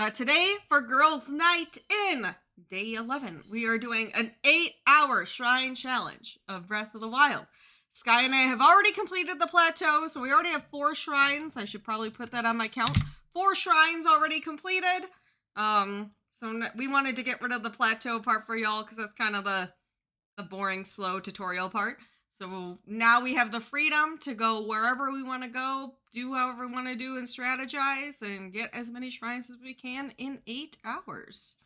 Today, for Girls' Night In, Day 11, we are doing an 8-hour shrine challenge of Breath of the Wild. Sky and I have already completed the plateau, so we already have 4 shrines. I should probably put that on my count. 4 shrines already completed. We wanted to get rid of the plateau part for y'all, because that's kind of the boring, slow tutorial part. So now we have the freedom to go wherever we want to go, do however we want to do, and strategize, and get as many shrines as we can in 8 hours.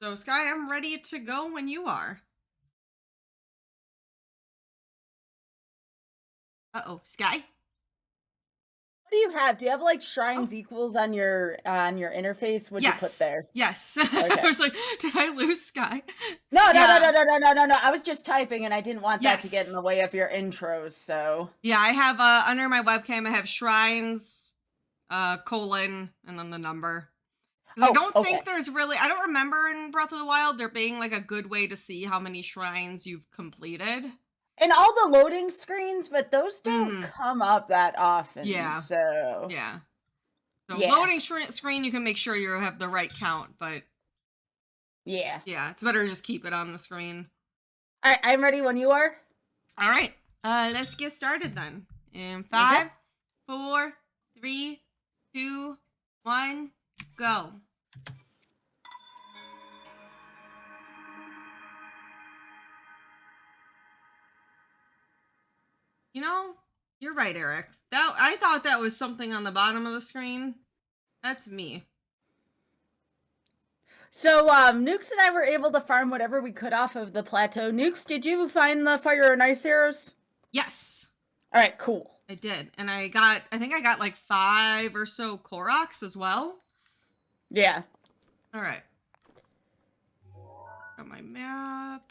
So Sky, I'm ready to go when you are. Uh-oh, Sky? What do you have? Do you have like shrines equals on your interface? What'd you put there? Yes. Okay. I was like, did I lose Sky? No. I was just typing and I didn't want that to get in the way of your intros, so. Yeah, I have under my webcam I have shrines, colon, and then the number. I don't think there's really, I don't remember in Breath of the Wild there being like a good way to see how many shrines you've completed. And all the loading screens, but those don't come up that often. Yeah. So. Yeah. So loading screen, you can make sure you have the right count, but. Yeah. Yeah, it's better to just keep it on the screen. All right, I'm ready when you are. All right. Let's get started then. In 5, 4, 3, 2, 1, go. You know, you're right, Eric. I thought that was something on the bottom of the screen. That's me. So, Nukes and I were able to farm whatever we could off of the plateau. Nukes, did you find the fire and ice arrows? Yes. All right, cool. I did. And I think I got like 5 or so Koroks as well. Yeah. All right. Got my map.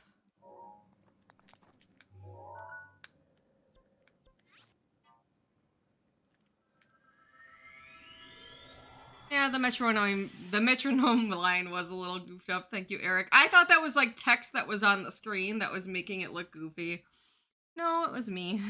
Yeah, the metronome line was a little goofed up. Thank you, Eric. I thought that was like text that was on the screen that was making it look goofy. No, it was me.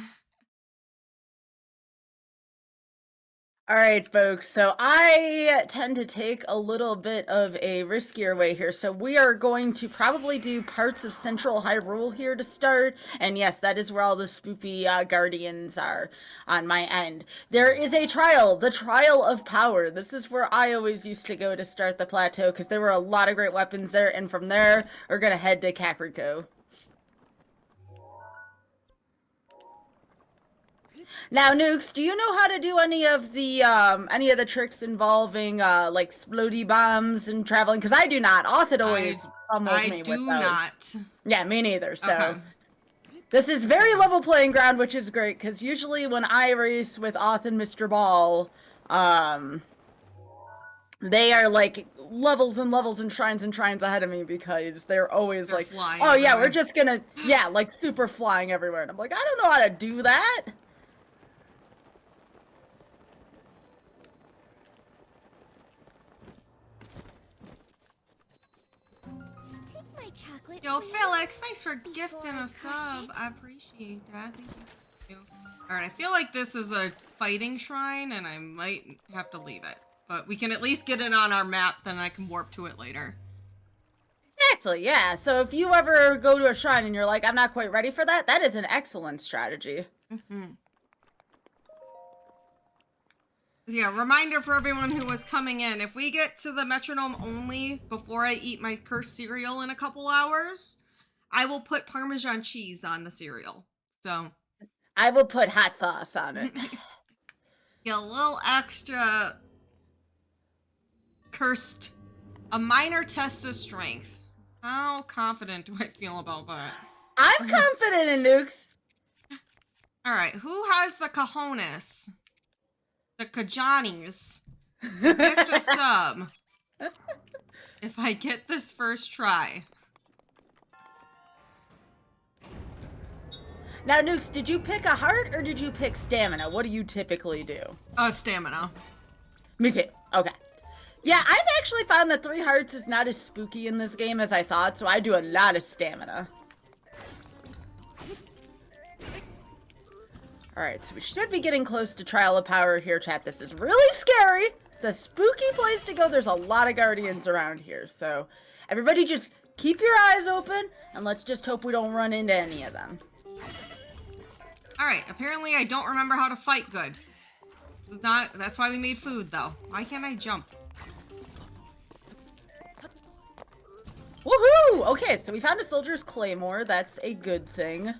All right, folks. So I tend to take a little bit of a riskier way here. So we are going to probably do parts of Central Hyrule here to start. And yes, that is where all the spoofy guardians are on my end. There is a trial, the Trial of Power. This is where I always used to go to start the plateau because there were a lot of great weapons there. And from there, we're going to head to Kakariko. Now, Nukes, do you know how to do any of the tricks involving like explodey bombs and traveling? Because I do not. Auth had always pummeled me with those. I do not. Yeah, me neither. So this is very level playing ground, which is great because usually when I race with Auth and Mr. Ball, they are like levels and levels and shrines ahead of me because they're always like, oh yeah, we're just gonna like super flying everywhere, and I'm like, I don't know how to do that. Yo, Felix, thanks for gifting a sub. I appreciate that. Thank you. Alright, I feel like this is a fighting shrine, and I might have to leave it. But we can at least get it on our map, then I can warp to it later. Exactly, yeah. So if you ever go to a shrine and you're like, I'm not quite ready for that, that is an excellent strategy. Yeah, reminder for everyone who was coming in. If we get to the metronome only before I eat my cursed cereal in a couple hours, I will put Parmesan cheese on the cereal. So I will put hot sauce on it. Get a little extra cursed, a minor test of strength. How confident do I feel about that? I'm confident in Nukes. All right, who has the cojones? The Kajanis. Gift a sub. If I get this first try. Now, Nukes, did you pick a heart or did you pick stamina? What do you typically do? Stamina. Me too. Okay. Yeah, I've actually found that 3 hearts is not as spooky in this game as I thought, so I do a lot of stamina. Alright, so we should be getting close to Trial of Power here, chat. This is really scary. the spooky place to go. There's a lot of guardians around here, so everybody just keep your eyes open, and let's just hope we don't run into any of them. Alright, apparently I don't remember how to fight good. This is not, that's why we made food, though. Why can't I jump? Woohoo! Okay, so we found a soldier's claymore. That's a good thing.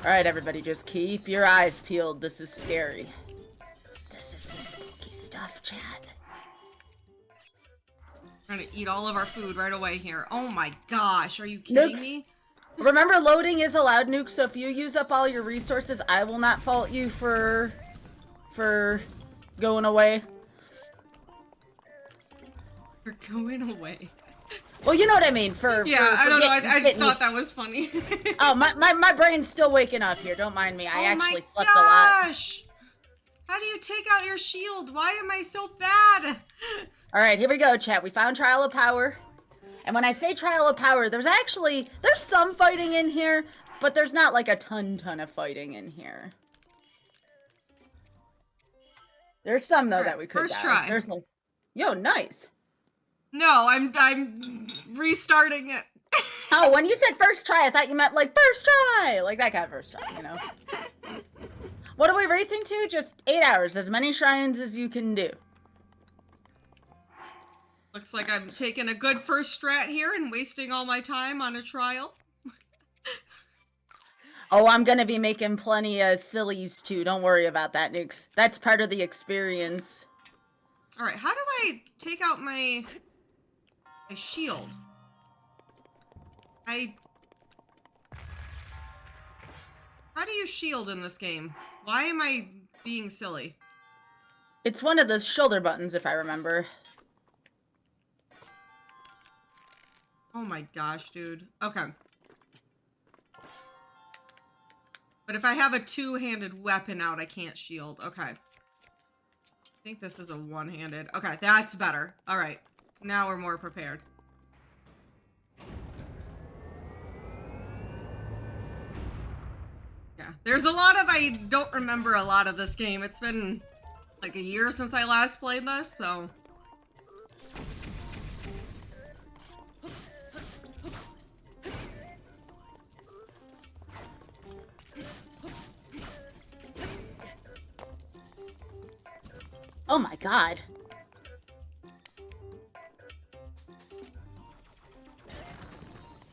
Alright, everybody, just keep your eyes peeled. This is scary. This is the spooky stuff, chat. Trying to eat all of our food right away here. Oh my gosh, are you kidding me? Remember, loading is allowed, Nuke, so if you use up all your resources, I will not fault you for going away. For going away. Well, you know what I mean, I don't know, I thought that was funny. Oh, my brain's still waking up here, don't mind me. I actually slept a lot. Gosh! How do you take out your shield? Why am I so bad? Alright, here we go, chat. We found Trial of Power. And when I say Trial of Power, there's some fighting in here, but there's not like a ton of fighting in here. There's some though that we could first try. There's like, yo, nice. No, I'm restarting it. Oh, when you said first try, I thought you meant like first try, like that kind of first try, you know. What are we racing to? Just 8 hours, as many shrines as you can do. Looks like I'm taking a good first strat here and wasting all my time on a trial. Oh, I'm gonna be making plenty of sillies too. Don't worry about that, Nukes. That's part of the experience. Alright, how do I take out my shield? How do you shield in this game? Why am I being silly? It's one of the shoulder buttons, if I remember. Oh my gosh, dude. Okay. But if I have a two-handed weapon out, I can't shield. Okay. I think this is a one-handed. Okay, that's better. Alright. Now we're more prepared. Yeah. There's a lot of... I don't remember a lot of this game. It's been like a year since I last played this, so... Oh my god.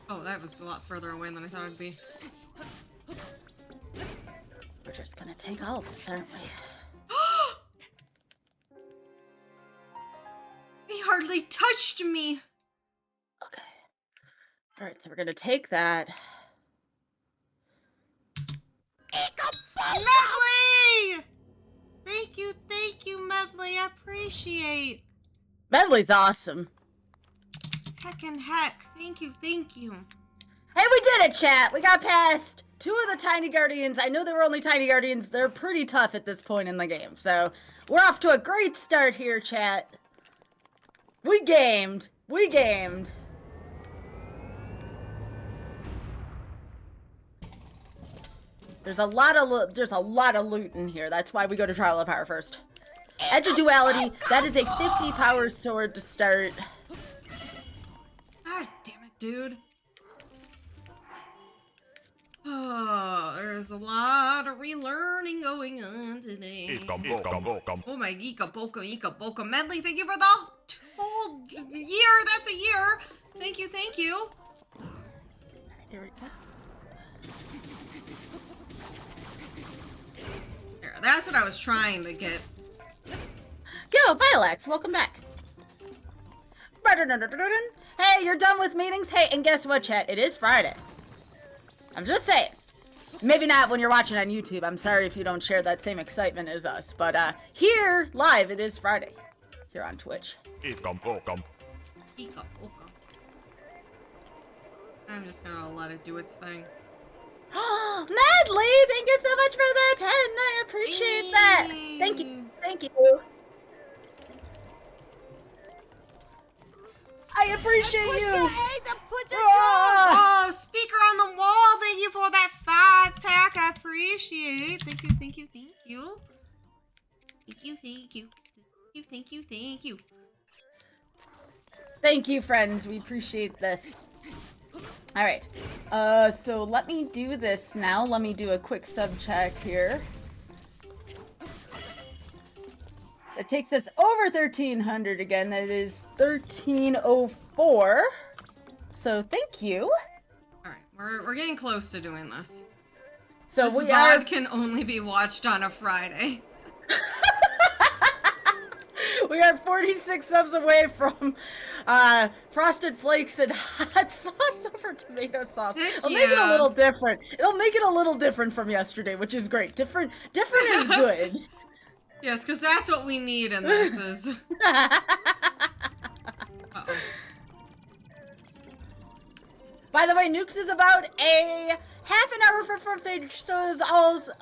Oh, that was a lot further away than I thought it'd be. We're just gonna take all of this, aren't we? He hardly touched me! Okay. Alright, so we're gonna take that. Medley! Thank you, Medley. I appreciate. Medley's awesome. Heckin' heck. Thank you. Hey, we did it, chat! We got past 2 of the tiny guardians. I know they were only tiny guardians. They're pretty tough at this point in the game. So, we're off to a great start here, chat. We gamed. There's a lot of loot in here. That's why we go to Trial of Power first. Edge of Duality, that is a 50 power sword to start. God damn it, dude. Oh, there's a lot of relearning going on today. Oh my Ika Boka. Medley, thank you for the whole year. That's a year. Thank you. Here we go. There, that's what I was trying to get. Yo, Biolax, welcome back. Hey, you're done with meetings? Hey, and guess what, chat? It is Friday. I'm just saying. Maybe not when you're watching on YouTube. I'm sorry if you don't share that same excitement as us. But here, live, it is Friday. Here on Twitch. I'm just gonna let it do its thing. Madly, thank you so much for the 10. I appreciate that. Thank you. I appreciate you. Oh, speaker on the wall. Thank you for that 5-pack. I appreciate it. Thank you. you, thank you. Thank you, thank you. Thank you, friends. We appreciate this. All right. So let me do this now. Let me do a quick sub check here. It takes us over 1,300 again. That is 1,304. So thank you. All right, we're getting close to doing this. So this VOD can only be watched on a Friday. We are 46 subs away from Frosted Flakes and hot sauce over tomato sauce. It'll make it a little different. It'll make it a little different from yesterday, which is great. Different is good. Yes, because that's what we need in this is... Uh-oh. By the way, Nukes is about a half an hour from front page, so as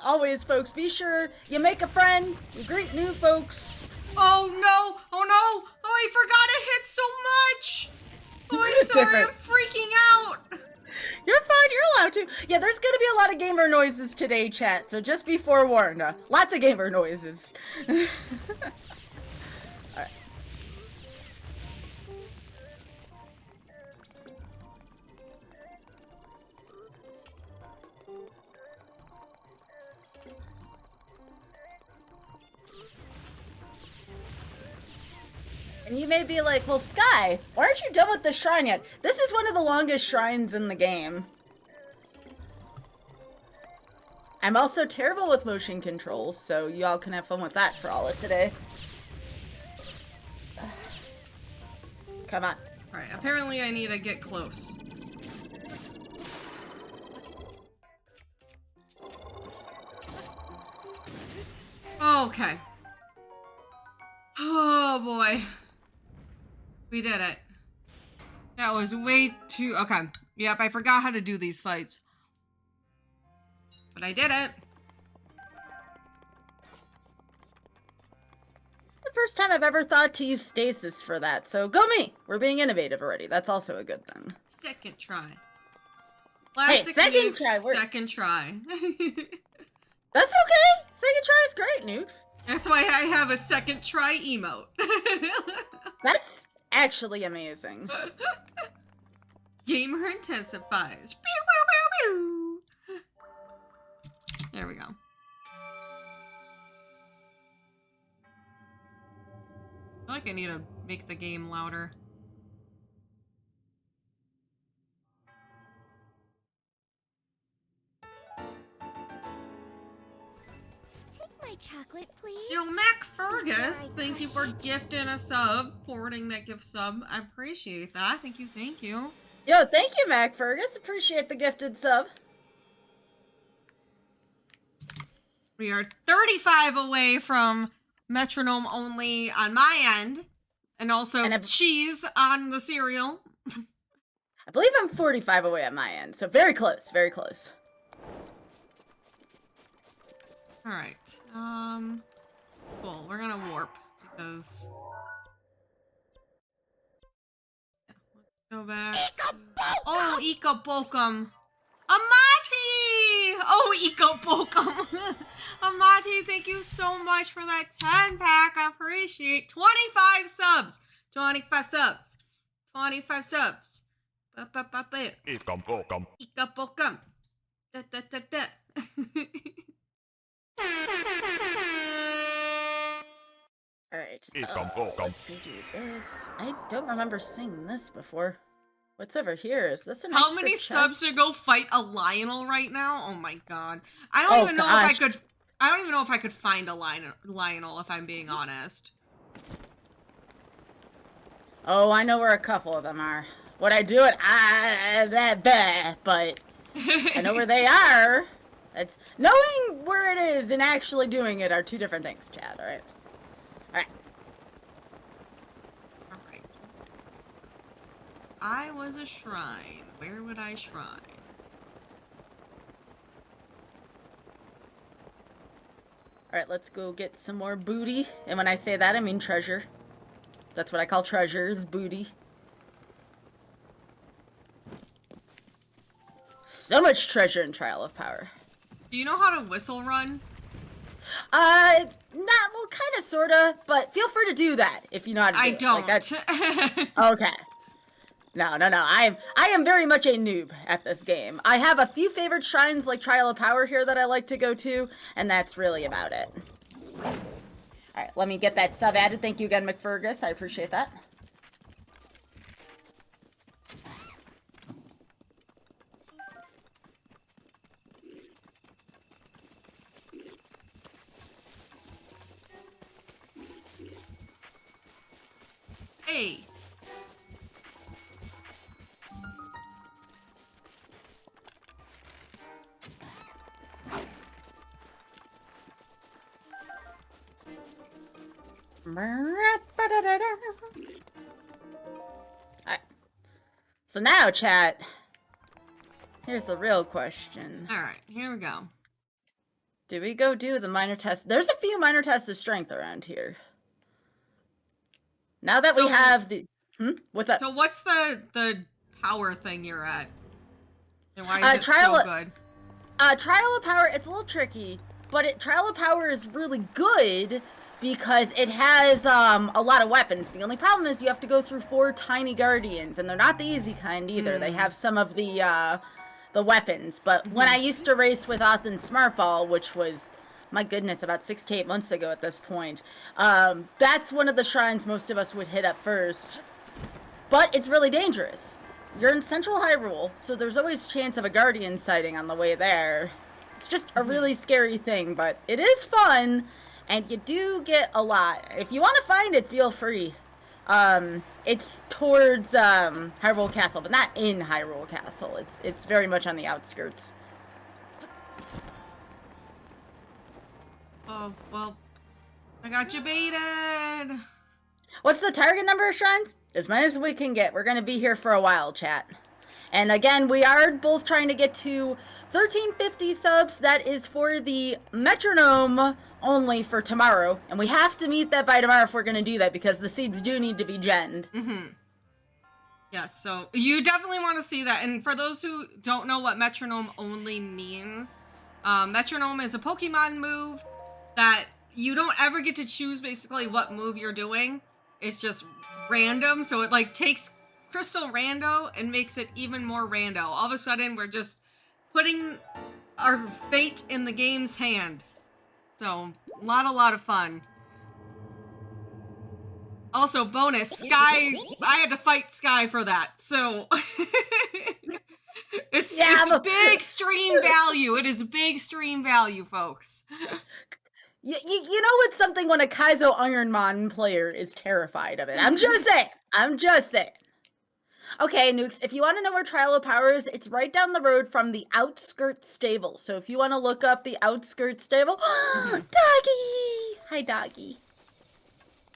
always, folks, be sure you make a friend, you greet new folks. Oh no! Oh no! Oh, I forgot I hit so much! Oh, I'm sorry, I'm freaking out! You're fine, you're allowed to. Yeah, there's gonna be a lot of gamer noises today, chat, so just be forewarned. Lots of gamer noises. Alright. And you may be like, well, Sky, why aren't you done with this shrine yet? This is one of the longest shrines in the game. I'm also terrible with motion controls, so y'all can have fun with that for all of today. Come on. Alright, apparently I need to get close. Okay. Oh boy. We did it. That was way too... Okay. Yep, I forgot how to do these fights. But I did it. The first time I've ever thought to use stasis for that, so go me! We're being innovative already. That's also a good thing. Second try. Hey, second try. Second try. That's okay! Second try is great, Nukes. That's why I have a second try emote. That's actually amazing. Gamer intensifies. Pew, pew, pew, pew. There we go. I feel like I need to make the game louder. My chocolate, please. Yo, Mac Fergus, thank you for gifting a sub, forwarding that gift sub. I appreciate that. Thank you, thank you. Yo, thank you, Mac Fergus. Appreciate the gifted sub. We are 35 away from metronome only on my end, and also cheese on the cereal. I believe I'm 45 away on my end, so very close, very close. Alright, cool, we're gonna warp, because... Yeah, let's go back to... Oh, Bubblegum! Amati! Oh, Bubblegum! Amati, thank you so much for that 10-pack, I appreciate 25 subs! 25 subs! 25 subs! Bubblegum! Da da da da! Alright, let's go do this. I don't remember seeing this before. What's over here? Is this an How many subs to go fight a Lionel right now? Oh my god. I don't even know if I could... I don't even know if I could find a Lionel, if I'm being honest. Oh, I know where a couple of them are. Would I do it? But I know where they are. It's knowing where it is and actually doing it are two different things, Chad. All right. All right. All right. I was a shrine. Where would I shrine? All right, let's go get some more booty. And when I say that, I mean treasure. That's what I call treasures, booty. So much treasure in Trial of Power. Do you know how to whistle run? Not, well, kind of, sort of, but feel free to do that if you know how to do I it. don't. Okay. No. I am very much a noob at this game. I have a few favorite shrines like Trial of Power here that I like to go to, and that's really about it. Alright, let me get that sub added. Thank you again, McFergus. I appreciate that. Hey. Alright. So now, chat, here's the real question. Alright, here we go. Do we go do the minor test? There's a few minor tests of strength around here. Now that we have the... What's up? So what's the power thing you're at? And why is it so good? Trial of Power, it's a little tricky, but Trial of Power is really good because it has a lot of weapons. The only problem is you have to go through 4 tiny guardians, and they're not the easy kind either. They have some of the weapons. But when I used to race with Othin Smartball, which was, my goodness, about 6 to 8 months ago at this point, that's one of the shrines most of us would hit up first. But it's really dangerous. You're in Central Hyrule, so there's always chance of a guardian sighting on the way there. It's just a really scary thing, but it is fun, and you do get a lot. If you want to find it, feel free. It's towards Hyrule Castle, but not in Hyrule Castle. It's very much on the outskirts. Oh, well, I got you baited. What's the target number of shrines? As many as we can get. We're going to be here for a while, chat. And again, we are both trying to get to 1350 subs. That is for the metronome only for tomorrow. And we have to meet that by tomorrow if we're going to do that, because the seeds do need to be genned. Yeah, so you definitely want to see that. And for those who don't know what metronome only means, metronome is a Pokemon move that you don't ever get to choose basically what move you're doing. It's just random, so it like takes Crystal Rando and makes it even more rando. All of a sudden, we're just putting our fate in the game's hand. So, a lot of fun. Also, bonus, Sky, I had to fight Sky for that, so... it's big stream value. It is big stream value, folks. You know it's something when a Kaizo Ironmon player is terrified of it. I'm just saying. Okay, Nukes, if you want to know where Trial of Power is, it's right down the road from the Outskirts Stable. So if you want to look up the Outskirts Stable... Doggy! Hi, Doggy.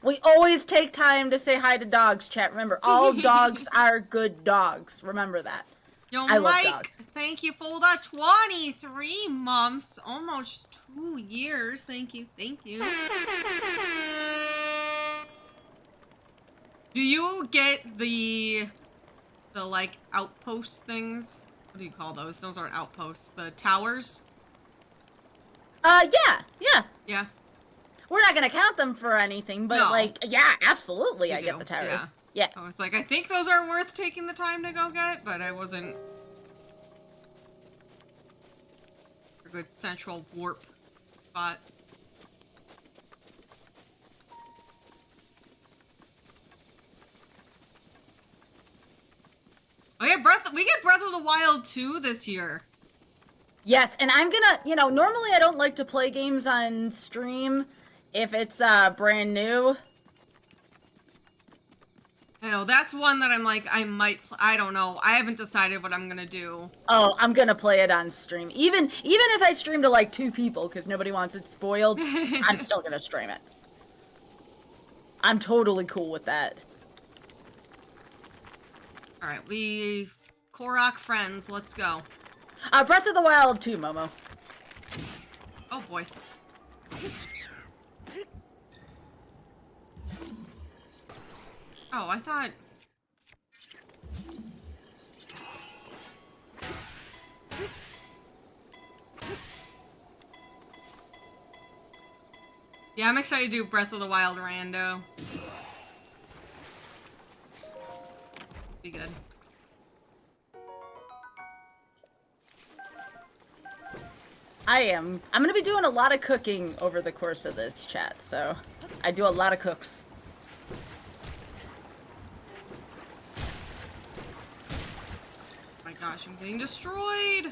We always take time to say hi to dogs, chat. Remember, all dogs are good dogs. Remember that. Yo, I love Mike, dogs. Thank you for the 23 months, almost 2 years. Thank you. Do you get the like outpost things? What do you call those? Those aren't outposts. The towers? Yeah. Yeah. We're not gonna count them for anything, but No. like, yeah, absolutely, You I get do, the towers. yeah. Yeah. I was like, I think those are worth taking the time to go get, but I wasn't. For good central warp spots. Oh yeah, we get Breath of the Wild 2 this year. Yes, and I'm gonna, normally I don't like to play games on stream if it's brand new. I know, that's one that I'm like, I don't know. I haven't decided what I'm gonna do. Oh, I'm gonna play it on stream. Even if I stream to like 2 people because nobody wants it spoiled, I'm still gonna stream it. I'm totally cool with that. Alright, we Korok friends, let's go. Breath of the Wild 2, Momo. Oh boy. Oh, I thought... Yeah, I'm excited to do Breath of the Wild rando. This be good. I'm gonna be doing a lot of cooking over the course of this chat, so I do a lot of cooks. Oh my gosh, I'm getting destroyed!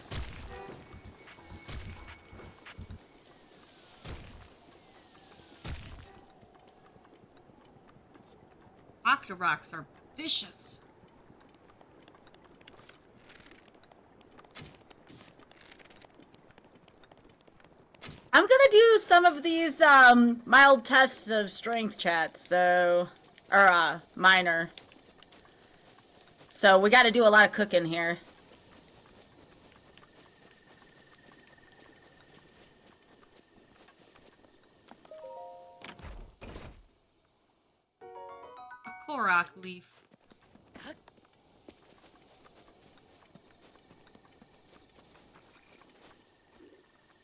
Octoroks are vicious. I'm gonna do some of these mild tests of strength chat, so minor. So we got to do a lot of cooking here. A Korok leaf.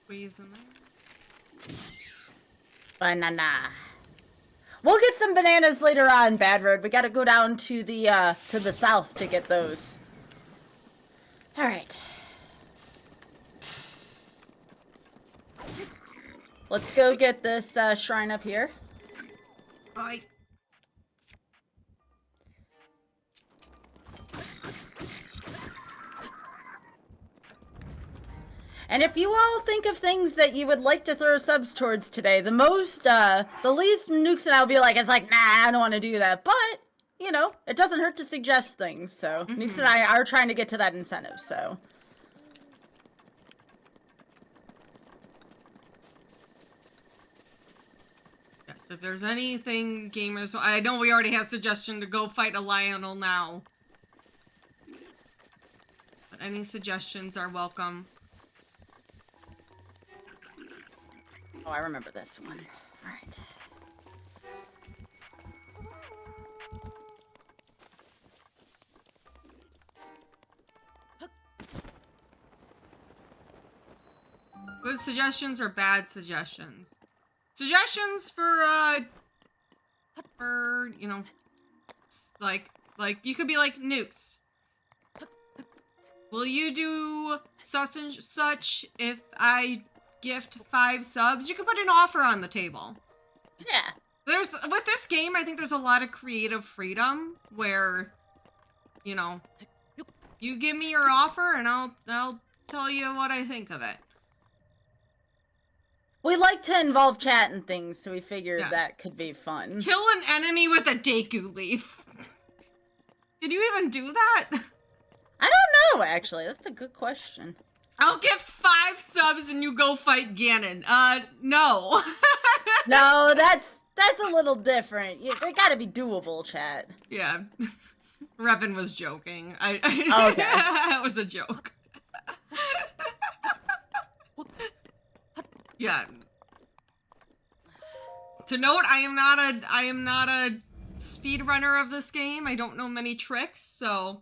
Squeeze in there. Banana. We'll get some bananas later on, Bad Road. We got to go down to the south to get those. All right. Let's go get this shrine up here. Bye. And if you all think of things that you would like to throw subs towards today, the least Nukes and I will be like, it's like, nah, I don't want to do that. But, you know, it doesn't hurt to suggest things. So Nukes and I are trying to get to that incentive, so. Yes, if there's anything gamers... I know we already had suggestion to go fight a Lionel now. But any suggestions are welcome. Oh, I remember this one. All right. Good suggestions or bad suggestions? Suggestions for, you know, like, you could be like, Nukes. Will you do such and such if I gift 5 subs? You could put an offer on the table. Yeah. With this game, I think there's a lot of creative freedom where, you know, you give me your offer and I'll tell you what I think of it. We like to involve chat and things, so we figured that could be fun. Kill an enemy with a Deku leaf. Did you even do that? I don't know, actually. That's a good question. I'll give 5 subs and you go fight Ganon. No. No, that's a little different. They gotta be doable, chat. Yeah. Revan was joking. Okay. That was a joke. Yeah. To note, I am not a speedrunner of this game. I don't know many tricks, so.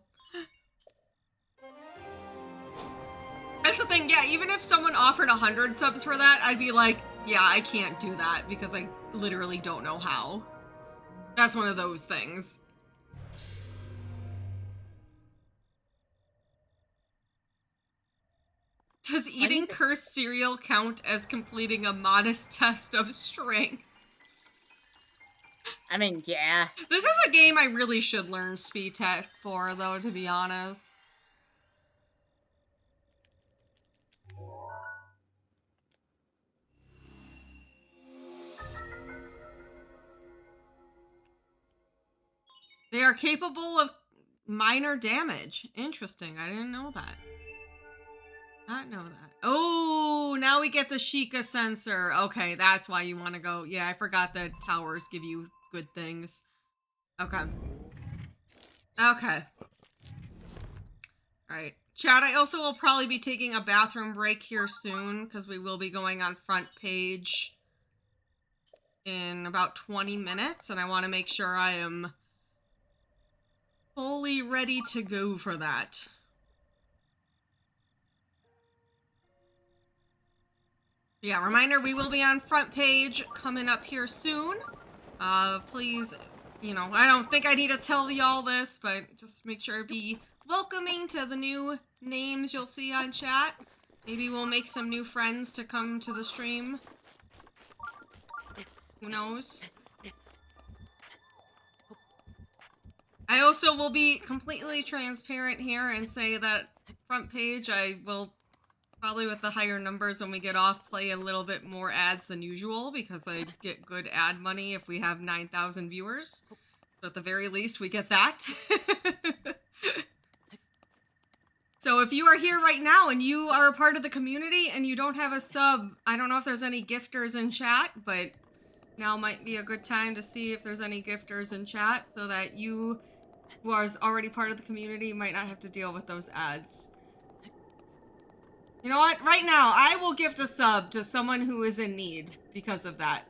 That's the thing, yeah, even if someone offered 100 subs for that, I'd be like, yeah, I can't do that because I literally don't know how. That's one of those things. Does eating cursed cereal count as completing a modest test of strength? I mean, yeah. This is a game I really should learn speed tech for, though, to be honest. They are capable of minor damage. Interesting. I didn't know that. Not know that. Oh, now we get the Sheikah sensor. Okay, that's why you want to go. Yeah, I forgot that towers give you good things. Okay. Okay. Alright. Chat, I also will probably be taking a bathroom break here soon, because we will be going on front page in about 20 minutes, and I want to make sure I am fully ready to go for that. Yeah, reminder, we will be on front page coming up here soon. Please, I don't think I need to tell y'all this, but just make sure to be welcoming to the new names you'll see on chat. Maybe we'll make some new friends to come to the stream. Who knows? I also will be completely transparent here and say that front page, I will probably with the higher numbers when we get off play a little bit more ads than usual because I get good ad money if we have 9,000 viewers. So at the very least we get that. So if you are here right now and you are a part of the community and you don't have a sub, I don't know if there's any gifters in chat, but now might be a good time to see if there's any gifters in chat so that you who are already part of the community might not have to deal with those ads. You know what? Right now, I will gift a sub to someone who is in need because of that.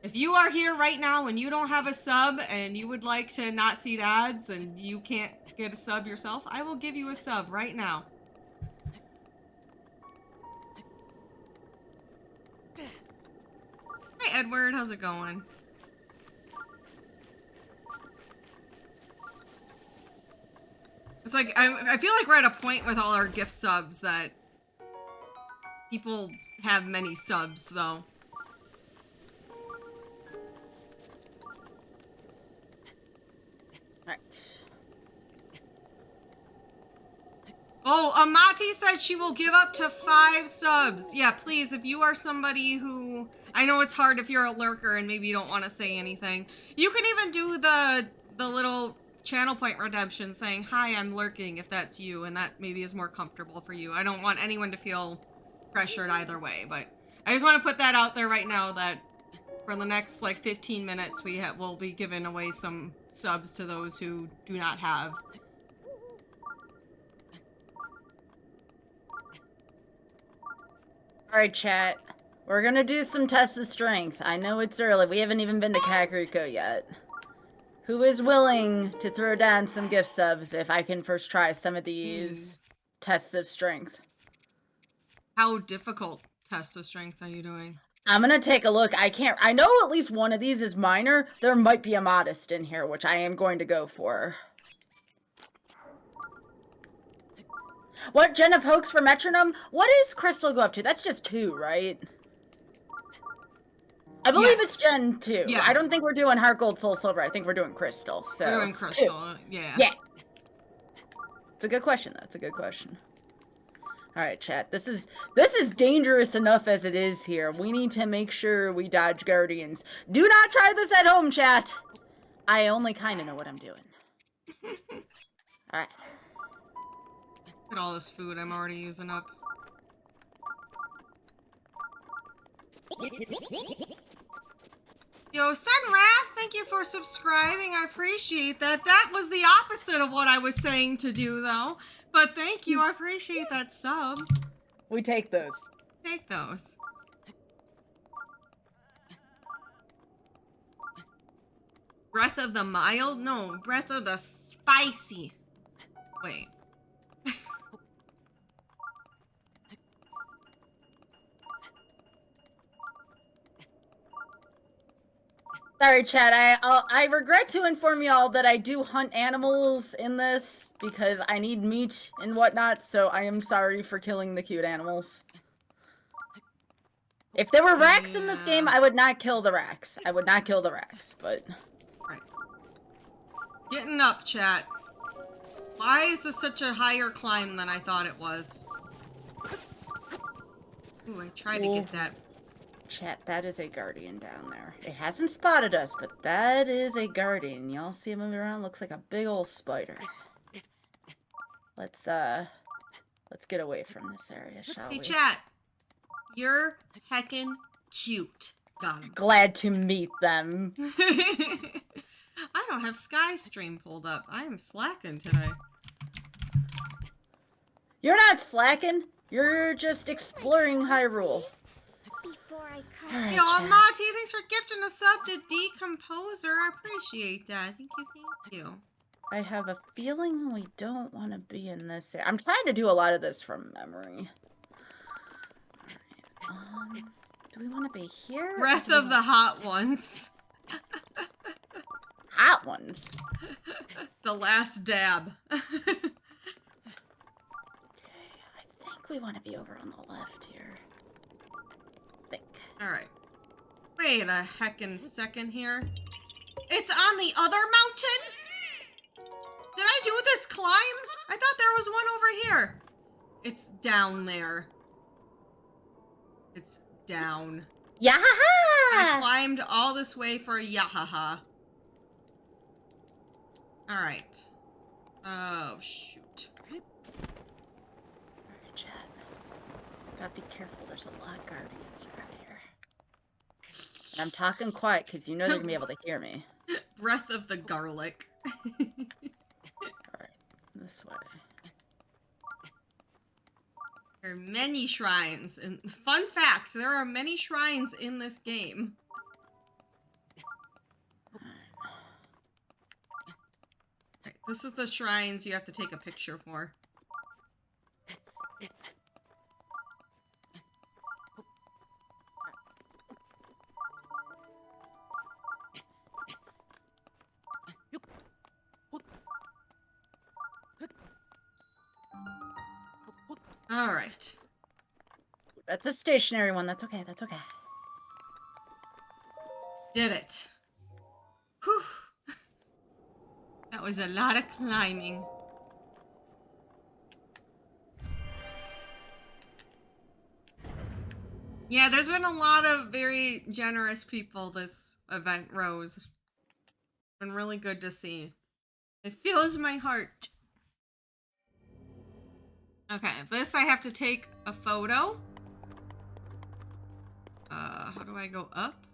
If you are here right now and you don't have a sub and you would like to not see ads and you can't get a sub yourself, I will give you a sub right now. Hey Edward, how's it going? It's like, I feel like we're at a point with all our gift subs that people have many subs, though. Right. Oh, Amati said she will give up to 5 subs. Yeah, please, if you are somebody who... I know it's hard if you're a lurker and maybe you don't want to say anything. You can even do the little channel point redemption saying, hi, I'm lurking, if that's you, and that maybe is more comfortable for you. I don't want anyone to feel pressured either way, but I just want to put that out there right now that for the next, like, 15 minutes, we'll be giving away some subs to those who do not have. Alright, chat. We're gonna do some tests of strength. I know it's early. We haven't even been to Kakariko yet. Who is willing to throw down some gift subs if I can first try some of these tests of strength? How difficult tests of strength are you doing? I'm gonna take a look. I know at least one of these is minor. There might be a modest in here, which I am going to go for. What, Jenna Pokes for metronome? What is Crystal go up to? That's just 2, right? I believe it's Gen 2. Yes. I don't think we're doing Heart Gold, Soul Silver. I think we're doing Crystal. So We're doing Crystal, 2. yeah. Yeah. It's a good question, though. It's a good question. Alright, chat. This is dangerous enough as it is here. We need to make sure we dodge Guardians. Do not try this at home, chat! I only kind of know what I'm doing. Alright. Look at all this food I'm already using up. Yo, Sunwrath, thank you for subscribing. I appreciate that. That was the opposite of what I was saying to do, though. But thank you. I appreciate that sub. We take those. Take those. Breath of the mild? No, breath of the spicy. Wait. Sorry, chat. I regret to inform y'all that I do hunt animals in this because I need meat and whatnot, so I am sorry for killing the cute animals. If there were racks in this game, I would not kill the racks. I would not kill the racks, but... Right. Getting up, chat. Why is this such a higher climb than I thought it was? Ooh, I tried to get that. Chat, that is a guardian down there. It hasn't spotted us, but that is a guardian. Y'all see him moving around? Looks like a big old spider. Let's get away from this area, shall we? Hey, chat. You're heckin' cute. Got him. Glad to meet them. I don't have Sky Stream pulled up. I am slacking today. You're not slacking. You're just exploring Hyrule. Before I crush Alright, Yo, chat. Amati, thanks for gifting a sub to Decomposer. I appreciate that. Thank you, thank you. I have a feeling we don't want to be in this area. I'm trying to do a lot of this from memory. Alright. Do we want to be here? Breath of the hot ones. hot ones. The last dab. Okay, I think we want to be over on the left here. Alright. Wait a heckin' second here. It's on the other mountain? Did I do this climb? I thought there was one over here. It's down there. It's down. Yahaha! I climbed all this way for a yahaha. Alright. Oh, shoot. Alright, chat. Gotta be careful, there's a lot of guardians around here. And I'm talking quiet because you know they're gonna be able to hear me. Breath of the garlic. Alright, this way. There are many shrines. And fun fact, there are many shrines in this game. Okay, this is the shrines you have to take a picture for. All right. That's a stationary one. That's okay. That's okay. Did it. Whew. That was a lot of climbing. Yeah, there's been a lot of very generous people this event, Rose. It's been really good to see. It fills my heart. Okay, this I have to take a photo. How do I go up?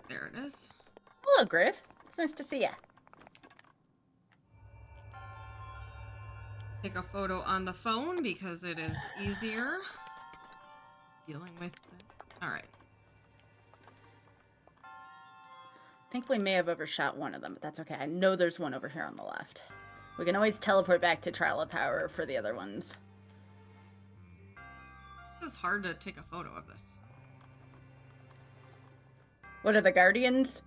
There it is. Hello, Griff. It's nice to see ya. Take a photo on the phone because it is easier. Dealing with it. Alright. I think we may have overshot one of them, but that's okay. I know there's one over here on the left. We can always teleport back to Trial of Power for the other ones. It's hard to take a photo of this. What are the Guardians?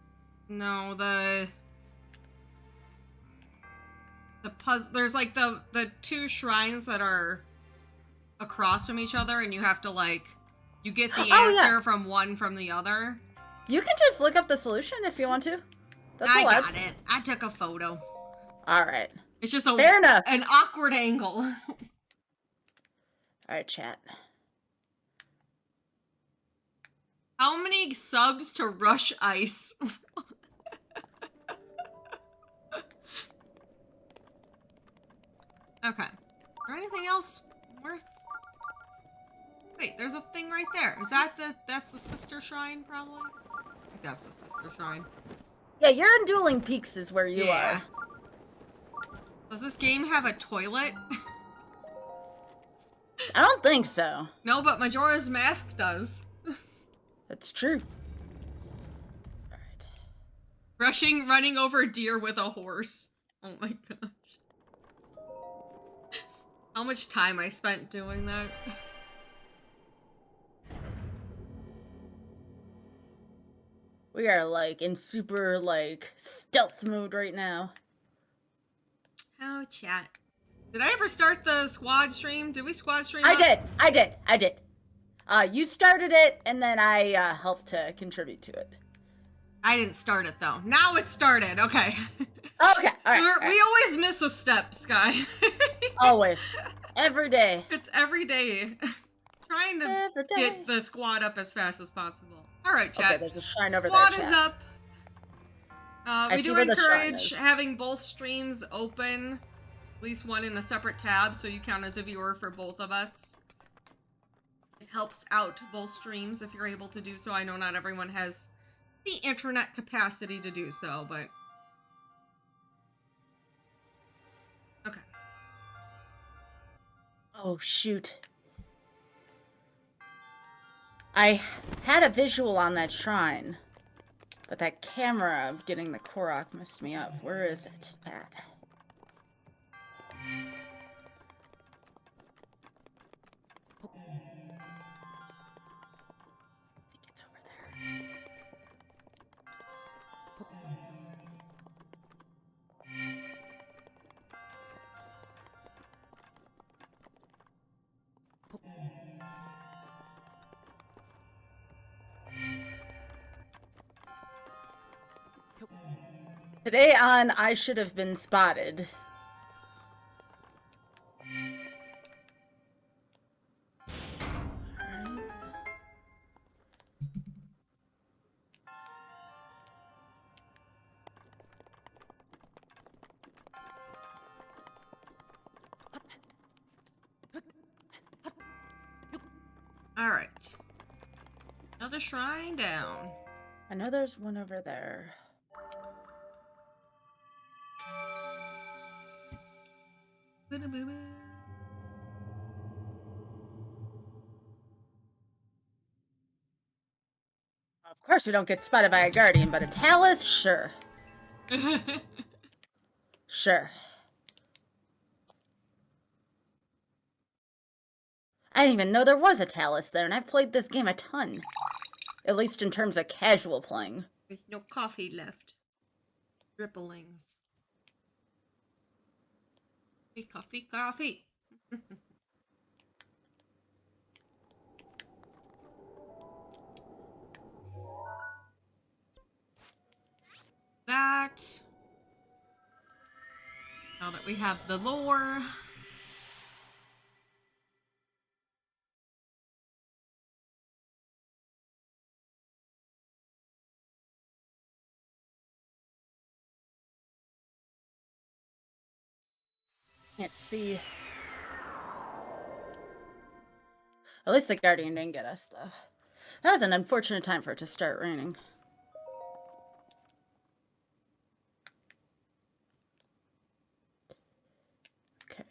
No, the puzzle. There's like the two shrines that are across from each other, and you have to like you get the answer from one from the other. You can just look up the solution if you want to. That's I allowed. got it. I took a photo. All right. It's just a Fair enough. an awkward angle. All right, chat. How many subs to Rush Ice? Okay. Is there anything else worth? Wait, there's a thing right there. Is that that's the sister shrine, probably? I think that's the sister shrine. Yeah, you're in Dueling Peaks is where you are. Does this game have a toilet? I don't think so. No, but Majora's Mask does. That's true. All right. Running over deer with a horse. Oh my gosh. How much time I spent doing that. We are like in super like stealth mode right now. Oh, chat. Did I ever start the squad stream? Did we squad stream? I did. You started it, and then I helped to contribute to it. I didn't start it though. Now it's started. Okay. Okay, all right. We always miss a step, Sky. Always. Every day. It's every day. Trying to get the squad up as fast as possible. All right, chat. Okay, there's a shrine over there, Squad chat. is up. We do where the shrine encourage is. having both streams open, at least one in a separate tab, so you count as a viewer for both of us. It helps out both streams if you're able to do so. I know not everyone has the internet capacity to do so, but... Okay. Oh, shoot. I had a visual on that shrine, but that camera of getting the Korok messed me up. Where is it? That. Today on I Should Have Been Spotted. Alright. Another shrine down. I know there's one over there. Of course we don't get spotted by a guardian, but a talus? Sure. Sure. I didn't even know there was a talus there, and I've played this game a ton. At least in terms of casual playing. There's no coffee left. Dribblings. Hey, coffee, coffee. That. Now that we have the lore. Can't see. At least the guardian didn't get us, though. That was an unfortunate time for it to start raining. Okay.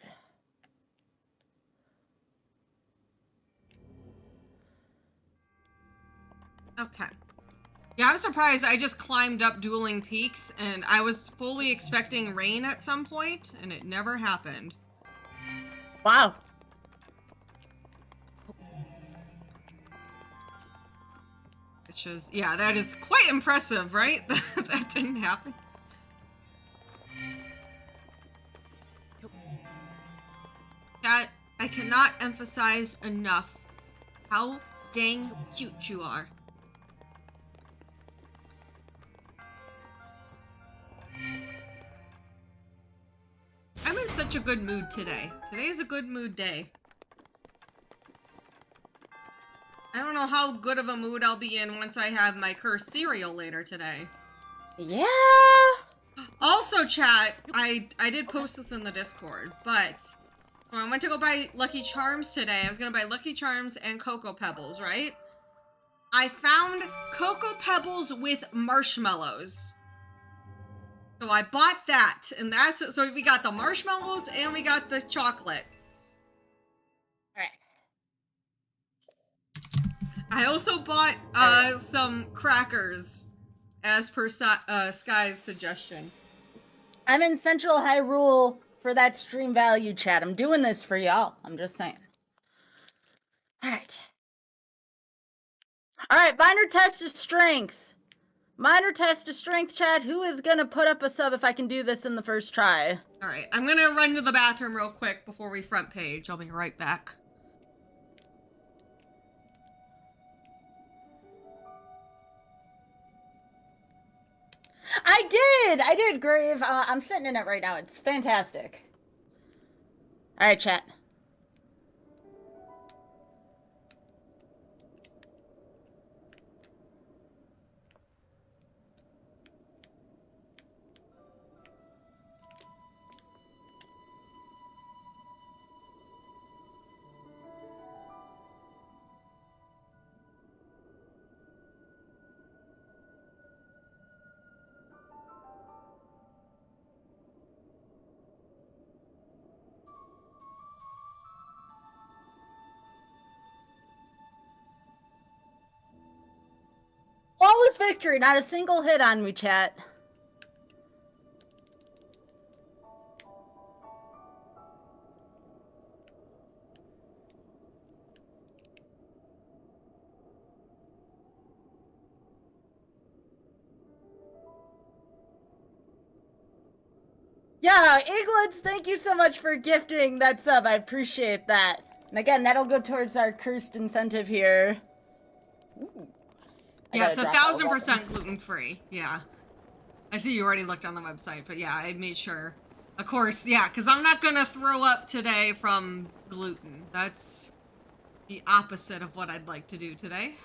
Okay. Yeah, I'm surprised. I just climbed up Dueling Peaks, and I was fully expecting rain at some point, and it never happened. Wow. Which is, yeah, that is quite impressive, right? That didn't happen. Chat, I cannot emphasize enough how dang cute you are. I'm in such a good mood today. Today is a good mood day. I don't know how good of a mood I'll be in once I have my cursed cereal later today. Yeah. Also, chat, I did post this in the Discord, but so I went to go buy Lucky Charms today. I was gonna buy Lucky Charms and Cocoa Pebbles, right? I found Cocoa Pebbles with marshmallows. So I bought that, and that's so we got the marshmallows and we got the chocolate. All right. I also bought some crackers, as per Sky's suggestion. I'm in Central Hyrule for that stream value, chat. I'm doing this for y'all. I'm just saying. All right. All right, minor test of strength. Minor test of strength, chat. Who is gonna put up a sub if I can do this in the first try? All right, I'm gonna run to the bathroom real quick before we front page. I'll be right back. I did, Grave. I'm sitting in it right now. It's fantastic. All right, chat. Flawless victory. Not a single hit on me, chat. Yeah, Eaglets, thank you so much for gifting that sub. I appreciate that. And again, that'll go towards our cursed incentive here. Ooh. Yes, 1000% gluten-free. Yeah. I see you already looked on the website, but yeah, I made sure. Of course, yeah, because I'm not gonna throw up today from gluten. That's the opposite of what I'd like to do today.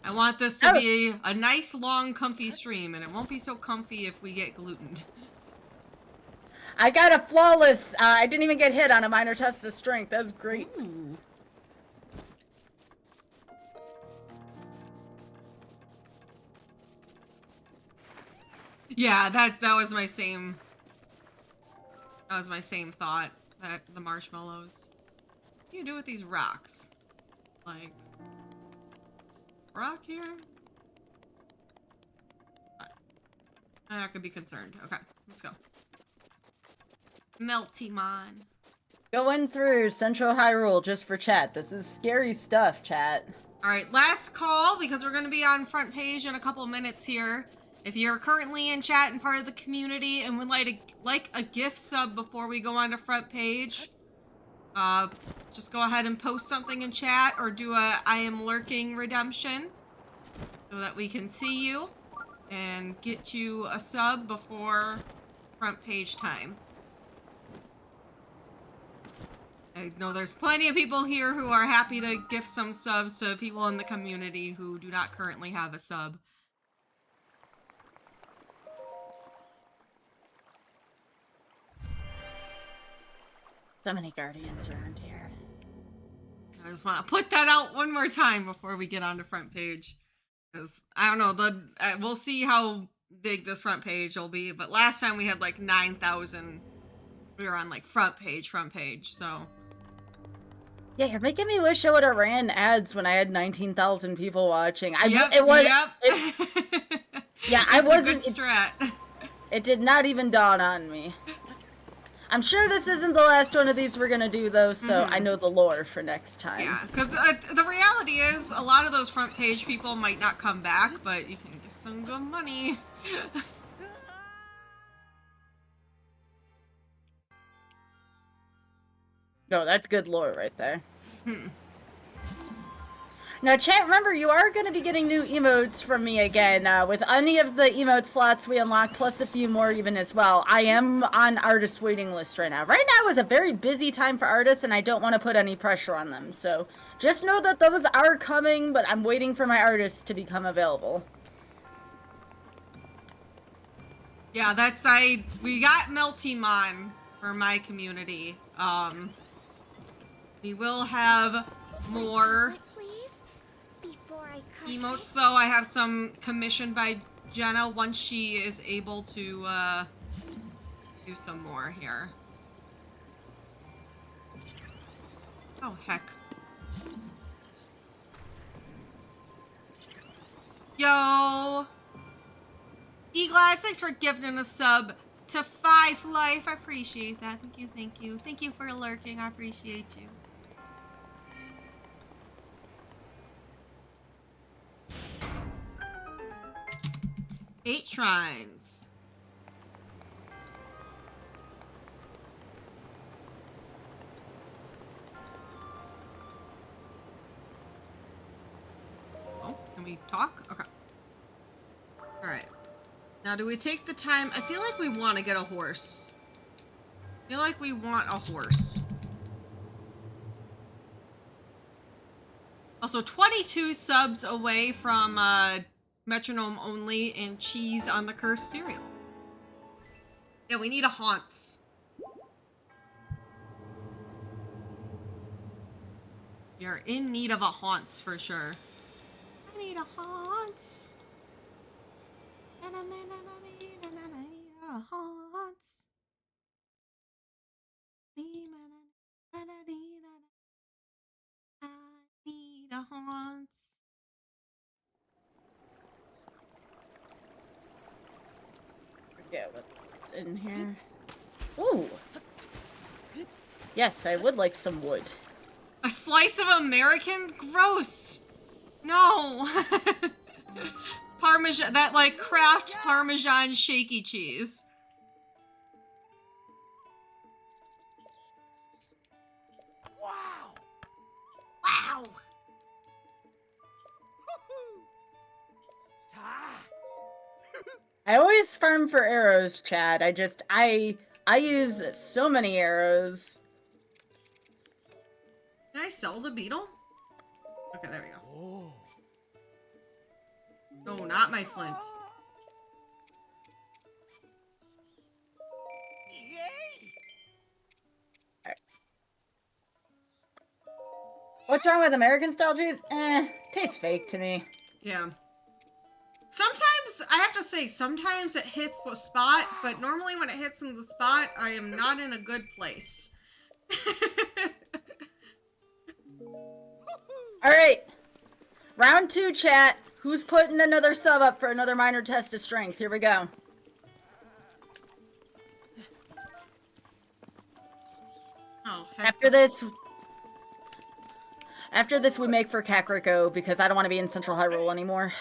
I want this to be a nice, long, comfy stream, and it won't be so comfy if we get glutened. I got a flawless, I didn't even get hit on a minor test of strength. That was great. Ooh. Yeah, that was my same. That was my same thought. That the marshmallows. What do you do with these rocks? Like, rock here? I could be concerned. Okay, let's go. Melty Mon. Going through Central Hyrule just for chat. This is scary stuff, chat. Alright, last call, because we're going to be on front page in a couple minutes here. If you're currently in chat and part of the community and would like a gift sub before we go on to front page, just go ahead and post something in chat or do a I am lurking redemption so that we can see you and get you a sub before front page time. I know there's plenty of people here who are happy to gift some subs to people in the community who do not currently have a sub. So many guardians around here. I just want to put that out one more time before we get on to front page. Because, I don't know, we'll see how big this front page will be. But last time we had like 9,000. We were on like front page, so. Yeah, you're making me wish I would have ran ads when I had 19,000 people watching. Yep. Yeah, I wasn't. It's a good strat. It did not even dawn on me. I'm sure this isn't the last one of these we're gonna do, though, so I know the lore for next time. Yeah, because the reality is, a lot of those front page people might not come back, but you can get some good money. No, that's good lore right there. Now, chat, remember, you are going to be getting new emotes from me again. With any of the emote slots we unlock, plus a few more even as well. I am on artist waiting list right now. Right now is a very busy time for artists, and I don't want to put any pressure on them. So just know that those are coming, but I'm waiting for my artists to become available. Yeah, we got Melty Mon for my community. We will have more emotes, though. I have some commissioned by Jenna once she is able to do some more here. Oh, heck. Yo! Eglass, thanks for gifting a sub to 5 Life. I appreciate that. Thank you, thank you. Thank you for lurking. I appreciate you. Eight shrines. Oh, can we talk? Okay. Alright. Now, do we take the time? I feel like we want to get a horse. I feel like we want a horse. Also, 22 subs away from metronome only and cheese on the cursed cereal. Yeah, we need a haunts. You're in need of a haunts for sure. I need a haunts. I need a haunts. I need a haunts. Forget what's in here. Ooh. Yes, I would like some wood. A slice of American? Gross. No. Parmesan, that like Kraft Parmesan shaky cheese. Wow. Wow. I always farm for arrows, Chad. I use so many arrows. Can I sell the beetle? Okay, there we go. Oh. No, not my flint. Yay! What's wrong with American style cheese? Tastes fake to me. Yeah. Sometimes, I have to say, sometimes it hits the spot, but normally when it hits in the spot, I am not in a good place. Alright. Round 2, chat. Who's putting another sub up for another minor test of strength? Here we go. Oh, heck. After this, we make for Kakariko because I don't want to be in Central Hyrule anymore.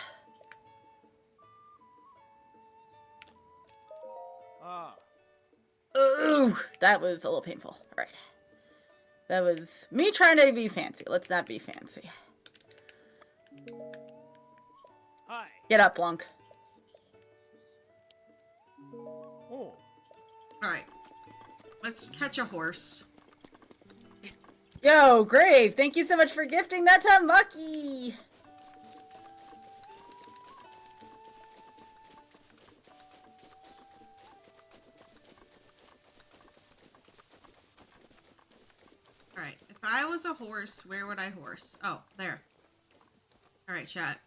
Ah. Ooh, that was a little painful. All right. That was me trying to be fancy. Let's not be fancy. Hi. Get up, Blunk. Oh. Alright. Let's catch a horse. Yo, Grave, thank you so much for gifting that to Mucky. Alright, if I was a horse, where would I horse? Oh, there. Alright, chat.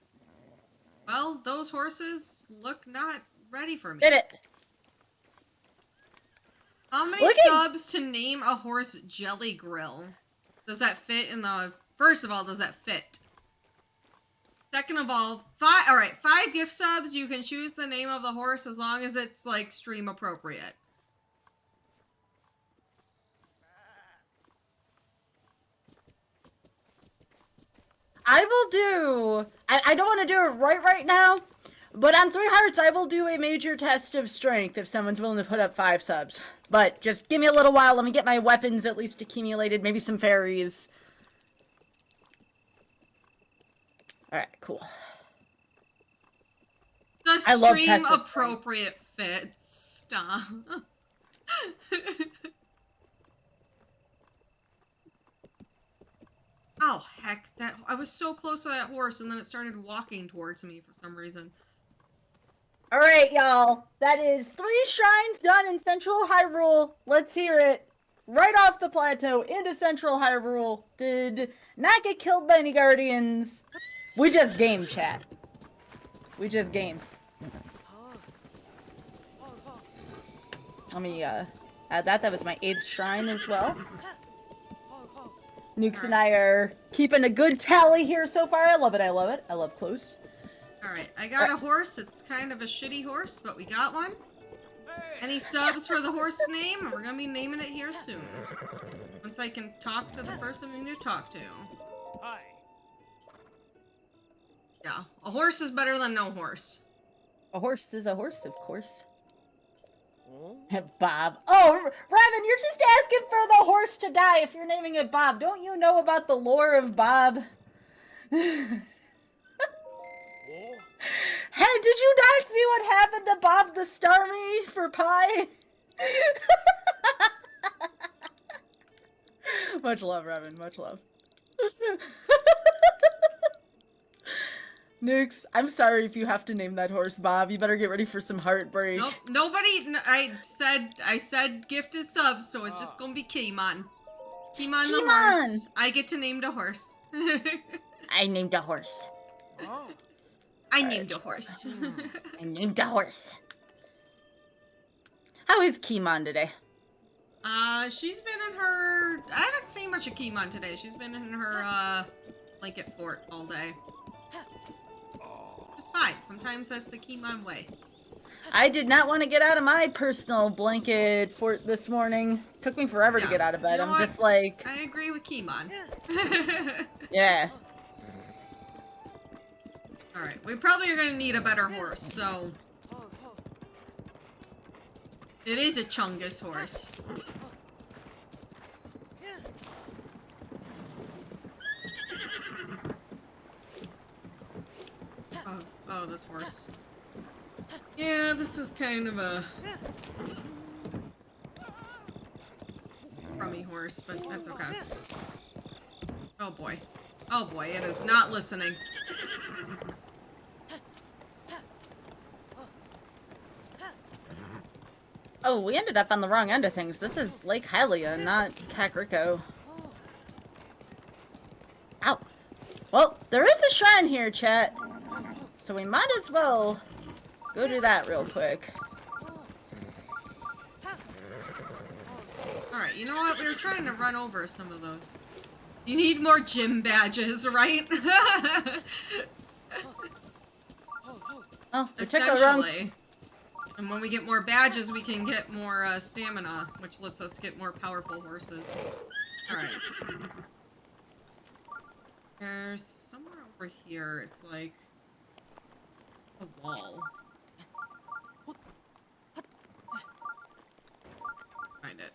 Well, those horses look not ready for me. Did it. How many Look at- subs to name a horse Jelly Grill? Does that fit in the... First of all, does that fit? Second of all, 5 gift subs. You can choose the name of the horse as long as it's, like, stream appropriate. I will do... I don't want to do it right now, but on 3 hearts, I will do a major test of strength if someone's willing to put up 5 subs. But just give me a little while. Let me get my weapons at least accumulated. Maybe some fairies. Alright, cool. The I love stream tests of appropriate fits. Stop. Oh, heck. I was so close to that horse, and then it started walking towards me for some reason. Alright, y'all. That is 3 shrines done in Central Hyrule. Let's hear it. Right off the plateau into Central Hyrule. Did not get killed by any guardians. We just game, chat. We just game. Let me add that. That was my 8th shrine as well. Nukes and I are keeping a good tally here so far. I love it. I love it. I love close. Alright, I got a horse. It's kind of a shitty horse, but we got one. Any subs for the horse's name? We're gonna be naming it here soon. Once I can talk to the person we need to talk to. Hi. Yeah, a horse is better than no horse. A horse is a horse, of course. Oh. Bob. Oh, Raven, you're just asking for the horse to die if you're naming it Bob. Don't you know about the lore of Bob? Oh. Hey, did you not see what happened to Bob the Starmie for pie? Much love, Raven. Much love. Nukes, I'm sorry if you have to name that horse Bob. You better get ready for some heartbreak. Nope, nobody. I said gifted subs, so it's just gonna be Keymon. Keymon the horse. I get to name the horse. I named a horse. Oh. I named a horse. I named a horse. How is Keymon today? She's been in her. I haven't seen much of Keymon today. She's been in her blanket fort all day. It's fine. Sometimes that's the Keymon way. I did not want to get out of my personal blanket fort this morning. Took me forever to get out of bed. You know I'm what? just like, I agree with Keymon. yeah. Alright, we probably are gonna need a better horse, so... It is a Chungus horse. Oh, this horse. Yeah, this is kind of a crummy horse, but that's okay. Oh boy. Oh boy, it is not listening. Oh, we ended up on the wrong end of things. This is Lake Hylia, not Kakariko. Ow. Well, there is a shrine here, chat. So we might as well go do that real quick. Alright, you know what? We were trying to run over some of those. You need more gym badges, right? Oh, we took a wrong... Essentially. And when we get more badges, we can get more stamina, which lets us get more powerful horses. Alright. There's somewhere over here, it's like a wall. Find it.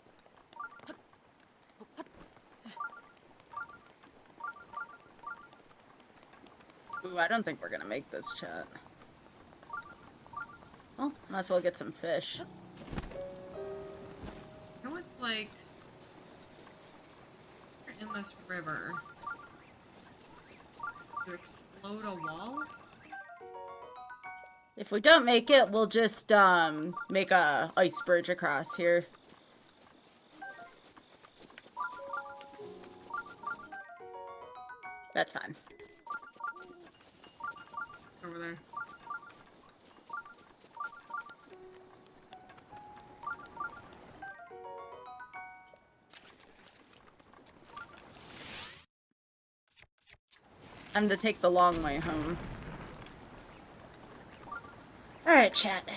Ooh, I don't think we're gonna make this, chat. Well, might as well get some fish. You know, it's like in this river. To explode a wall? If we don't make it, we'll just, make a ice bridge across here. That's fine. Over there. I'm to take the long way home. Alright, chat.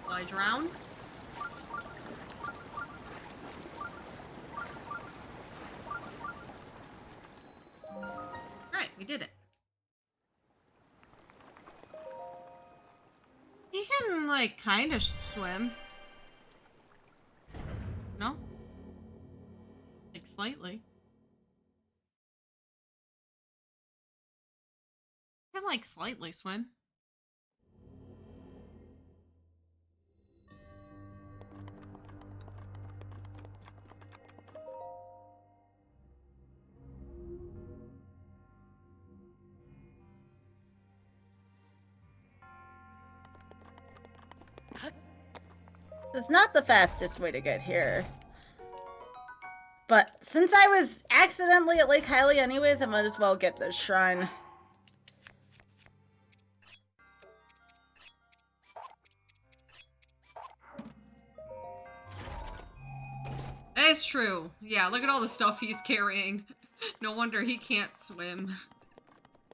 Will I drown? Alright, we did it. He can, like, kind of swim. No? Like, slightly. He can, like, slightly swim. It's not the fastest way to get here. But since I was accidentally at Lake Hylia anyways, I might as well get this shrine. It's true. Yeah, look at all the stuff he's carrying. No wonder he can't swim.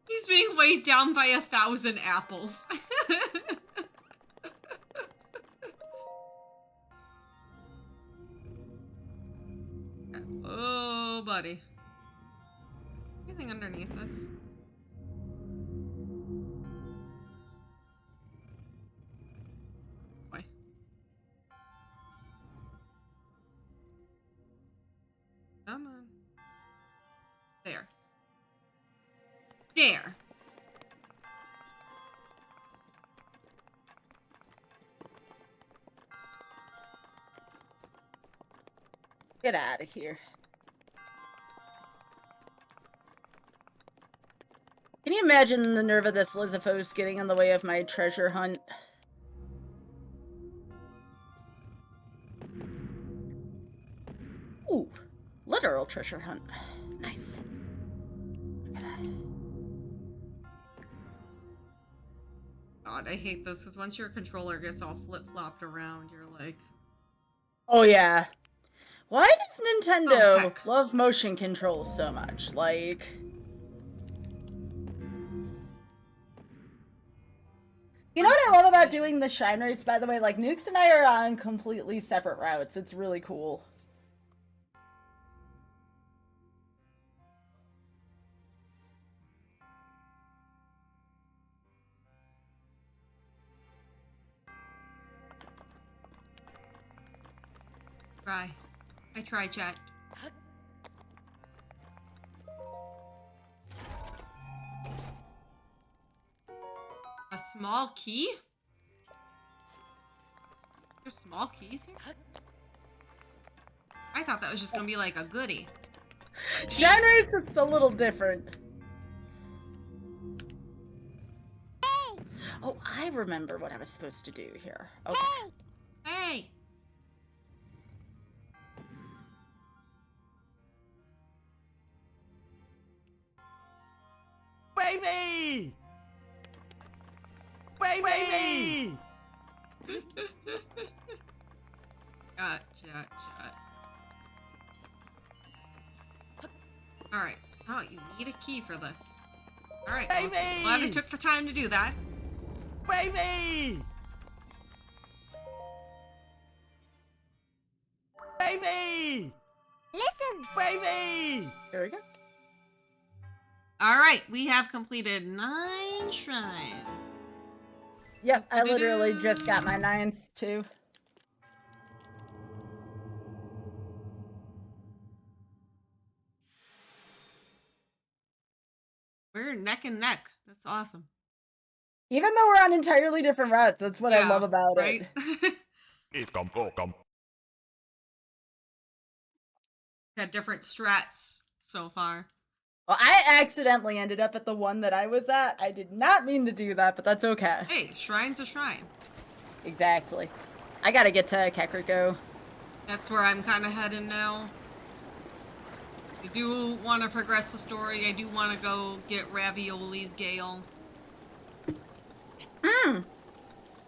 He's being weighed down by 1,000 apples. Oh, buddy. Anything underneath this? Boy. Come on. There. There. Get out of here. Can you imagine the nerve of this Lizafos getting in the way of my treasure hunt? Ooh, literal treasure hunt. Nice. God, I hate this, because once your controller gets all flip-flopped around, you're like... Oh yeah. Why does Oh, Nintendo heck. love motion control so much? Like... You know what I love about doing the Shrine Race, by the way? Like, Nukes and I are on completely separate routes. It's really cool. Try. I try, chat. A small key? There's small keys here? I thought that was just gonna be like a goodie. Shine Race is a little different. Oh, I remember what I was supposed to do here. Okay. Hey! Baby! Baby! Chat. Alright. Oh, you need a key for this. Alright, well, Baby! glad I took the time to do that. Baby! Baby! Listen. Baby! There we go. Alright, we have completed 9 shrines. Yep, I literally just got my 9th too. We're neck and neck. That's awesome. Even though we're on entirely different routes, that's what I Yeah, love about right? it. Had different strats so far. Well, I accidentally ended up at the one that I was at. I did not mean to do that, but that's okay. Hey, shrine's a shrine. Exactly. I gotta get to Kakariko. That's where I'm kind of heading now. I do want to progress the story. I do want to go get Ravioli's Gale.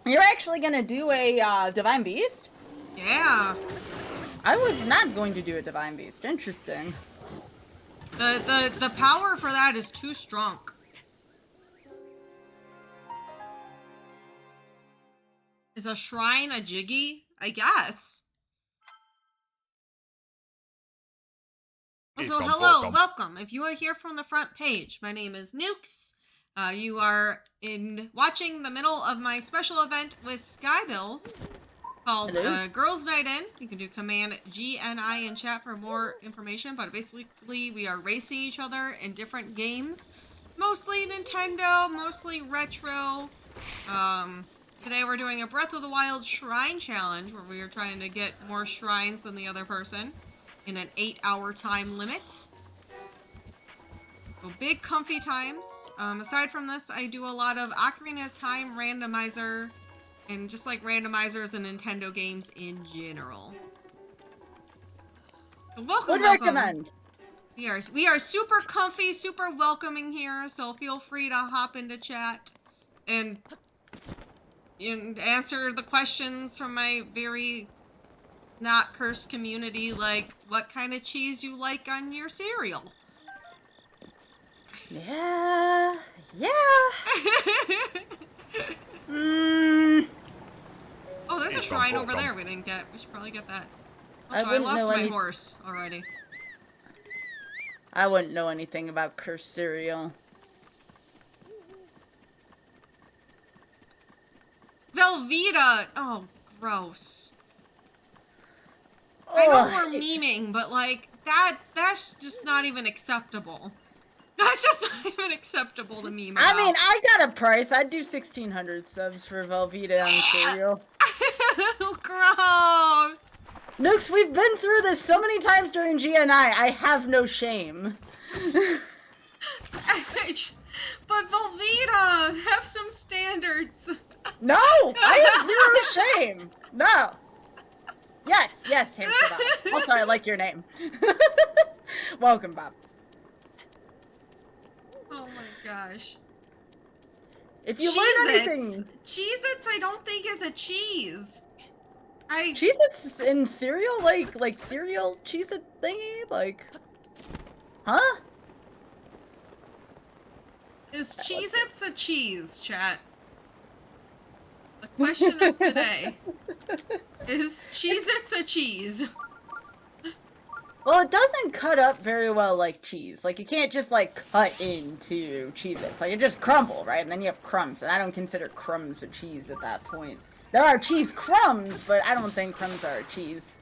You're actually gonna do a Divine Beast? Yeah. I was not going to do a Divine Beast. Interesting. The power for that is too strong. Is a shrine a jiggy? I guess. Also, hello, welcome. If you are here from the front page, my name is Nukes. You are watching the middle of my special event with Skybilz called Girls Night In. You can do Command GNI in chat for more information, but basically we are racing each other in different games. Mostly Nintendo, mostly retro. Today we're doing a Breath of the Wild Shrine Challenge where we are trying to get more shrines than the other person in an 8-hour time limit. So big comfy times. Aside from this, I do a lot of Ocarina of Time randomizer and just like randomizers in Nintendo games in general. So welcome, Would welcome. recommend. We are super comfy, super welcoming here, so feel free to hop into chat and answer the questions from my very not cursed community, like what kind of cheese you like on your cereal. Yeah. Oh, there's a shrine over there we didn't get. We should probably get that. I Also, I wouldn't lost know my any- horse already. I wouldn't know anything about cursed cereal. Velveeta! Oh, gross. I know Ugh. we're memeing, but like, that's just not even acceptable. That's just not even acceptable to meme about. I mean, I got a price. I'd do 1,600 subs for Velveeta on cereal. Gross! Nooks, we've been through this so many times during GNI. I have no shame. But Velveeta, have some standards. No, I have zero shame. No. Yes, Hamster Bob. Also, I like your name. Welcome, Bob. Oh my gosh. If you learn anything, Cheez-Its I don't think is a cheese. Cheez-Its in cereal, like cereal Cheez-It thingy, like, huh? Is Cheez-Its a cheese, chat? The question of today. Is Cheez-Its a cheese? Well, it doesn't cut up very well like cheese. Like, you can't just, like, cut into Cheez-Its. Like, it just crumble, right? And then you have crumbs, and I don't consider crumbs a cheese at that point. There are cheese crumbs, but I don't think crumbs are a cheese.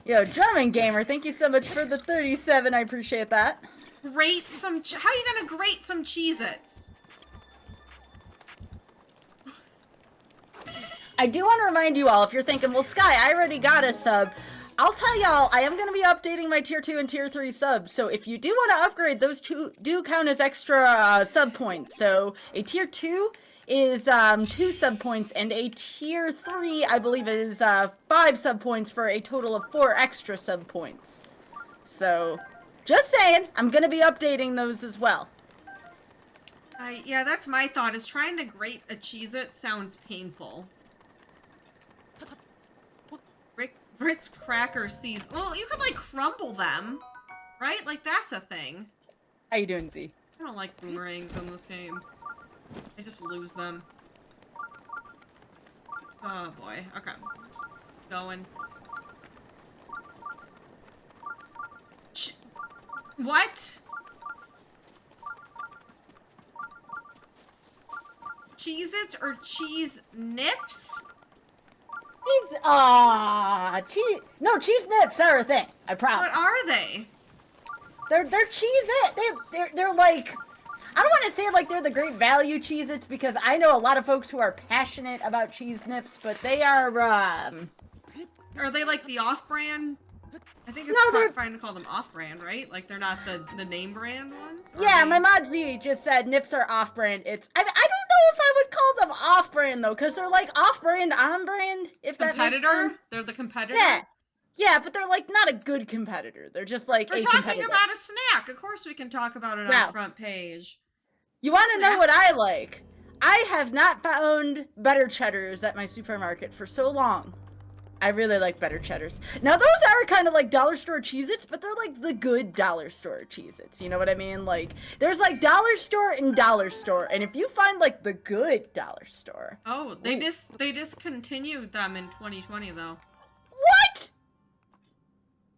Yo, German Gamer, thank you so much for the 37. I appreciate that. Grate some. How are you gonna grate some Cheez-Its? I do want to remind you all, if you're thinking, well, Sky, I already got a sub. I'll tell y'all, I am going to be updating my tier 2 and tier 3 subs. So if you do want to upgrade, those two do count as extra sub points. So a tier 2 is 2 sub points, and a tier 3, I believe, is 5 sub points for a total of 4 extra sub points. So, just saying, I'm going to be updating those as well. Yeah, that's my thought, is trying to grate a Cheez-It sounds painful. Ritz cracker seeds. Well, you could, like, crumble them, right? Like, that's a thing. How you doing, Z? I don't like boomerangs in this game. I just lose them. Oh, boy. Okay. Going. What? Cheez-Its or cheese nips? Cheese nips are a thing. I promise. What are they? They're Cheez-It. They're like, I don't want to say like they're the great value Cheez-Its because I know a lot of folks who are passionate about cheese nips, but they are Are they like the off-brand? I think No, it's they're- fine to call them off-brand, right? Like they're not the name brand ones? Or Yeah, they- my mod Z just said nips are off-brand. I don't know if I would call them off-brand though, because they're like off-brand, on-brand. If that makes competitor? sense. They're the competitor? Yeah, but they're like not a good competitor. They're just like We're a talking competitor. about a snack. Of course we can talk about it on Wow. the front page. You want to know Snack. what I like? I have not found better cheddars at my supermarket for so long. I really like better cheddars. Now those are kind of like dollar store Cheez-Its, but they're like the good dollar store Cheez-Its. You know what I mean? Like there's like dollar store and dollar store, and if you find like the good dollar store. Oh, they discontinued them in 2020 though. What?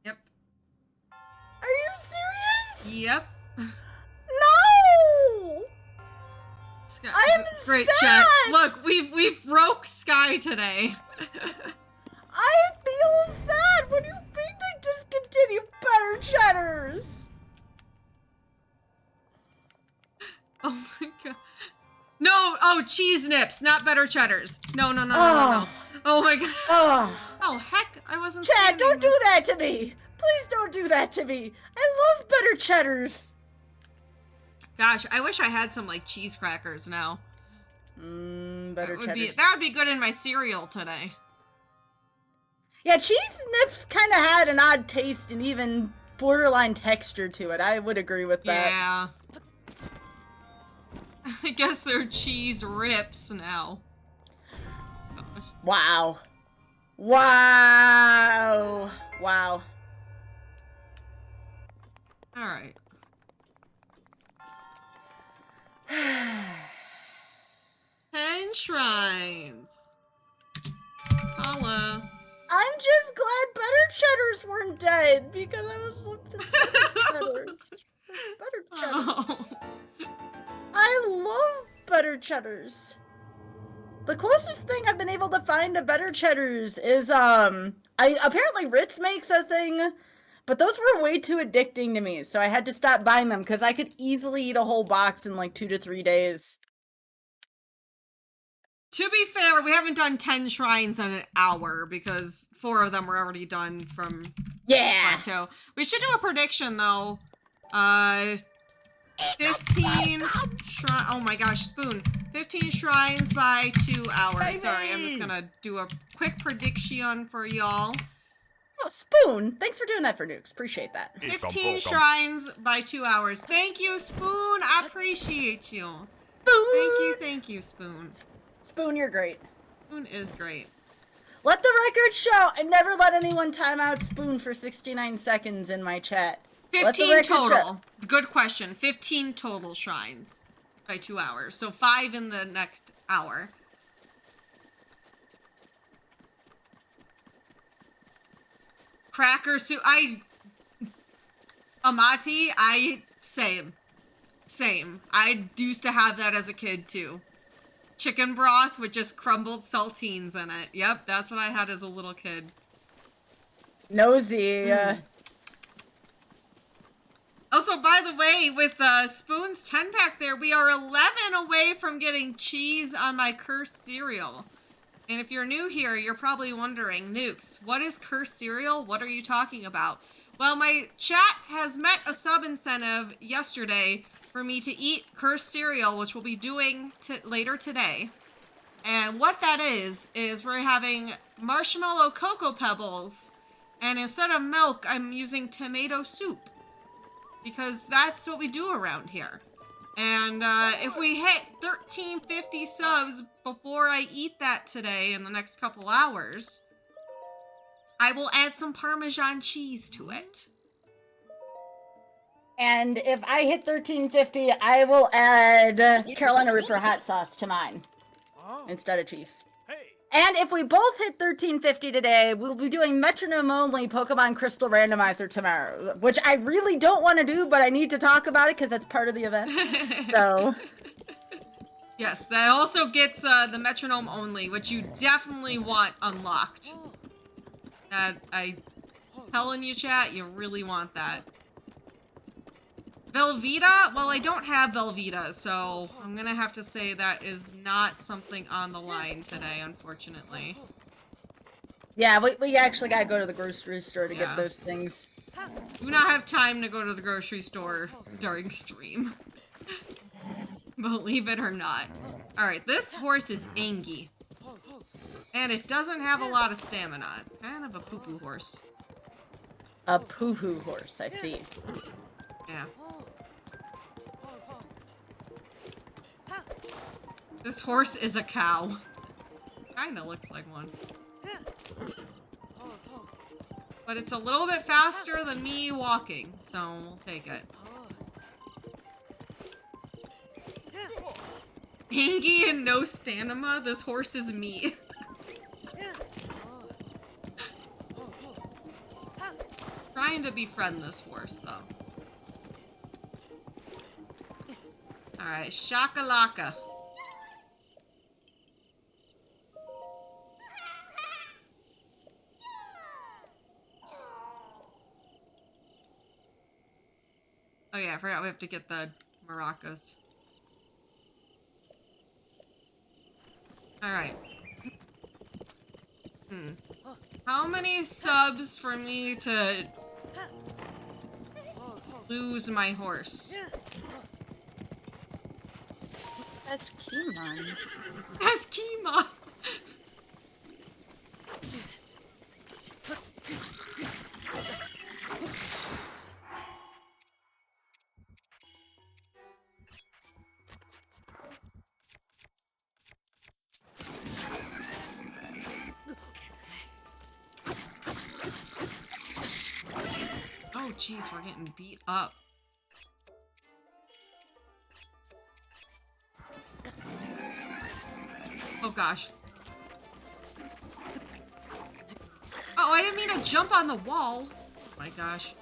Yep. Are you serious? Yep. No! Sky, I am great sad! chat. Look, we've broke Sky today. I feel sad. What do you mean they discontinue better cheddars? Oh my god. No, oh, cheese nips, not better cheddars. No. Oh my god. Oh. Oh heck, I wasn't Chad, standing don't there. do that to me. Please don't do that to me. I love better cheddars. Gosh, I wish I had some like cheese crackers now. Better That cheddars. would be good in my cereal today. Yeah, cheese nips kind of had an odd taste and even borderline texture to it. I would agree with that. Yeah. I guess they're cheese rips now. Gosh. Wow. Wow. All right. Hen shrines. Holla. I'm just glad better cheddars weren't dead because I was looking at better cheddars. Better cheddars. Oh. I love better cheddars. The closest thing I've been able to find to better cheddars is apparently Ritz makes a thing, but those were way too addicting to me, so I had to stop buying them because I could easily eat a whole box in like 2 to 3 days. To be fair, we haven't done 10 shrines in an hour because 4 of them were already done from Yeah. plateau. We should do a prediction though. 15 shrine. Oh my gosh, Spoon. 15 shrines by 2 hours. Sorry, I'm just gonna do a quick prediction for y'all. Oh, Spoon. Thanks for doing that for Nukes. Appreciate that. 15 shrines by 2 hours. Thank you, Spoon. I appreciate you. Spoon. Thank you, Spoon. Spoon, you're great. Spoon is great. Let the record show I never let anyone time out Spoon for 69 seconds in my chat. Let the 15 record total. show. Good question. 15 total shrines by 2 hours. So 5 in the next hour. Cracker soup. Amati, same. I used to have that as a kid too. Chicken broth with just crumbled saltines in it. Yep, that's what I had as a little kid. Nosy. Also, by the way, with Spoon's 10-pack there, we are 11 away from getting cheese on my cursed cereal. And if you're new here, you're probably wondering, Nukes, what is cursed cereal? What are you talking about? Well, my chat has met a sub incentive yesterday for me to eat cursed cereal, which we'll be doing later today. And what that is we're having marshmallow Cocoa Pebbles, and instead of milk, I'm using tomato soup. Because that's what we do around here. And if we hit 1350 subs before I eat that today in the next couple hours, I will add some Parmesan cheese to it. And if I hit 1350, I will add Carolina Reaper hot sauce to mine instead of cheese. And if we both hit 1350 today, we'll be doing metronome only Pokemon Crystal Randomizer tomorrow, which I really don't want to do, but I need to talk about it because that's part of the event. So, yes, that also gets the metronome only, which you definitely want unlocked. That I telling you, chat, you really want that. Velveeta? Well, I don't have Velveeta, so I'm gonna have to say that is not something on the line today, unfortunately. yeah, we actually gotta go to the grocery store to get those things. Do not have time to go to the grocery store during stream. Believe it or not. Alright, this horse is Angie. And it doesn't have a lot of stamina. It's kind of a poo-poo horse. A poo-hoo horse, I see. Yeah. This horse is a cow. Kinda looks like one. But it's a little bit faster than me walking, so we'll take it. Angie and no stamina, this horse is me. Trying to befriend this horse, though. Alright, shakalaka. Oh yeah, I forgot we have to get the maracas. Alright. How many subs for me to lose my horse? That's Keymon. That's Keymon! Oh jeez, we're getting beat up. Oh gosh. Oh, I didn't mean to jump on the wall. Oh my gosh.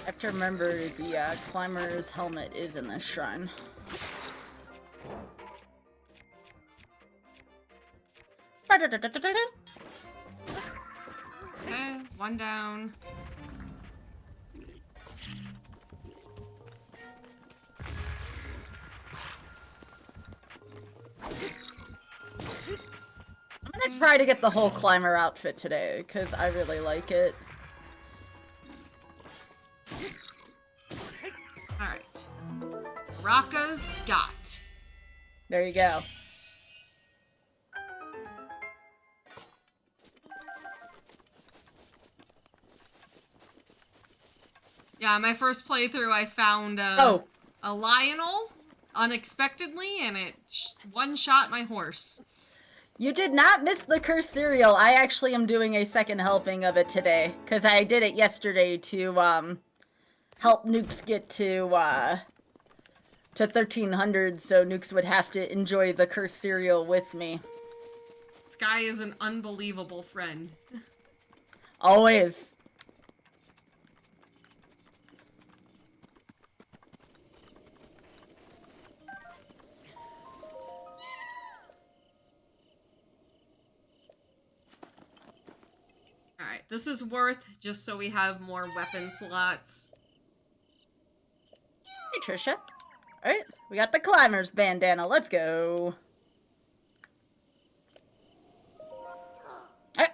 I have to remember the climber's helmet is in this shrine. Okay, one down. I'm gonna try to get the whole climber outfit today, because I really like it. Alright. Raka's got. There you go. Yeah, my first playthrough I found a Lionel unexpectedly, and it one-shot my horse. You did not miss the cursed cereal. I actually am doing a second helping of it today, because I did it yesterday to help Nukes get to 1300, so Nukes would have to enjoy the cursed cereal with me. This guy is an unbelievable friend. Always. this is worth just so we have more weapon slots. Hey, Trisha. Alright, we got the climber's bandana. Let's go. Alright.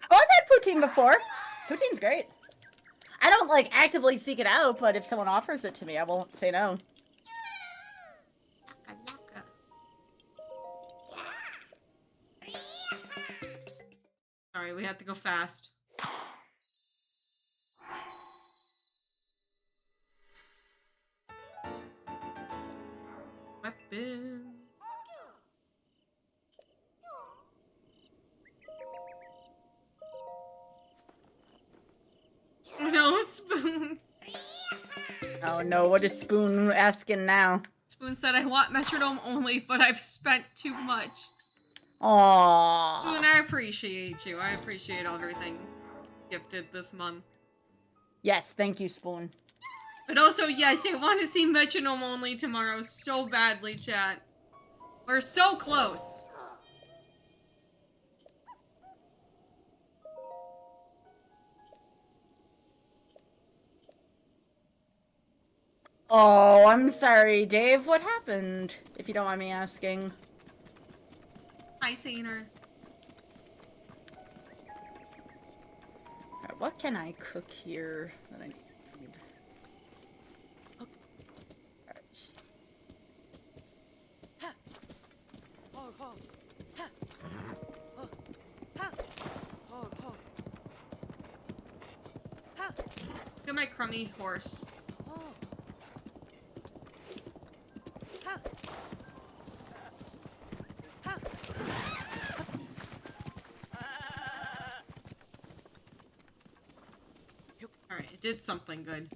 Oh, I've had poutine before. Poutine's great. I don't, like, actively seek it out, but if someone offers it to me, I won't say no. Sorry, we have to go fast. Weapons. No, Spoon. Oh no, what is Spoon asking now? Spoon said, I want metronome only, but I've spent too much. Aww. Spoon, I appreciate you. I appreciate everything gifted this month. Yes, thank you, Spoon. But also, yes, I want to see metronome only tomorrow so badly, chat. We're so close. Oh, I'm sorry, Dave. What happened? If you don't mind me asking. Hi, Sainer. Alright, what can I cook here that I need? Alright. Look at my crummy horse. Alright, it did something good.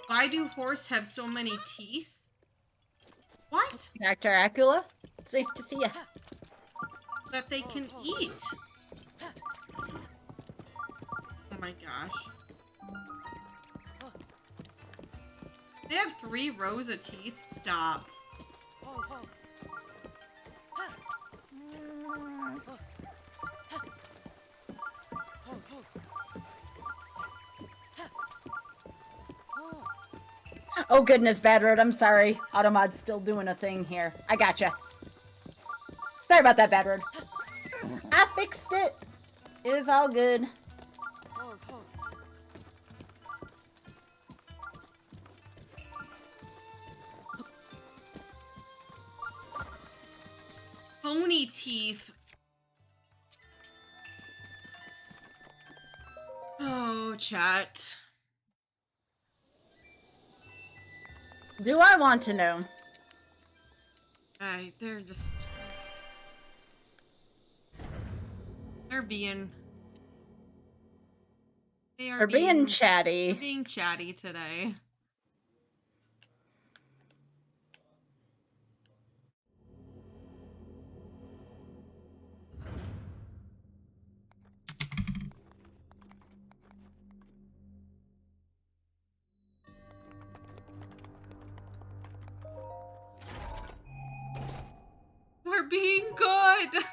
Why do horse have so many teeth? What? Dr. Acula, it's nice to see you. That they can eat. Oh my gosh. They have 3 rows of teeth? Stop. Oh goodness, Bad Road, I'm sorry. Automod's still doing a thing here. I gotcha. Sorry about that, Bad Road. I fixed it. It's all good. Pony teeth. Oh, chat. Do I want to know? They're just... They're being... They're being chatty. Being chatty today. We're being good!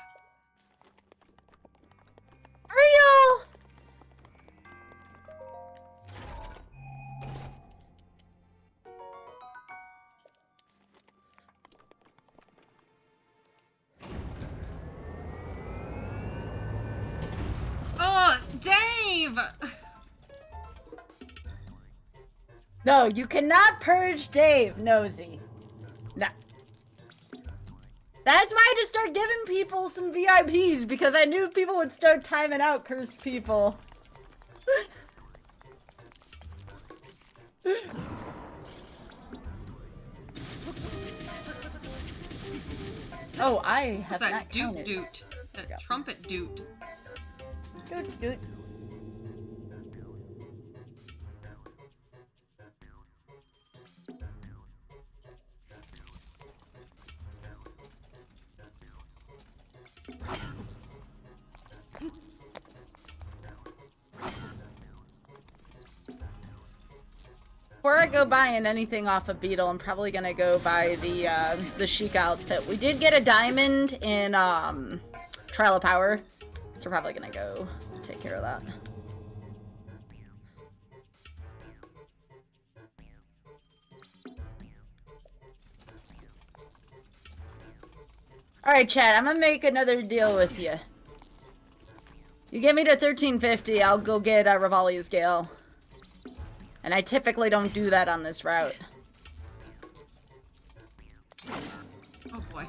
Ariel! Oh, Dave! No, you cannot purge Dave, Nosy. No. That's why I just started giving people some VIPs, because I knew people would start timing out cursed people. Oh, I have What's that not doot counted. doot? That trumpet doot. Doot, doot. before I go buying anything off of Beetle, I'm probably gonna go buy the Chic outfit. We did get a diamond in Trial of Power, so we're probably gonna go take care of that. Alright, chat, I'm gonna make another deal with you. You get me to 1350, I'll go get Rivali's Gale. And I typically don't do that on this route. Oh boy.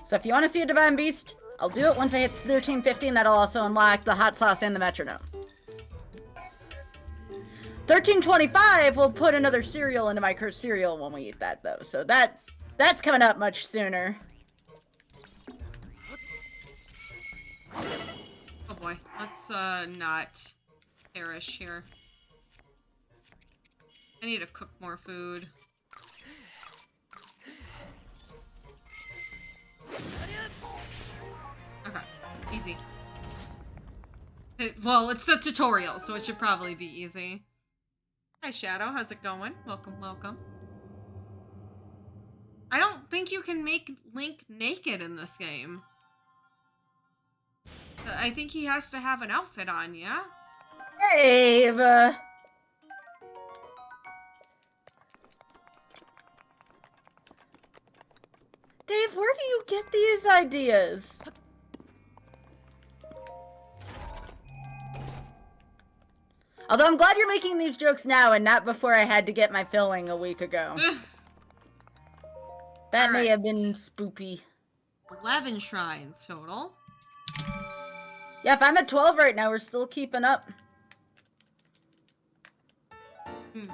So if you want to see a Divine Beast, I'll do it once I hit 1350, and that'll also unlock the hot sauce and the metronome. 1325 will put another cereal into my cursed cereal when we eat that, though. So that's coming up much sooner. Oh boy. Let's not perish here. I need to cook more food. Okay, easy. Well, it's the tutorial, so it should probably be easy. Hi, Shadow. How's it going? Welcome, welcome. I don't think you can make Link naked in this game. I think he has to have an outfit on, yeah? Dave! Dave, where do you get these ideas? Although I'm glad you're making these jokes now and not before I had to get my filling a week ago. That may have been spoopy. 11 shrines total. Yeah, if I'm at 12 right now, we're still keeping up. Hmm.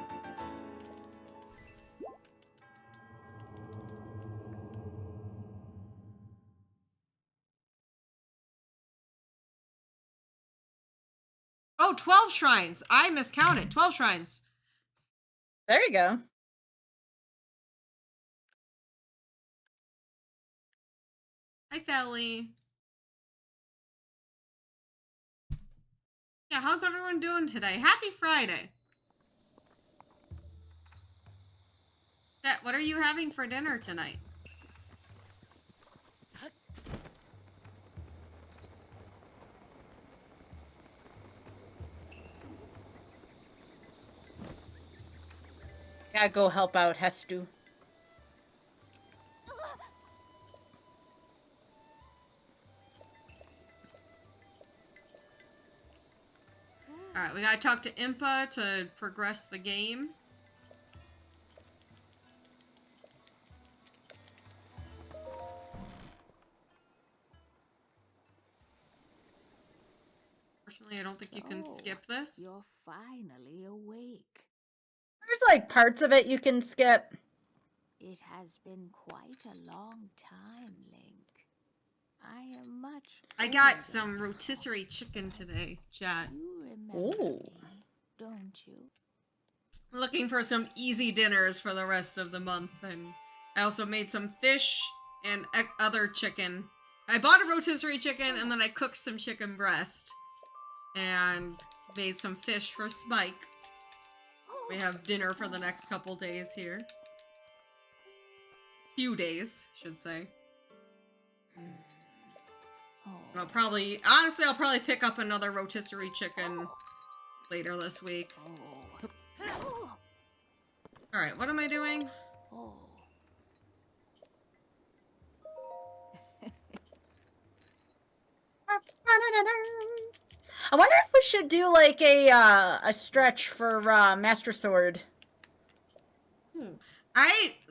Oh, 12 shrines. I miscounted. 12 shrines. There you go. Hi, Felly. Yeah, how's everyone doing today? Happy Friday. Chat, what are you having for dinner tonight? Gotta go help out Hestu. Alright, we gotta talk to Impa to progress the game. Unfortunately, I don't think you can skip this. You're finally awake. There's like parts of it you can skip. It has been quite a long time, Link. I am much. I got older some now. rotisserie chicken today, chat. You remember Ooh. me, don't you? Looking for some easy dinners for the rest of the month, and I also made some fish and other chicken. I bought a rotisserie chicken, and then I cooked some chicken breast, and made some fish for Spike. We have dinner for the next couple days here. Few days, should say. Oh. I'll probably, honestly, I'll probably pick up another rotisserie chicken later this week. Oh. Alright, what am I doing? Oh. I wonder if we should do like a stretch for Master Sword.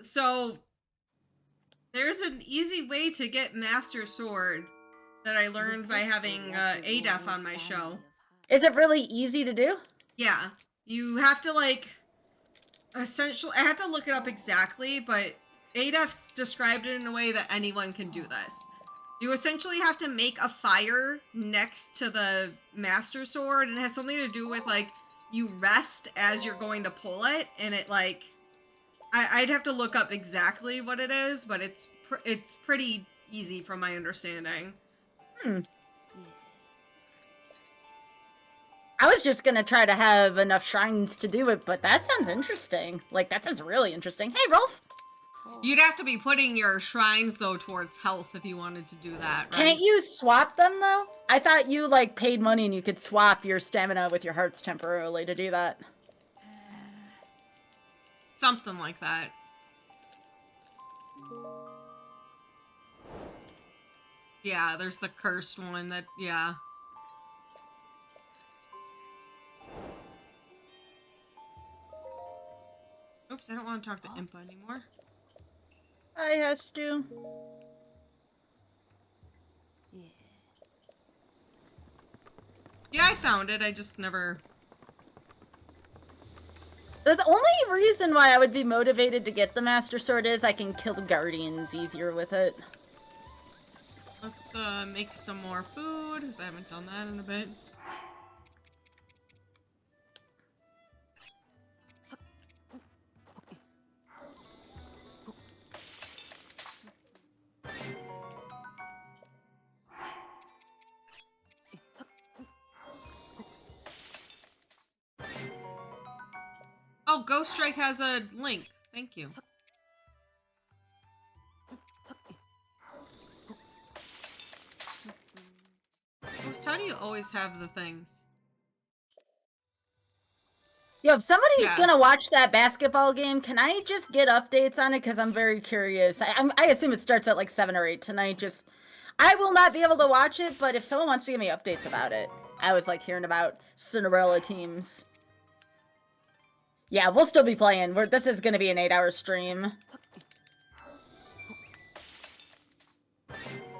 So there's an easy way to get Master Sword that I learned by having ADEF on my show. Is it really easy to do? Yeah, you have to like, essentially, I have to look it up exactly, but ADEF described it in a way that anyone can do this. You essentially have to make a fire next to the Master Sword, and it has something to do with, like, you rest as you're going to pull it, and it, like, I'd have to look up exactly what it is, but it's pretty easy from my understanding. I was just gonna try to have enough shrines to do it, but that sounds interesting. Like, that sounds really interesting. Hey, Rolf! You'd have to be putting your shrines, though, towards health if you wanted to do that, right? Can't you swap them, though? I thought you, like, paid money and you could swap your stamina with your hearts temporarily to do that. Something like that. Yeah, there's the cursed one that, yeah. Oops, I don't want to talk to Impa anymore. Hi, Hestu. Yeah. Yeah, I found it. I just never... The only reason why I would be motivated to get the Master Sword is I can kill the Guardians easier with it. Let's make some more food, because I haven't done that in a bit. Oh, Ghost Strike has a link. Thank you. Ghost, how do you always have the things? Yo, if somebody's Yeah. gonna watch that basketball game, can I just get updates on it? Because I'm very curious. I assume it starts at like 7 or 8 tonight. Just, I will not be able to watch it, but if someone wants to give me updates about it. I was like hearing about Cinderella teams. Yeah, we'll still be playing. This is gonna be an 8-hour stream.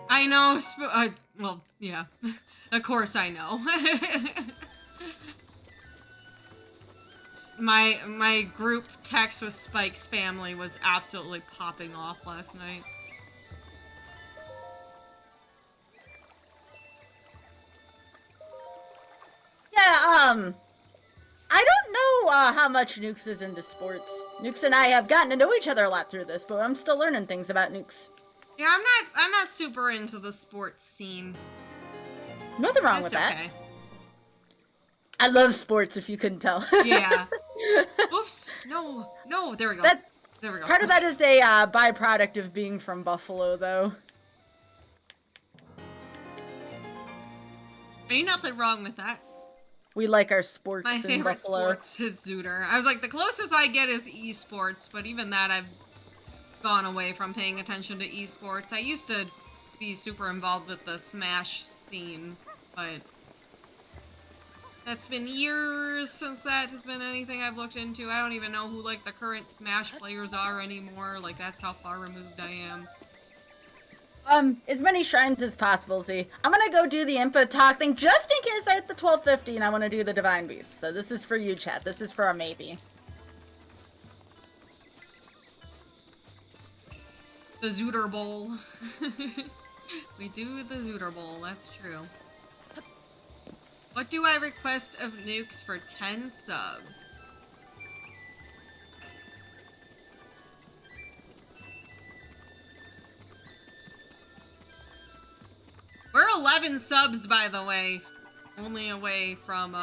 I know. Well, yeah. Of course I know. my group text with Spike's family was absolutely popping off last night. Yeah, I don't know how much Nukes is into sports. Nukes and I have gotten to know each other a lot through this, but I'm still learning things about Nukes. Yeah, I'm not super into the sports scene. Nothing wrong That's with that. okay. I love sports, if you couldn't tell. Yeah. Oops. No. No. There we go. There we go. Part of that is a byproduct of being from Buffalo, though. Ain't nothing wrong with that. We like our sports My in favorite Buffalo. sports is Zooter. I was like, the closest I get is esports, but even that I've gone away from paying attention to esports. I used to be super involved with the Smash scene, but that's been years since that has been anything I've looked into. I don't even know who, like, the current Smash players are anymore. Like, that's how far removed I am. As many shrines as possible, Z. I'm gonna go do the input talk thing just in case I hit the 1250 and I want to do the Divine Beast. So this is for you, chat. This is for a maybe. The Zooter Bowl. We do the Zooter Bowl, that's true. What do I request of Nukes for 10 subs? We're 11 subs, by the way. Only away from,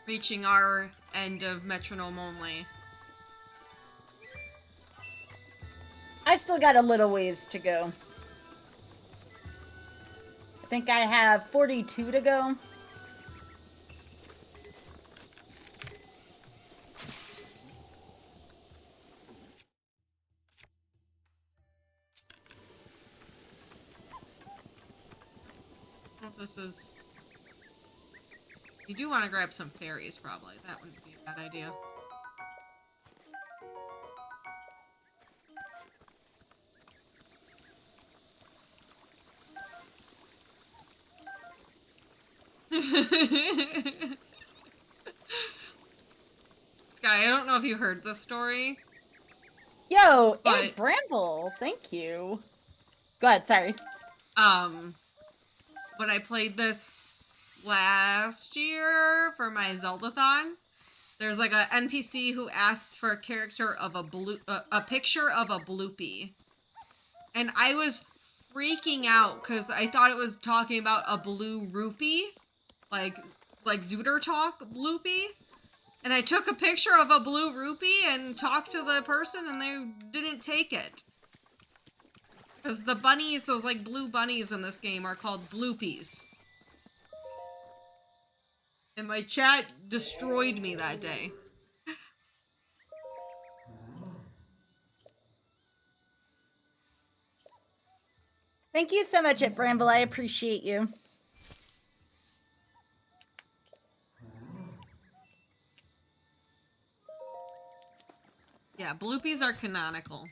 reaching our end of Metronome Only. I still got a little ways to go. I think I have 42 to go. This is... You do want to grab some fairies, probably. That wouldn't be a bad idea. Sky, I don't know if you heard this story. Yo, But- Ed Bramble, thank you. Go ahead, sorry. But I played this last year for my Zeldathon. There's like a NPC who asks for a character of a picture of a bloopy. And I was freaking out because I thought it was talking about a blue rupee. like Zooter Talk bloopy. And I took a picture of a blue rupee and talked to the person and they didn't take it. Because the bunnies, those like blue bunnies in this game are called bloopies. And my chat destroyed me that day. Thank you so much, Bramble. I appreciate you. Yeah, bloopies are canonical.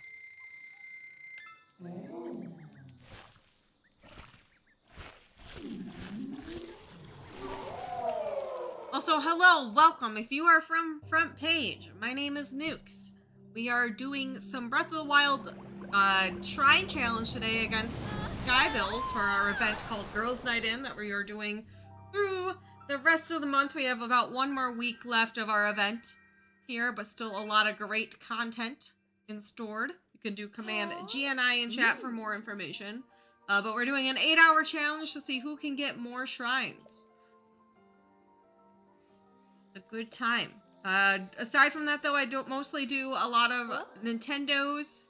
Also, hello, welcome. If you are from Front Page, my name is Nukes. We are doing some Breath of the Wild Shrine Challenge today against Skybilz for our event called Girls Night In that we are doing through the rest of the month. We have about one more week left of our event here, but still a lot of great content in stored. You can do Command GNI in chat for more information. But we're doing an 8-hour challenge to see who can get more shrines. A good time. Aside from that, though, I don't mostly do a lot of Nintendos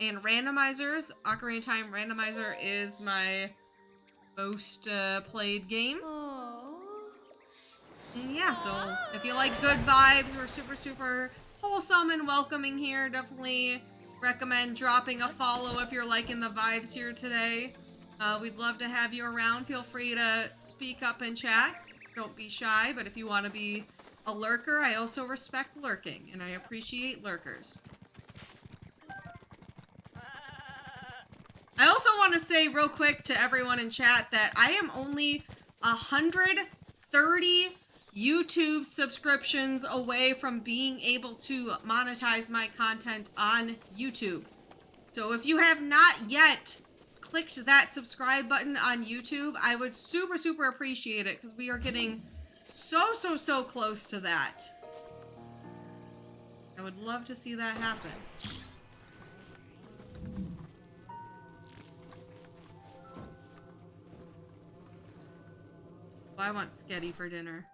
and randomizers. Ocarina of Time Randomizer is my most played game. And yeah, so if you like good vibes, we're super wholesome and welcoming here. Definitely recommend dropping a follow if you're liking the vibes here today. We'd love to have you around. Feel free to speak up and chat. Don't be shy, but if you want to be a lurker, I also respect lurking, and I appreciate lurkers. I also want to say real quick to everyone in chat that I am only 130 YouTube subscriptions away from being able to monetize my content on YouTube. So if you have not yet clicked that subscribe button on YouTube, I would super appreciate it because we are getting so close to that. I would love to see that happen. Well, I want Sketty for dinner.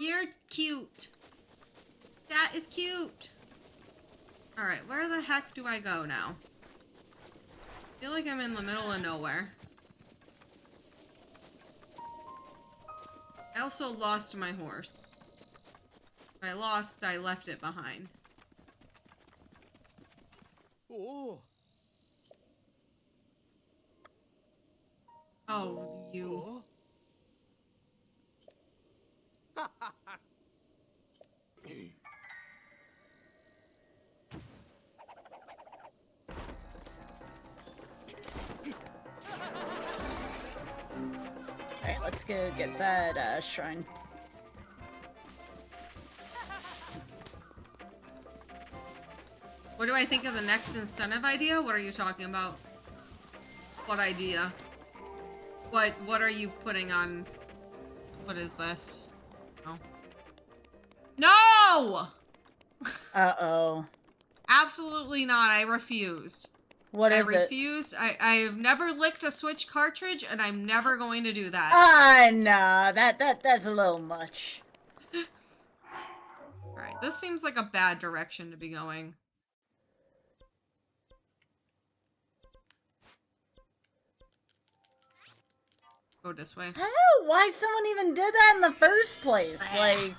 You're cute. That is cute. Alright, where the heck do I go now? I feel like I'm in the middle of nowhere. I also lost my horse. If I left it behind. Oh. Oh, you. Alright, let's go get that shrine. What do I think of the next incentive idea? What are you talking about? What idea? What are you putting on? What is this? No. No! Uh-oh. Absolutely not. I refuse. What is it? I refuse. I've never licked a Switch cartridge, and I'm never going to do that. No, that's a little much. Alright, this seems like a bad direction to be going. Go this way. I don't know why someone even did that in the first place. Like,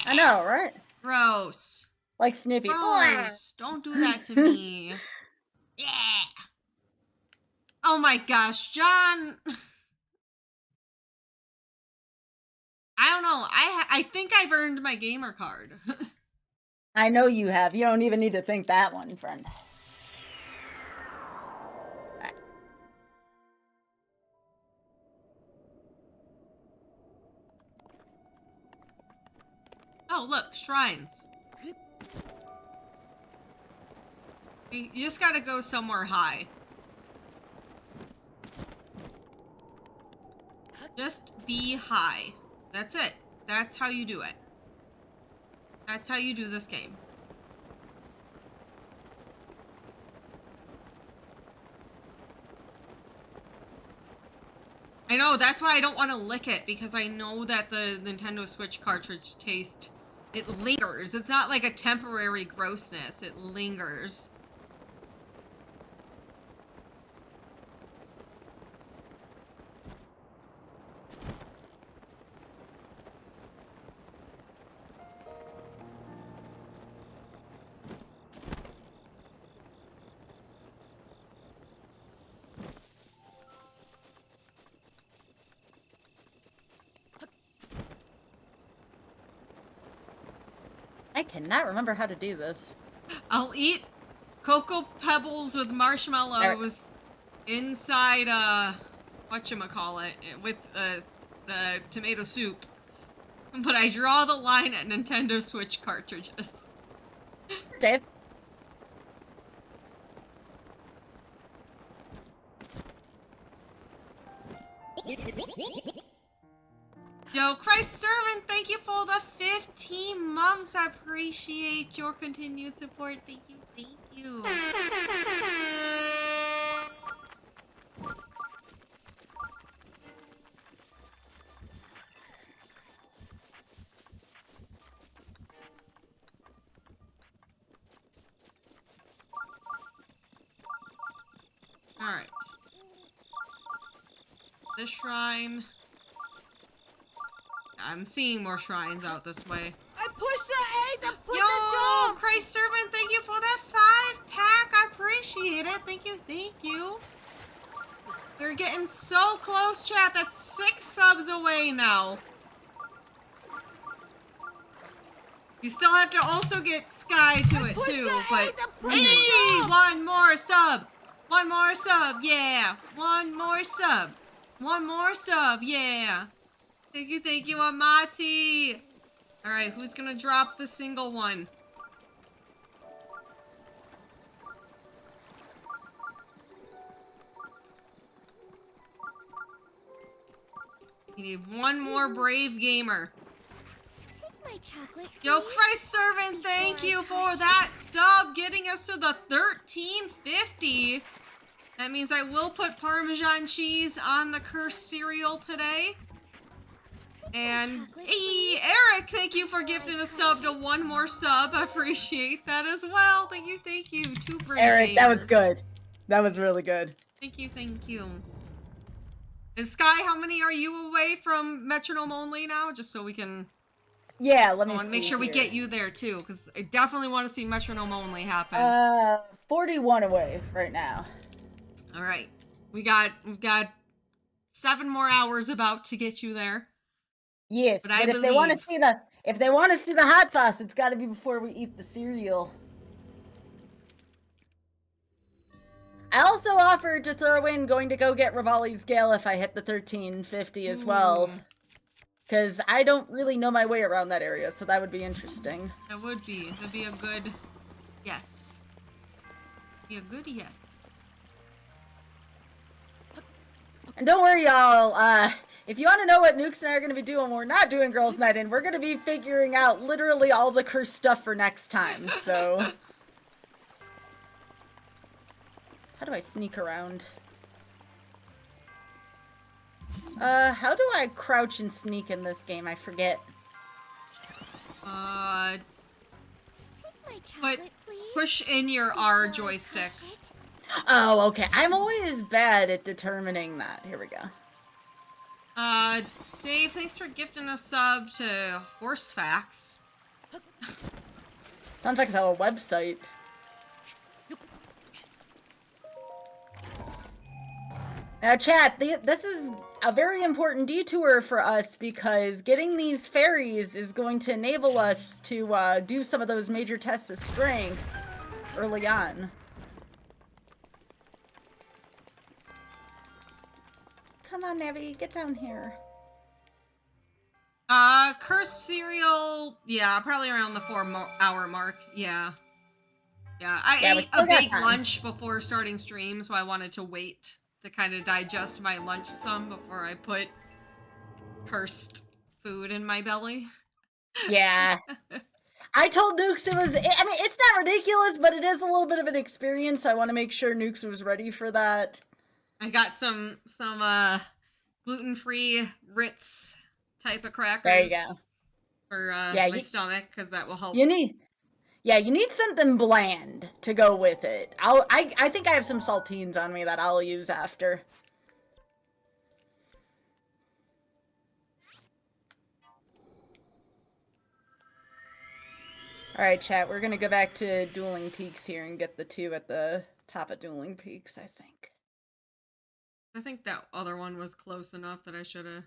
I know, right? Gross. Like Snippy. Gross. Don't do that to me. Yeah. Oh my gosh, John. I don't know. I think I've earned my gamer card. I know you have. You don't even need to think that one, friend. Right. Oh, look, shrines. You just gotta go somewhere high. Just be high. That's it. That's how you do it. That's how you do this game. I know, that's why I don't want to lick it, because I know that the Nintendo Switch cartridge taste, it lingers. It's not like a temporary grossness, it lingers. I cannot remember how to do this. I'll eat Cocoa Pebbles with marshmallows inside, whatchamacallit, with, tomato soup. But I draw the line at Nintendo Switch cartridges. Dave? Yo, Christ Servant, thank you for the 15 months. I appreciate your continued support. Thank you, thank you. Alright. This shrine. I'm seeing more shrines out this way. I pushed the 8 and put Yo, Christ Servant, thank you for that 5-pack. I appreciate it. Thank you, thank you. We're getting so close, chat. That's 6 subs away now. You still have to also get Sky to it too, but hey, one more sub. One more sub, yeah. One more sub. One more sub, yeah. Thank you, Amati. All right, who's gonna drop the single one? You need one more brave gamer. Take my chocolate. Yo, please. Christ Servant, thank you for that sub, getting us to the 1350. That means I will put Parmesan cheese on the cursed cereal today. And hey, Eric, thank you for gifting a sub to one more sub. I appreciate that as well. Thank you, thank you. 2 brave Eric, that was gamers. good. That was really good. Thank you, thank you. And Sky, how many are you away from Metronome Only now? Just so we can Yeah, let me want to make sure we here. get you there too, because I definitely want to see Metronome Only happen. 41 away right now. All right, we've got 7 more hours about to get you there. Yes, But I if they want to believe. see the hot sauce, it's got to be before we eat the cereal. I also offered to throw in going to go get Rivali's Gale if I hit the 1350 as well. Ooh. Because I don't really know my way around that area, so that would be interesting. That would be. That'd be a good yes. Be a good yes. And don't worry, y'all. If you want to know what Nukes and I are going to be doing when we're not doing Girls' Night In, we're going to be figuring out literally all the cursed stuff for next time, so... How do I sneak around? How do I crouch and sneak in this game? I forget. Take my chocolate, please. Push in your R joystick. Crush it. Oh, okay. I'm always bad at determining that. Here we go. Dave, thanks for gifting a sub to Horse Facts. Sounds like it's a website. Now, chat, this is a very important detour for us because getting these fairies is going to enable us to do some of those major tests of strength early on. Come on, Navi, get down here. Cursed cereal, yeah, probably around the 4-hour mark, yeah. Yeah, I ate a big lunch before starting stream, so I wanted to wait to kind of digest my lunch some before I put cursed food in my belly. Yeah. I told Nukes it was, I mean, it's not ridiculous, but it is a little bit of an experience, so I want to make sure Nukes was ready for that. I got some gluten-free Ritz type of crackers. There you go. For Yeah, my stomach, because that will help. You need something bland to go with it. I think I have some saltines on me that I'll use after. Alright, chat, we're gonna go back to Dueling Peaks here and get the 2 at the top of Dueling Peaks, I think. I think that other one was close enough that I should have.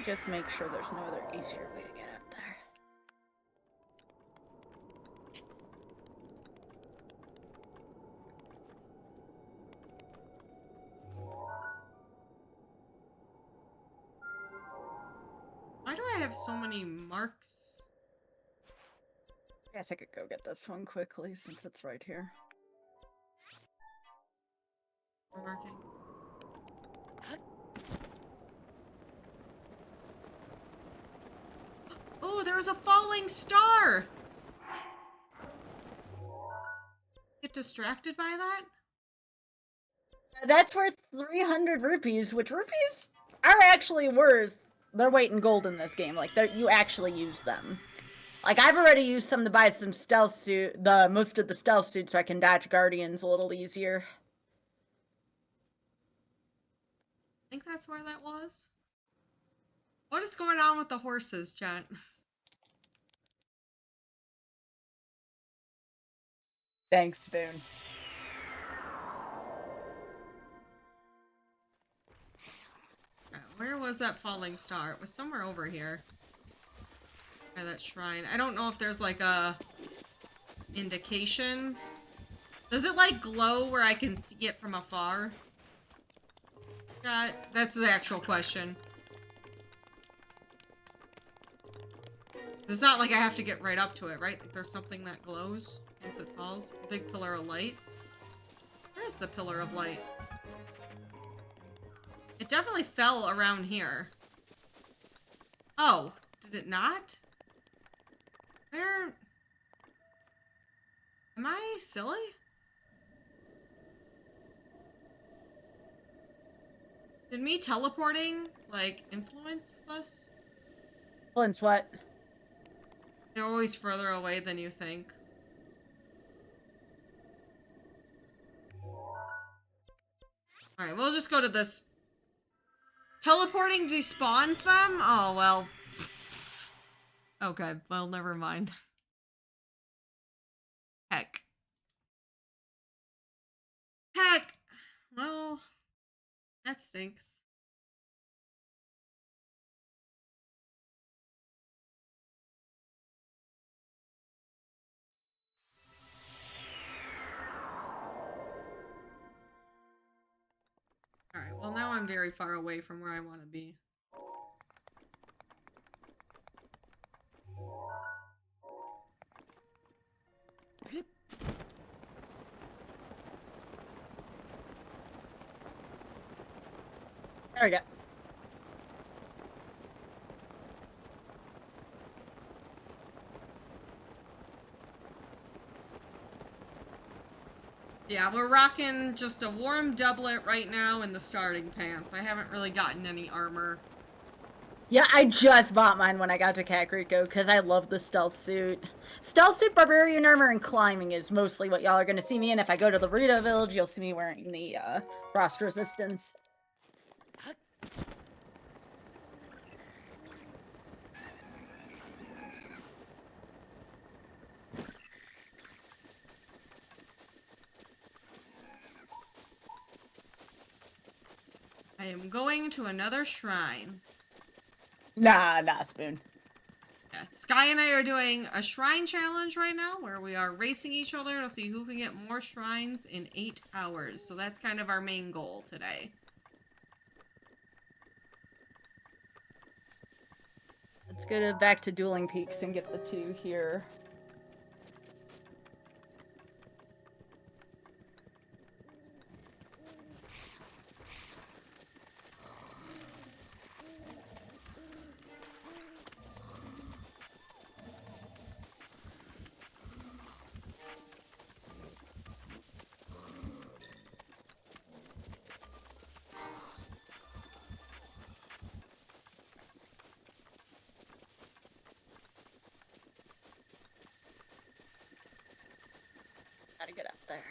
Just make sure there's no other easier way to get up there. Why do I have so many marks? I guess I could go get this one quickly since it's right here. We're marking. Oh, there was a falling star! Get distracted by that? That's worth 300 rupees, which rupees are actually worth their weight in gold in this game. Like, you actually use them. Like, I've already used some to buy some stealth suit, most of the stealth suits, so I can dodge guardians a little easier. I think that's where that was. What is going on with the horses, chat? Thanks, Spoon. Where was that falling star? It was somewhere over here. By that shrine. I don't know if there's like a indication. Does it like glow where I can see it from afar? That's the actual question. It's not like I have to get right up to it, right? Like there's something that glows once it falls. A big pillar of light. Where is the pillar of light? It definitely fell around here. Oh, did it not? Where? Am I silly? Did me teleporting, like, influence this? Influence what? They're always further away than you think. Alright, we'll just go to this. Teleporting despawns them? Oh, well. Okay, well, never mind. Heck. Heck! Well, that stinks. Alright, well now I'm very far away from where I want to be. There we go. Yeah, we're rocking just a warm doublet right now and the starting pants. I haven't really gotten any armor. Yeah, I just bought mine when I got to Kakariko because I love the stealth suit. Stealth suit, barbarian armor, and climbing is mostly what y'all are going to see me in. If I go to the Burrito Village, you'll see me wearing the frost resistance. I am going to another shrine. Nah, Spoon. Yeah, Sky and I are doing a shrine challenge right now where we are racing each other to see who can get more shrines in 8 hours. So that's kind of our main goal today. Let's go back to Dueling Peaks and get the 2 here. Get up there.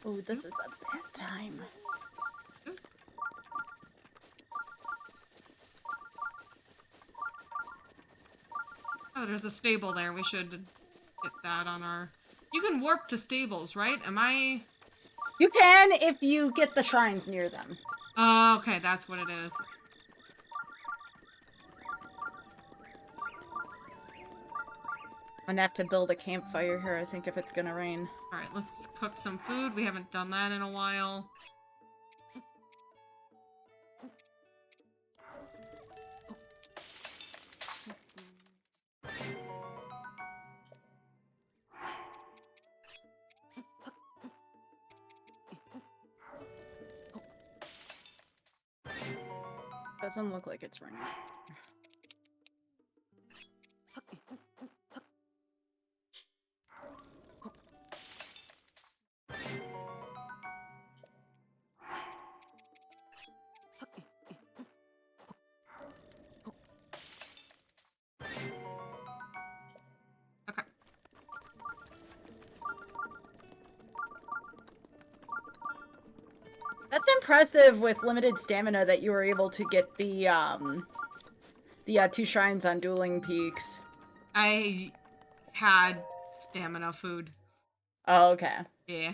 Oh, this is a bad time. Oh, there's a stable there. We should get that on our... You can warp to stables, right? Am I... You can if you get the shrines near them. Oh, okay, that's what it is. I'm gonna have to build a campfire here, I think, if it's gonna rain. Alright, let's cook some food. We haven't done that in a while. Doesn't look like it's raining. Okay. That's impressive with limited stamina that you were able to get the 2 shrines on Dueling Peaks. I had stamina food. Oh, okay. Yeah.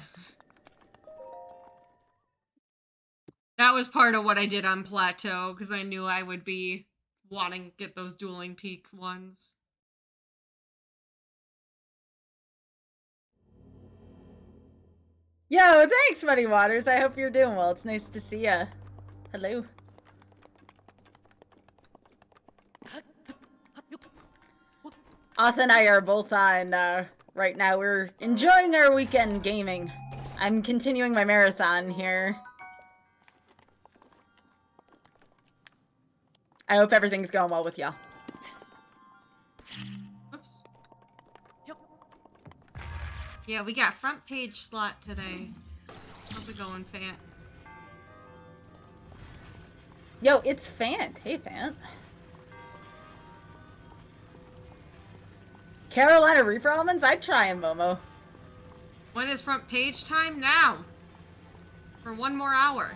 That was part of what I did on Plateau, because I knew I would be wanting to get those Dueling Peak ones. Yo, thanks, Muddy Waters. I hope you're doing well. It's nice to see ya. Hello. Oth and I are both on, right now. We're enjoying our weekend gaming. I'm continuing my marathon here. I hope everything's going well with y'all. Oops. Yeah, we got front page slot today. How's it going, Fant? Yo, it's Fant. Hey, Fant. Carolina Reaper almonds? I'd try 'em, Momo. When is front page time? Now! For 1 more hour.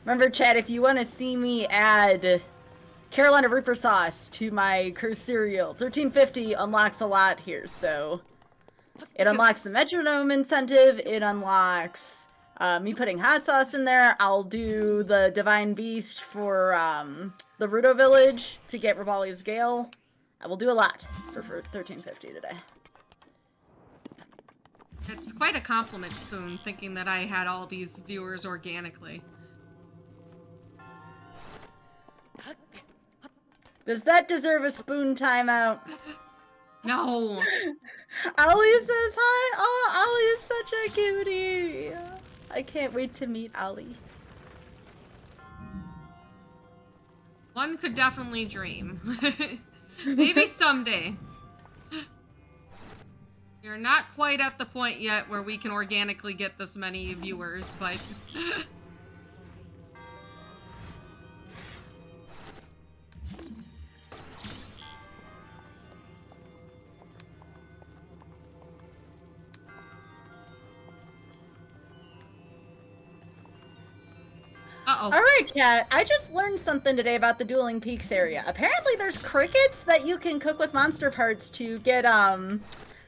Remember, Chad, if you want to see me add Carolina Reaper sauce to my cursed cereal, 1350 unlocks a lot here, so... It unlocks the metronome incentive, it unlocks me putting hot sauce in there. I'll do the Divine Beast for the Rudo Village to get Rivali's Gale. I will do a lot for 1350 today. It's quite a compliment, Spoon, thinking that I had all these viewers organically. Does that deserve a Spoon timeout? No! Ollie says hi! Oh, Ollie is such a cutie! I can't wait to meet Ollie. One could definitely dream. Maybe someday. You're not quite at the point yet where we can organically get this many viewers, but... Uh-oh. Alright, chat. I just learned something today about the Dueling Peaks area. Apparently there's crickets that you can cook with monster parts to get,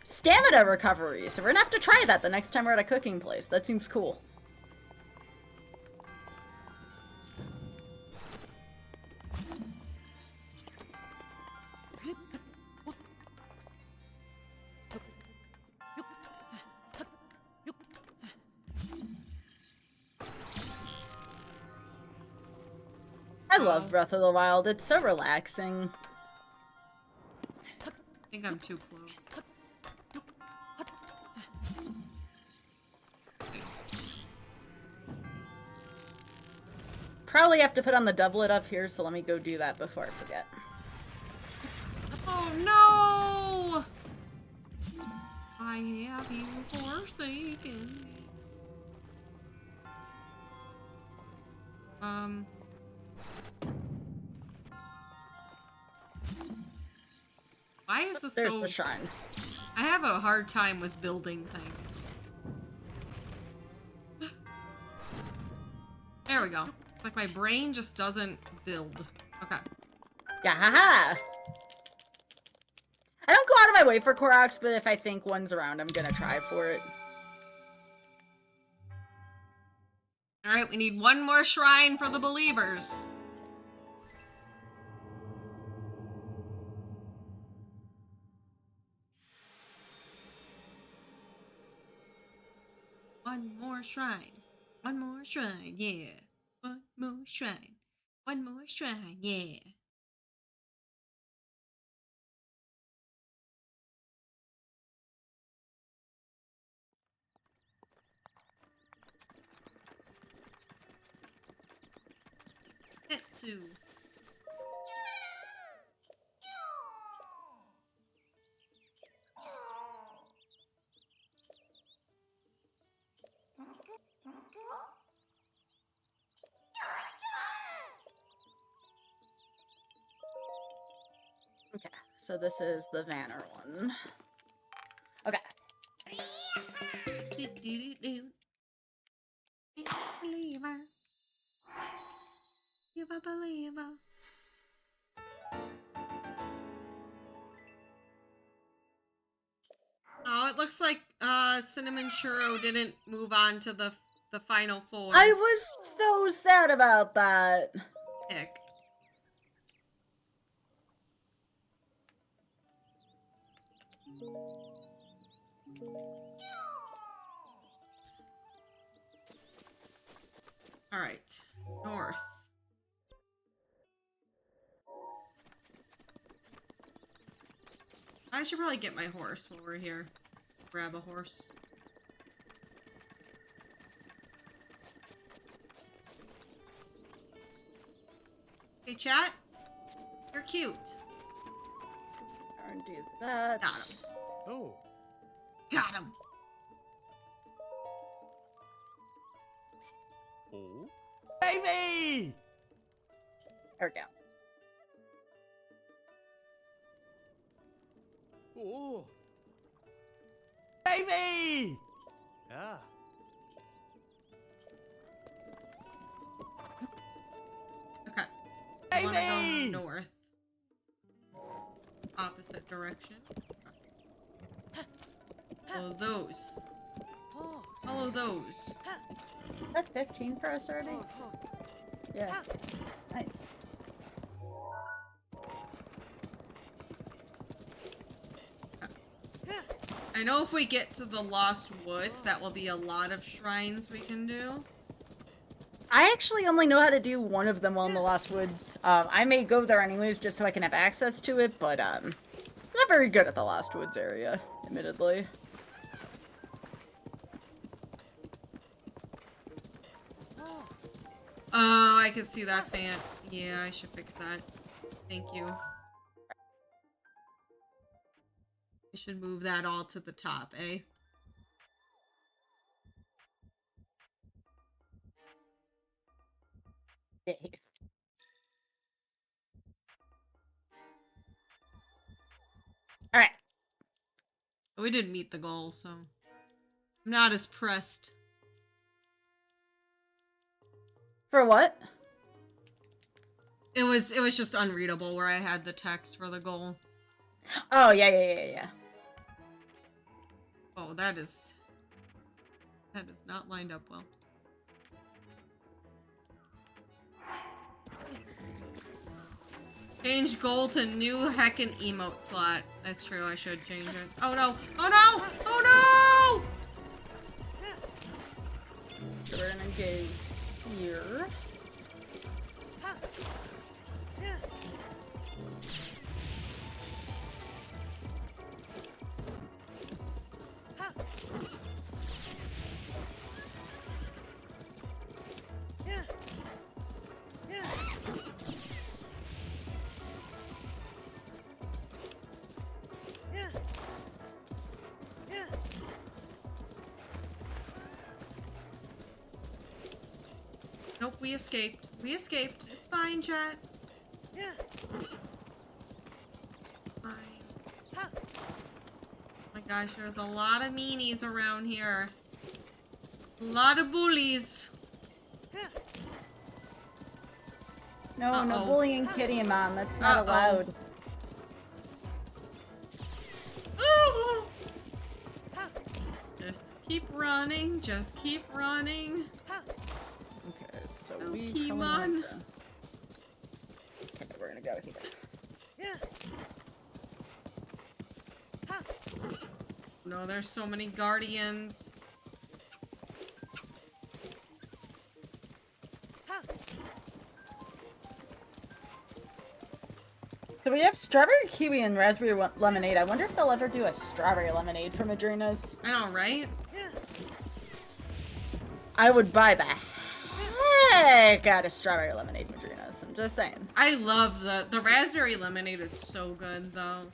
stamina recovery. So we're gonna have to try that the next time we're at a cooking place. That seems cool. I love Breath of the Wild. It's so relaxing. I think I'm too close. Probably have to put on the doublet up here, so let me go do that before I forget. Oh no! I have you forsaken. Why is this There's so... the shrine. I have a hard time with building things. There we go. It's like my brain just doesn't build. Okay. Yeah, haha! I don't go out of my way for Koroks, but if I think one's around, I'm gonna try for it. Alright, we need one more shrine for the believers. One more shrine. One more shrine, yeah. One more shrine. One more shrine, yeah. Etsu. Okay, so this is the Vanner one. Okay. Believer. You a believer. Oh, it looks like Cinnamon Churro didn't move on to the final four. I was so sad about that. Pick. All right, north. I should probably get my horse while we're here. Grab a horse. Hey, chat. You're cute. And do that. Got him. Oh. Got him. Oh. Baby! There we go. Oh. Baby! Yeah. Okay. I want to Baby! go north. Opposite direction. Follow those. Follow those. Is that 15 for us already? Yeah. Nice. I know if we get to the Lost Woods, that will be a lot of shrines we can do. I actually only know how to do one of them while in the Lost Woods. I may go there anyways just so I can have access to it, but not very good at the Lost Woods area, admittedly. Oh, I can see that fan. Yeah, I should fix that. Thank you. I should move that all to the top, eh? Yay. Alright. We didn't meet the goal, so I'm not as pressed. For what? It was just unreadable where I had the text for the goal. Oh, yeah. Oh, that is not lined up well. Change goal to new heckin' emote slot. That's true, I should change it. Oh no! Oh no! Oh no! So we're gonna go here. Nope, we escaped. We escaped. It's fine, chat. Fine. Oh my gosh, there's a lot of meanies around here. A lot of bullies. No, no Uh-oh. bullying Kittymon. That's not Uh-oh. allowed. Ooh! Just keep running. Just keep running. Okay, so Oh, we Pokemon. Okay, we're gonna go here. No, there's so many guardians. So we have strawberry kiwi and raspberry lemonade. I wonder if they'll ever do a strawberry lemonade for Madrinas. I know, right? I would buy the heck out of strawberry lemonade Madrinas. I'm just saying. I love the raspberry lemonade is so good though.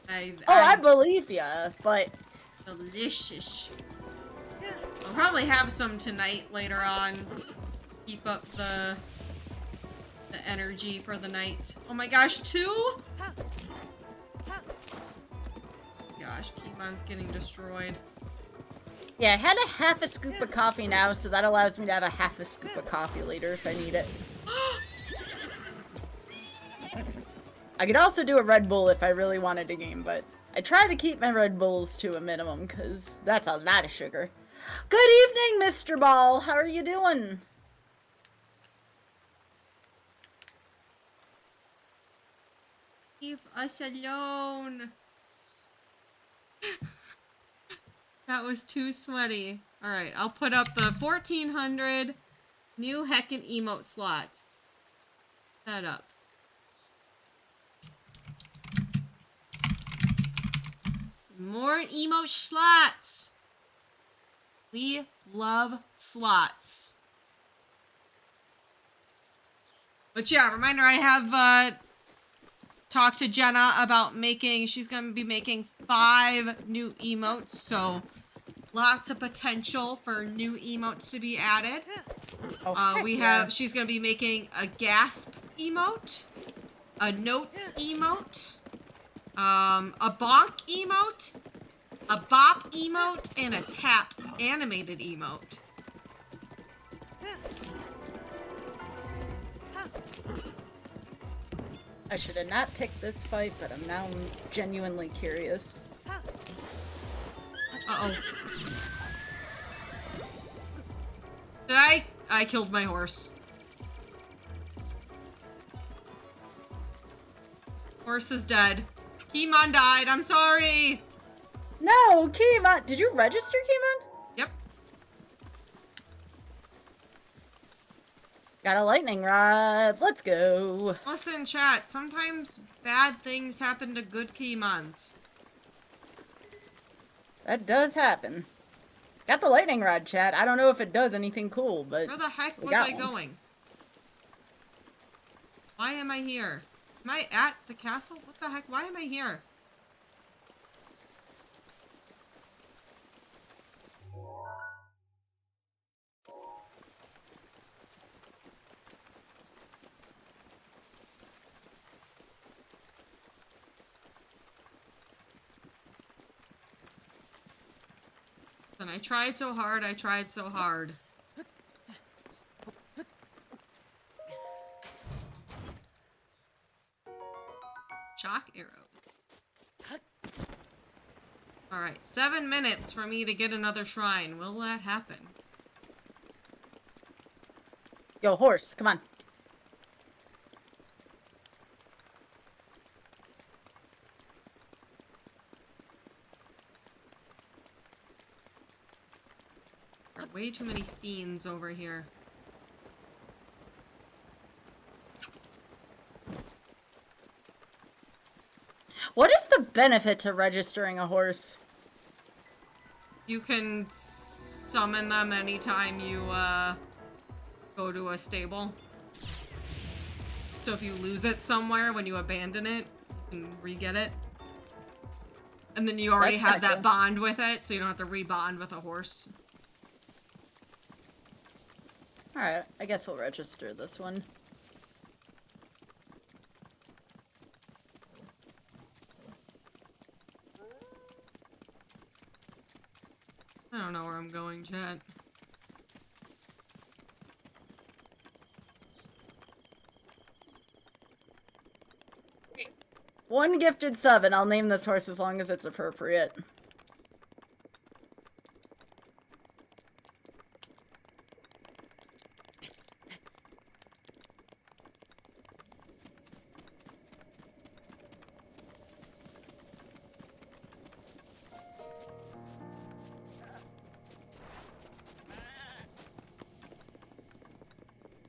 I believe ya, but delicious. I'll probably have some tonight later on. Keep up the energy for the night. Oh my gosh, 2? Gosh, Keemon's getting destroyed. yeah, I had a half a scoop of coffee now, so that allows me to have a half a scoop of coffee later if I need it. I could also do a Red Bull if I really wanted a game, but I try to keep my Red Bulls to a minimum, because that's a lot of sugar. Good evening, Mr. Ball. How are you doing? Leave us alone. That was too sweaty. Alright, I'll put up the 1400 new heckin' emote slot. Set up. More emote slots. We love slots. But yeah, reminder, I have talked to Jenna about she's gonna be making 5 new emotes, so lots of potential for new emotes to be added. Oh, She's gonna be making a gasp emote, a notes emote, a bonk emote, a bop emote, and a tap animated emote. I should have not picked this fight, but I'm now genuinely curious. Uh-oh. I killed my horse. Horse is dead. Keemon died, I'm sorry! No, Keemon! Did you register, Keemon? Yep. Got a lightning rod. Let's go. Listen, chat, sometimes bad things happen to good Keemons. That does happen. Got the lightning rod, chat. I don't know if it does anything cool, but Where the heck we was got I one. going? Why am I here? Am I at the castle? What the heck? Why am I here? And I tried so hard, I tried so hard. Shock arrows. Alright, 7 minutes for me to get another shrine. Will that happen? Yo, horse, come on. There are way too many fiends over here. What is the benefit to registering a horse? You can summon them anytime you go to a stable. So if you lose it somewhere when you abandon it, you can re-get it. And then you already That's have kinda that cool. bond with it, so you don't have to re-bond with a horse. Alright, I guess we'll register this one. I don't know where I'm going, chat. One gifted sub, and I'll name this horse as long as it's appropriate.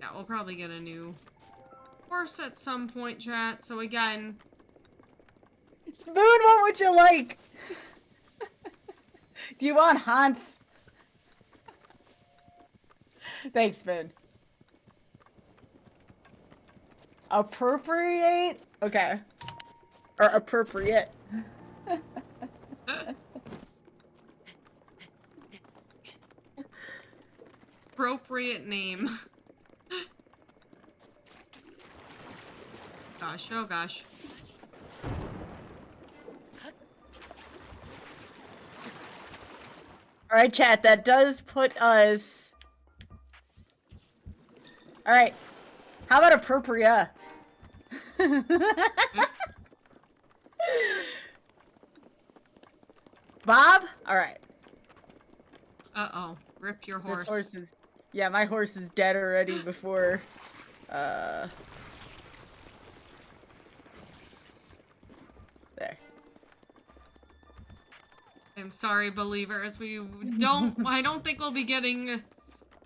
Yeah, we'll probably get a new horse at some point, chat. So again... Spoon, what would you like? Do you want Hans? Thanks, Spoon. Appropriate? Okay. Or appropriate. Appropriate name. Gosh, oh gosh. Alright, chat, that does put us... Alright. How about appropriate? Bob? Alright. Uh-oh. Rip your horse. This horse is... Yeah, my horse is dead already before... There. I'm sorry, believers. We don't... I don't think we'll be getting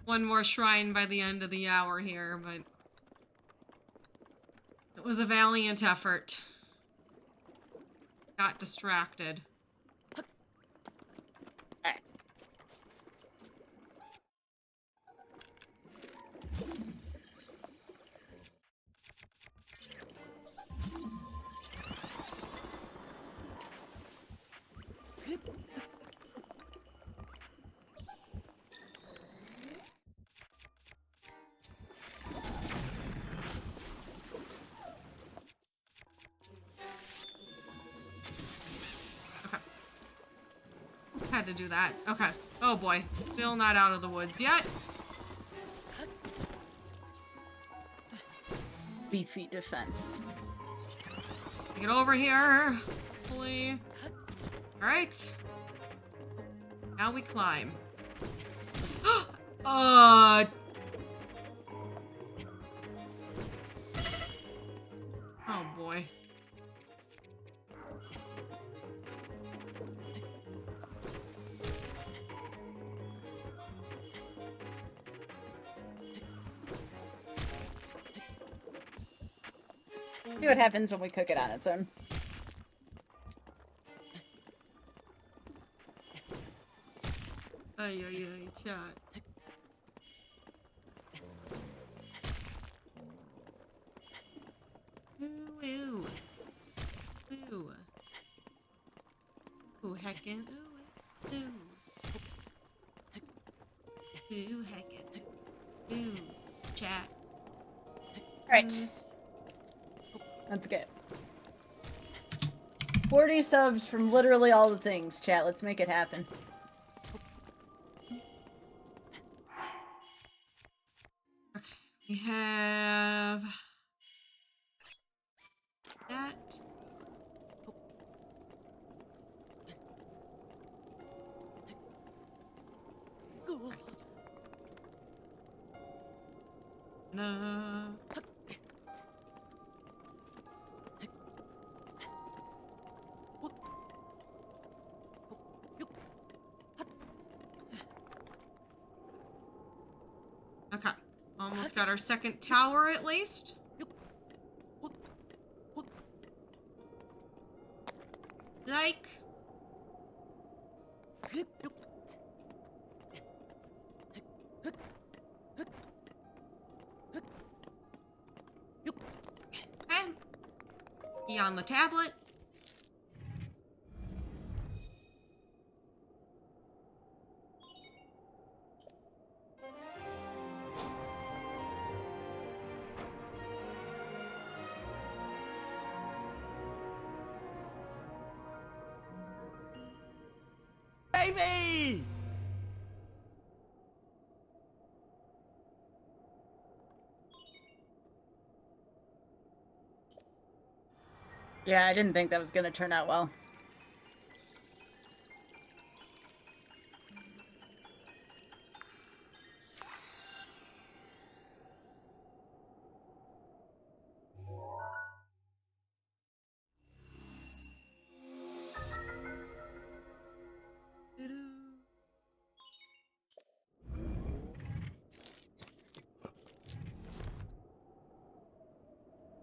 one more shrine by the end of the hour here, but... It was a valiant effort. Got distracted. Alright. Had to do that. Okay. Oh boy. Still not out of the woods yet. Beefy defense. Get over here. Hopefully. Alright. Now we climb. Oh boy. See what happens when we cook it on its own. Ay, ay, ay, chat. Ooh, ooh. Ooh. Ooh, heckin'. Ooh, ooh. Ooh, heckin'. Ooze. Chat. Alright. Ooze. Let's get 40 subs from literally all the things, chat. Let's make it happen. Okay, we have that. Right. No. Okay, almost got our second tower at least. Like. Okay. Key on the tablet. baby! Yeah, I didn't think that was gonna turn out well.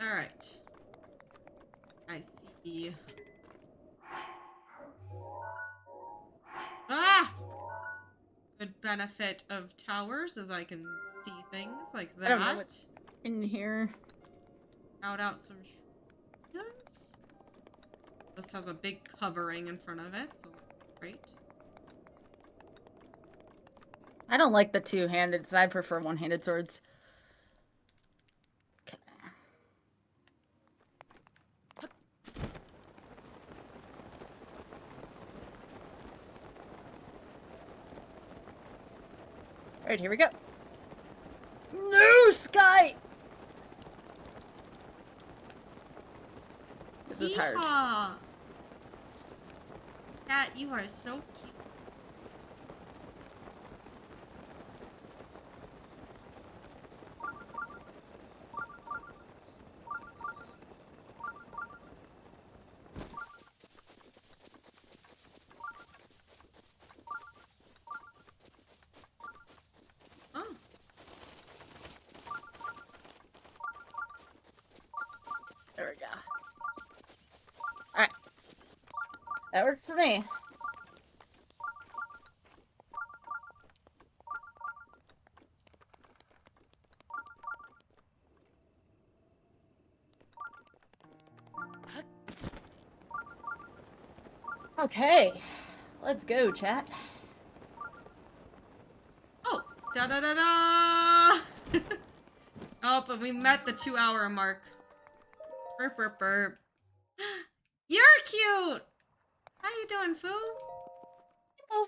All right. I see. Ah! Good benefit of towers as I can see things like that. I don't know what's in here. Shout out some guns. This has a big covering in front of it, so great. I don't like the two-handed, so I prefer one-handed swords. Okay. Alright, here we go. No, Sky! This is hard. Yeehaw! Cat, you are so cute. Oh. There we go. Alright. That works for me. Okay. Let's go, chat. Oh! Da da da da! Oh, but we met the 2-hour mark. Burp burp burp. You're cute! How you doing, Foo? Oh.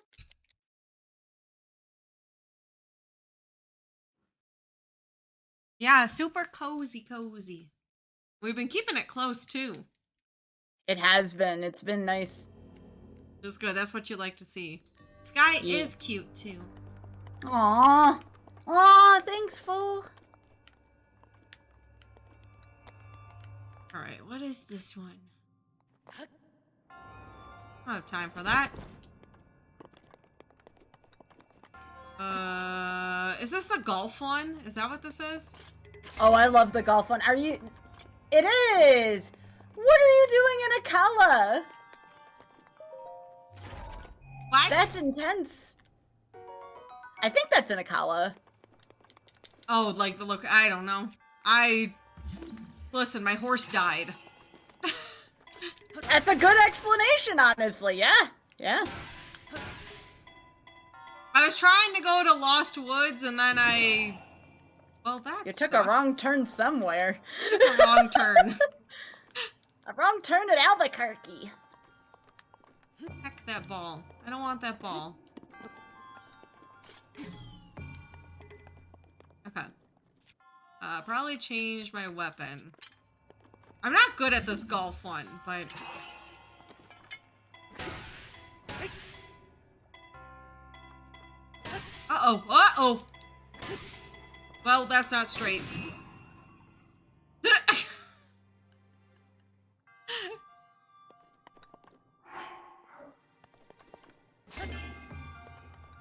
Yeah, super cozy. We've been keeping it close, too. It has been. It's been nice. Just good. That's what you like to see. Sky Yeah. is cute, too. Aww. Aw, thanks, fool. Alright, what is this one? I don't have time for that. Is this the golf one? Is that what this is? Oh, I love the golf one. Are you... It is! What are you doing in Akala? What? That's intense. I think that's in Akala. Oh, like the look. I don't know. Listen, my horse died. That's a good explanation, honestly. Yeah. Yeah. I was trying to go to Lost Woods and then well, that You took sucks. a wrong turn somewhere. A wrong turn. A wrong turn at Albuquerque. Heck that ball. I don't want that ball. Okay. Probably change my weapon. I'm not good at this golf one, but... Uh-oh. Uh-oh! Well, that's not straight.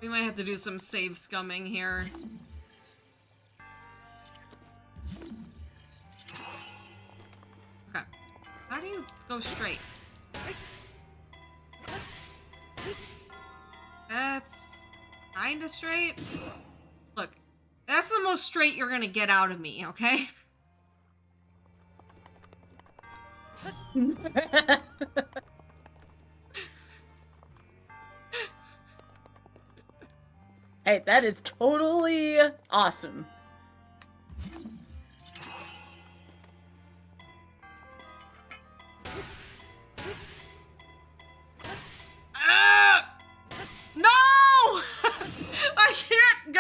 We might have to do some save scumming here. Okay. How do you go straight? That's kinda straight. Look, that's the most straight you're gonna get out of me, okay? Hey, that is totally awesome.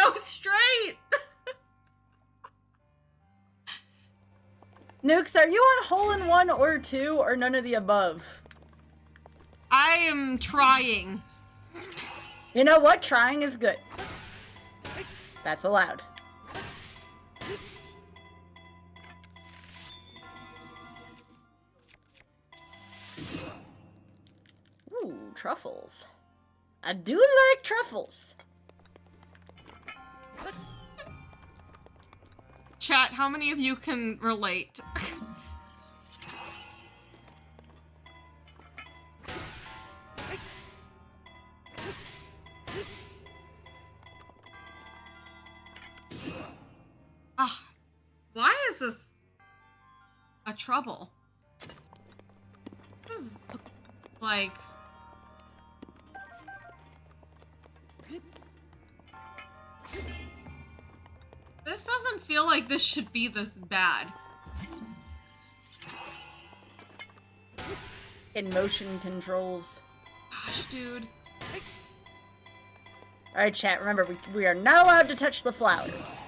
go straight. Nukes, are you on hole in 1 or 2 or none of the above? I am trying. You know what? Trying is good. That's allowed. Ooh, truffles. I do like truffles. Chat, how many of you can relate? Ah, why is this a trouble? This is like... This doesn't feel like this should be this bad. In motion controls. Gosh, dude. Alright, chat, remember, we are not allowed to touch the flowers.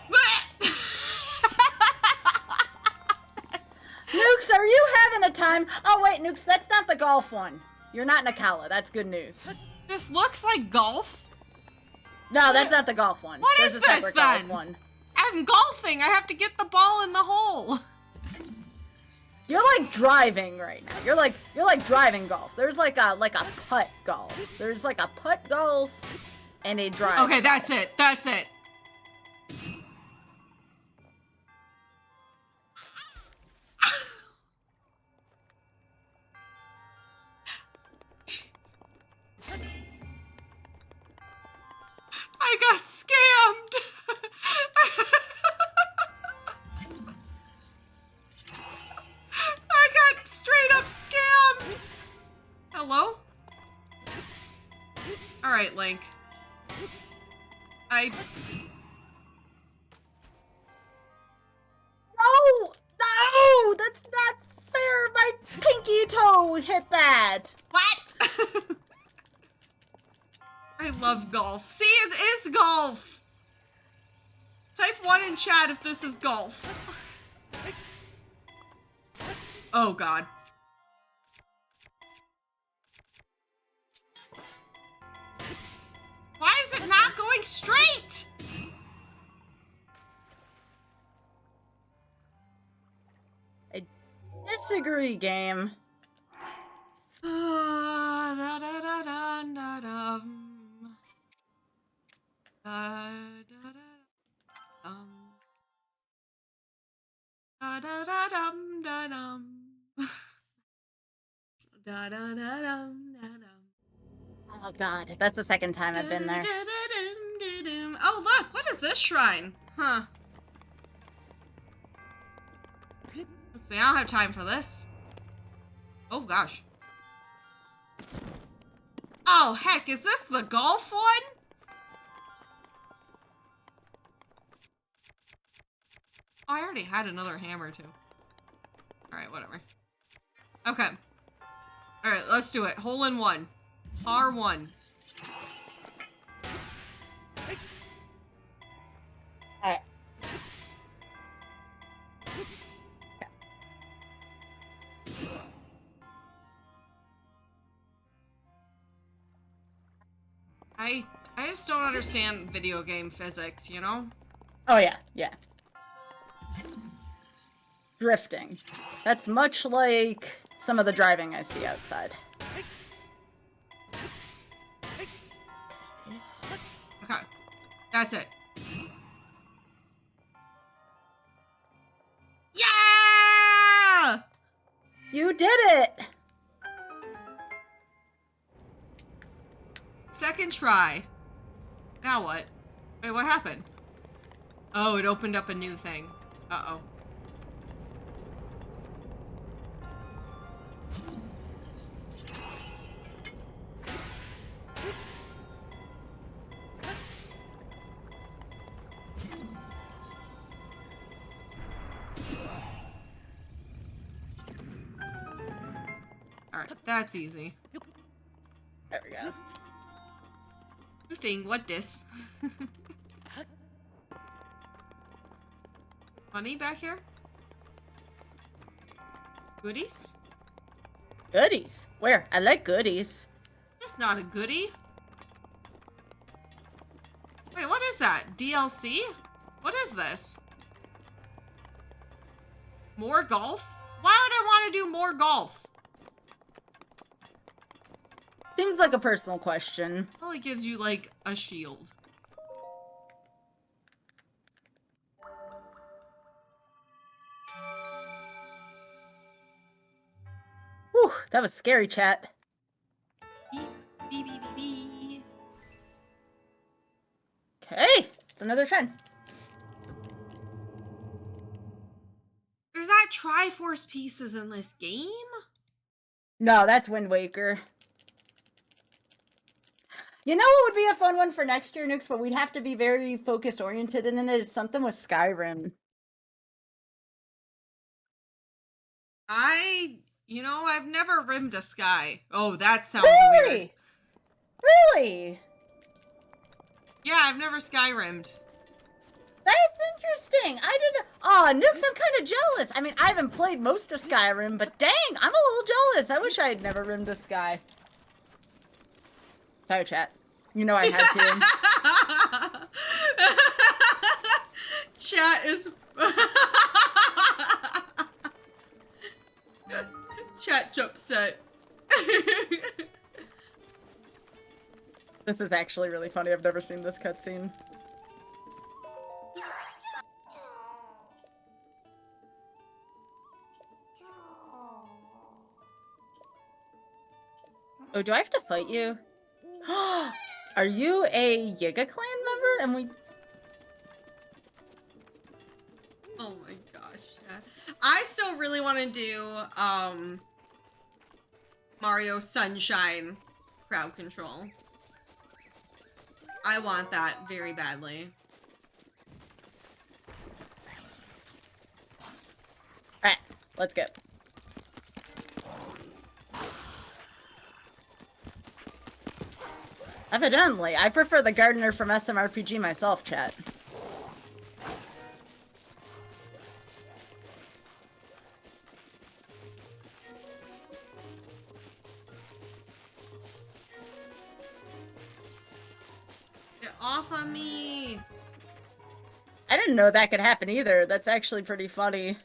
Nukes, are you having a time? Oh, wait, Nukes, that's not the golf one. You're not Nakala. That's good news. This looks like golf. No, that's not the golf one. What There's is a separate this, golf then? one. I'm golfing. I have to get the ball in the hole. You're like driving right now. You're like driving golf. There's like a putt golf. There's like a putt golf and a drive. Okay, that's it. That's it. I got scammed. I got straight up scammed. Hello? All right, Link. No, that's not fair. My pinky toe hit that. What? I love golf. See, it is golf. Type 1 in chat if this is golf. Oh, God. Why is it not going straight? I disagree, game. Oh god, that's the second time I've been there. Oh look, what is this shrine? Huh. Let's see, I don't have time for this. Oh gosh. Oh heck, is this the golf one? Oh, I already had another hammer too. Alright, whatever. Okay. Alright, let's do it. Hole in 1. R1. Alright. I just don't understand video game physics, you know? Oh yeah, yeah. Drifting. That's much like some of the driving I see outside. Okay. That's it. Yeah! You did it! Second try. Now what? Wait, what happened? Oh, it opened up a new thing. Uh-oh. Alright, that's easy. There we go. Drifting, what dis? Money back here? Goodies? Goodies. Where? I like goodies. That's not a goodie. Wait, what is that? DLC? What is this? More golf? Why would I want to do more golf? Seems like a personal question. Only gives you like a shield. Whew, that was scary, chat. Beep, beep, beep, beep, beep. Okay, it's another 10. There's not Triforce pieces in this game? No, that's Wind Waker. You know what would be a fun one for next year, Nukes, but we'd have to be very focus-oriented in it? It's something with Skyrim. I've never rimmed a sky. Oh, that sounds weird. Really? Really? Yeah, I've never sky rimmed. That's interesting. I didn't... Aw, Nukes, I'm kind of jealous. I mean, I haven't played most of Skyrim, but dang, I'm a little jealous. I wish I had never rimmed a sky. Sorry, chat. You know I had to. Chat is... Chat's upset. This is actually really funny. I've never seen this cutscene. Oh, do I have to fight you? Are you a Yiga clan member? And we... Oh my gosh. Yeah. I still really want to do Mario Sunshine crowd control. I want that very badly. Alright, let's go. Evidently, I prefer the gardener from SMRPG myself, chat. Get off of me! I didn't know that could happen either. That's actually pretty funny.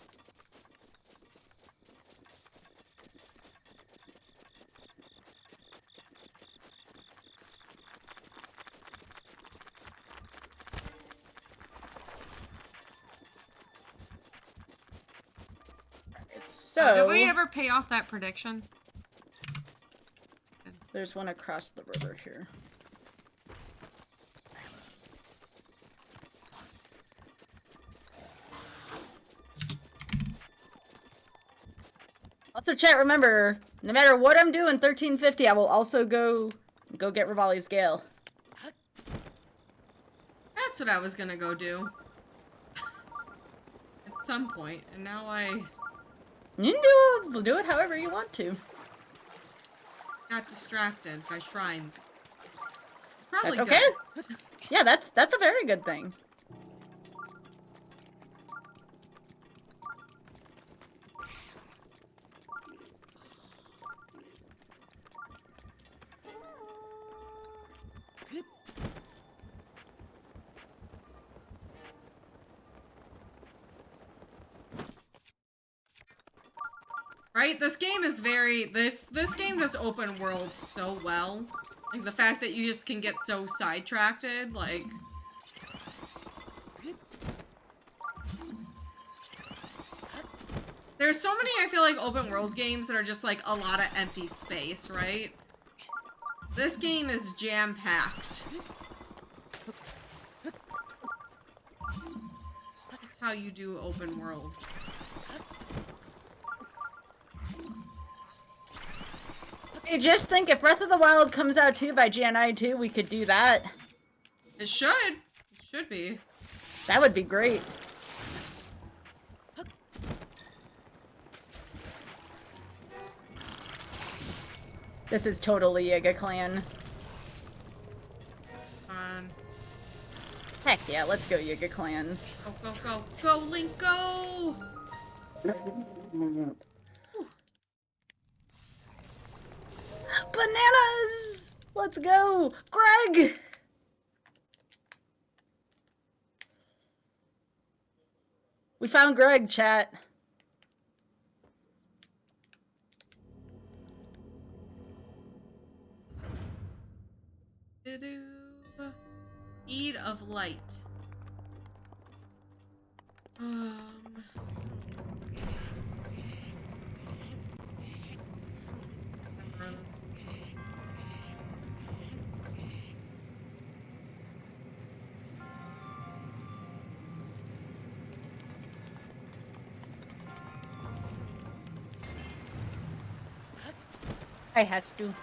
So, did we ever pay off that prediction? there's one across the river here. Also, chat, remember, no matter what I'm doing, 1350, I will also go get Rivali's Gale. That's what I was gonna go do. At some point, and now I You can do it however you want to. got distracted by shrines. It's probably That's okay. good. Yeah, that's a very good thing. Right? This game is this game does open world so well. Like the fact that you just can get so sidetracked, like there's so many, I feel like, open world games that are just like a lot of empty space, right? This game is jam-packed. That's how you do open world. Hey, just think if Breath of the Wild comes out too by GNI 2, we could do that. It should. It should be. That would be great. This is totally Yiga Clan. Fun. Heck Yeah, let's go, Yiga Clan. Go, go, go, go, Link, go! Bananas! Let's go! Greg! We found Greg, chat. Speed of light. I has to.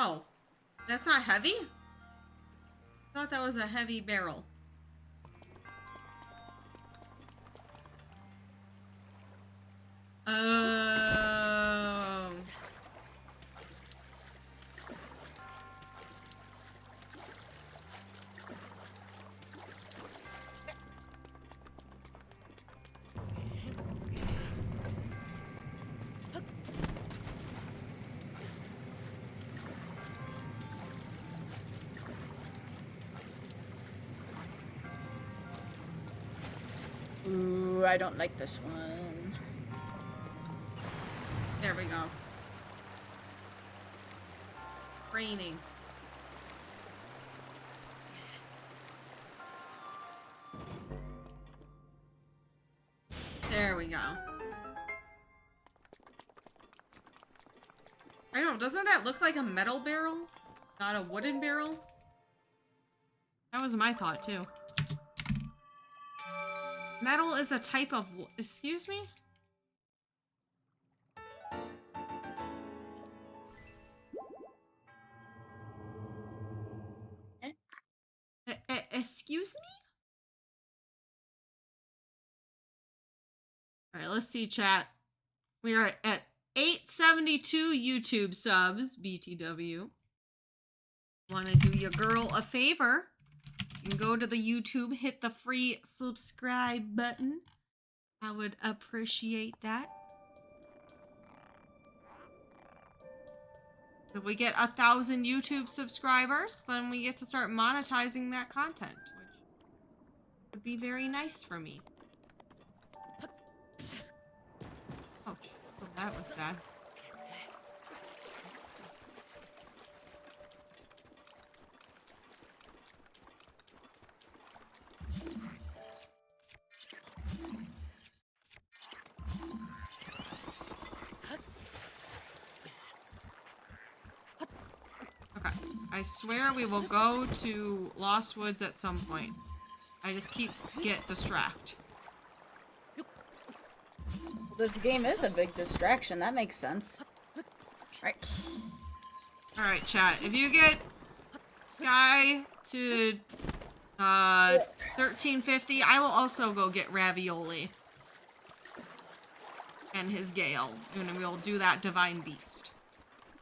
Oh, that's not heavy? I thought that was a heavy barrel. Oh. Ooh, I don't like this one. There we go. Raining. There we go. I don't know, doesn't that look like a metal barrel? Not a wooden barrel? That was my thought too. Metal is a type of excuse me? Excuse me? Alright, let's see, chat. We are at 872 YouTube subs, BTW. Want to do your girl a favor? You can go to the YouTube, hit the free subscribe button. I would appreciate that. If we get 1,000 YouTube subscribers, then we get to start monetizing that content, which would be very nice for me. Ouch. Oh, that was bad. Okay. I swear we will go to Lost Woods at some point. I just get distracted. This game is a big distraction. That makes sense. Right. Alright, chat. If you get Sky to 1350, I will also go get Ravioli. And his Gale. And we'll do that Divine Beast.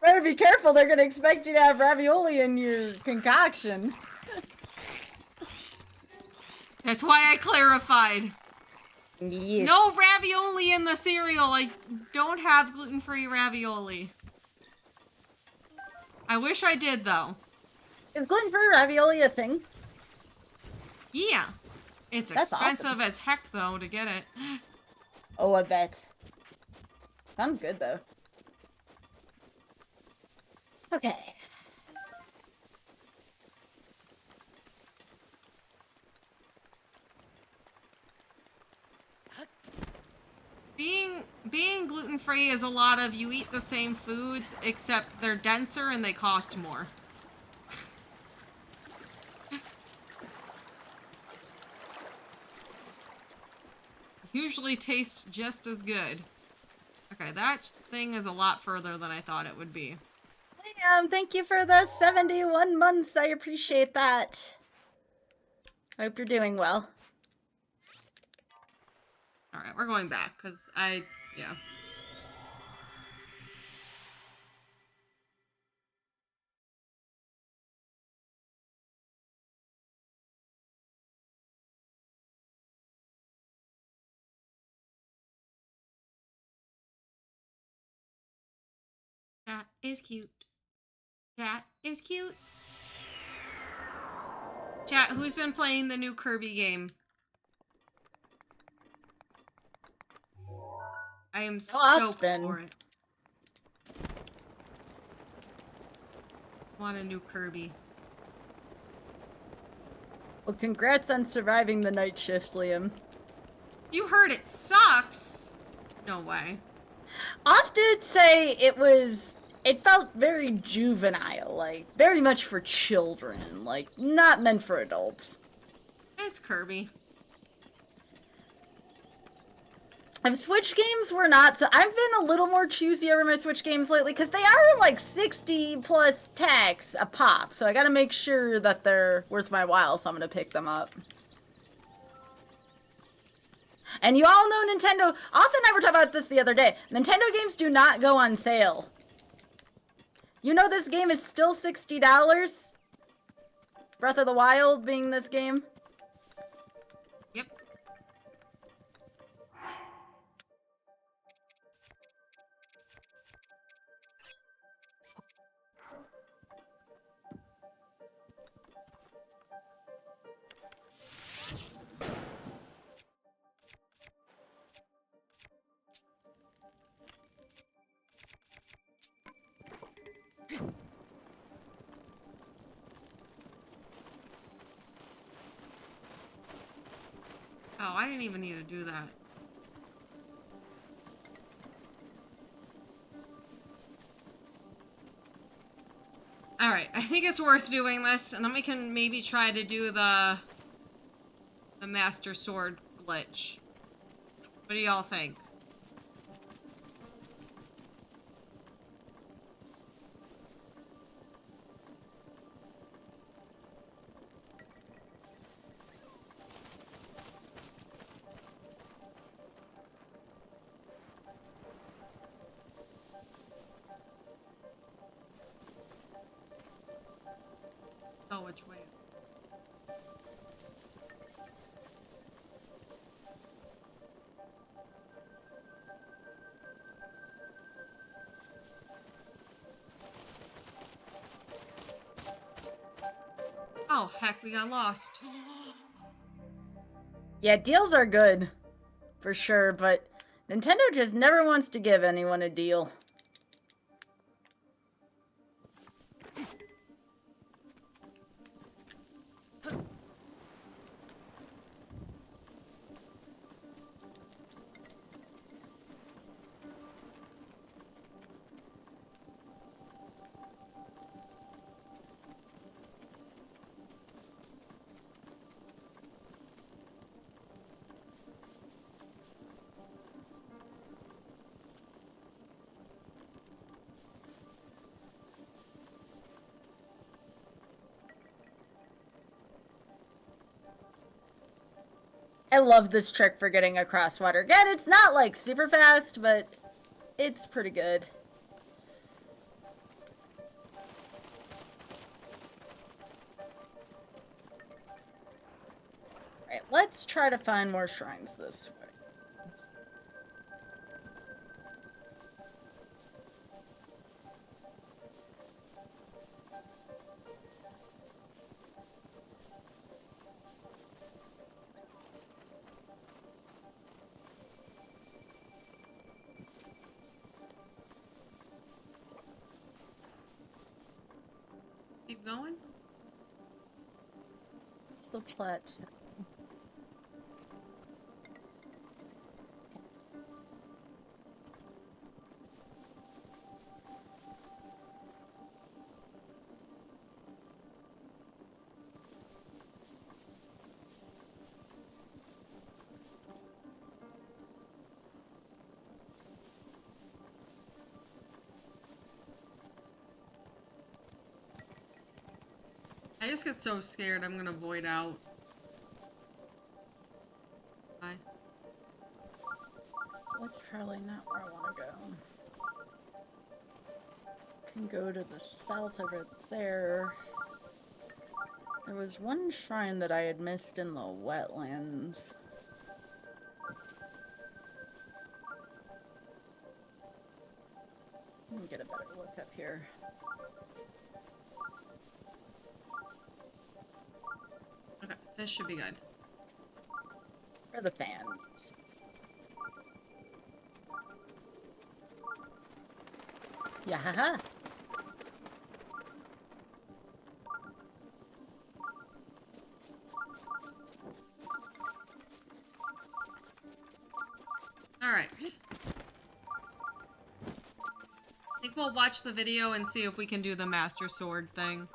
Better be careful, they're gonna expect you to have ravioli in your concoction. That's why I clarified. Yes. No ravioli in the cereal. I don't have gluten-free ravioli. I wish I did, though. Is gluten-free ravioli a thing? Yeah. It's That's expensive awesome. as heck, though, to get it. Oh, I bet. Sounds good, though. Okay. Being gluten-free is a lot of you eat the same foods, except they're denser and they cost more. usually taste just as good. Okay, that thing is a lot further than I thought it would be. Thank you for the 71 months. I appreciate that. I hope you're doing well. Alright, we're going back, because yeah. That is cute. That is cute. Chat, who's been playing the new Kirby game? I am stoked for it. Want a new Kirby. Well, congrats on surviving the night shift, Liam. You heard it sucks? No way. Off did say it felt very juvenile, like, very much for children, like, not meant for adults. It's Kirby. Switch games were not, so I've been a little more choosy over my Switch games lately, because they are like 60 plus tax a pop, so I gotta make sure that they're worth my while if I'm gonna pick them up. And you all know Nintendo, Auth and I were talking about this the other day, Nintendo games do not go on sale. You know this game is still $60? Breath of the Wild being this game? Yep. Oh, I didn't even need to do that. Alright, I think it's worth doing this, and then we can maybe try to do the Master Sword glitch. What do y'all think? Oh, which way? Oh, heck, we got lost. Yeah, deals are good, for sure, but Nintendo just never wants to give anyone a deal. I love this trick for getting across water. Again, it's not like super fast, but it's pretty good. Alright, let's try to find more shrines this way. Keep going? It's the plateau. I just get so scared I'm gonna void out. Bye. So that's probably not where I want to go. Can go to the south over there. There was one shrine that I had missed in the wetlands. Let me get a better look up here. Okay, this should be good. For the fans. Yeah, haha. Alright. I think we'll watch the video and see if we can do the Master Sword thing.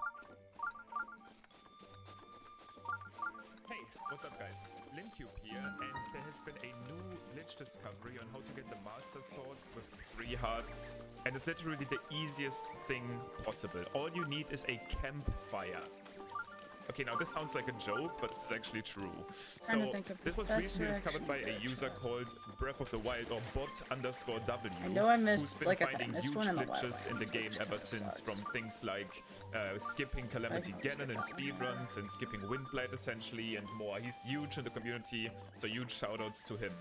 Hey, what's up guys? Linkube here, and there has been a new glitch discovery on how to get the Master Sword with 3 hearts, and it's literally the easiest thing possible. All you need is a campfire. Okay, now this sounds like a joke, but it's actually true. So, this was recently discovered by a user called Breath of the Wild, or bot_W. I know I missed, who's been like I said, I finding missed huge one in the glitches in the wetlands, game which ever kinda since, sucks. from things like skipping Calamity Ganon in speedruns and skipping Windblade essentially, and more. He's huge in the community, so huge shoutouts to him.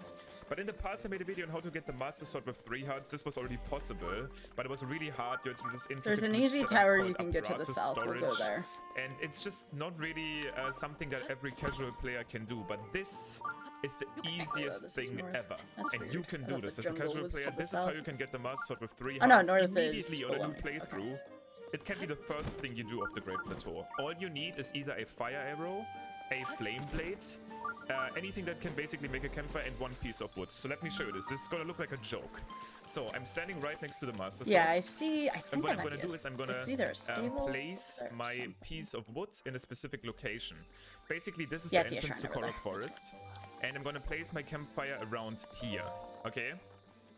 But in the past I made a video on how to get the Master Sword with 3 hearts. This was already possible, but it was really hard. You had to do this intricate There's an glitch easy setup tower called you can get to the apparatus south. We'll go storage, there. and it's just not really something that every casual player can do, but this is the easiest this is thing north. ever. That's And weird. you can I do thought this the as a jungle casual was to player. the This is how south. you can get the Master Sword with 3 Oh, no, hearts north immediately is on a below new me. playthrough. It can be the first thing you do off the Great Plateau. All you need is either a fire arrow, a flame blade, anything that can basically make a campfire, and 1 piece of wood. So let me show you this. This is gonna look like a joke. So I'm standing right next to the Master Sword. Yeah, I see. I And think what that I'm might gonna be do is I'm gonna it's either a stable place or my something. piece of wood in a specific location. Basically, this is Yeah, I the see a entrance to shrine over Korok there. Forest. And I'm gonna place my campfire around here, okay?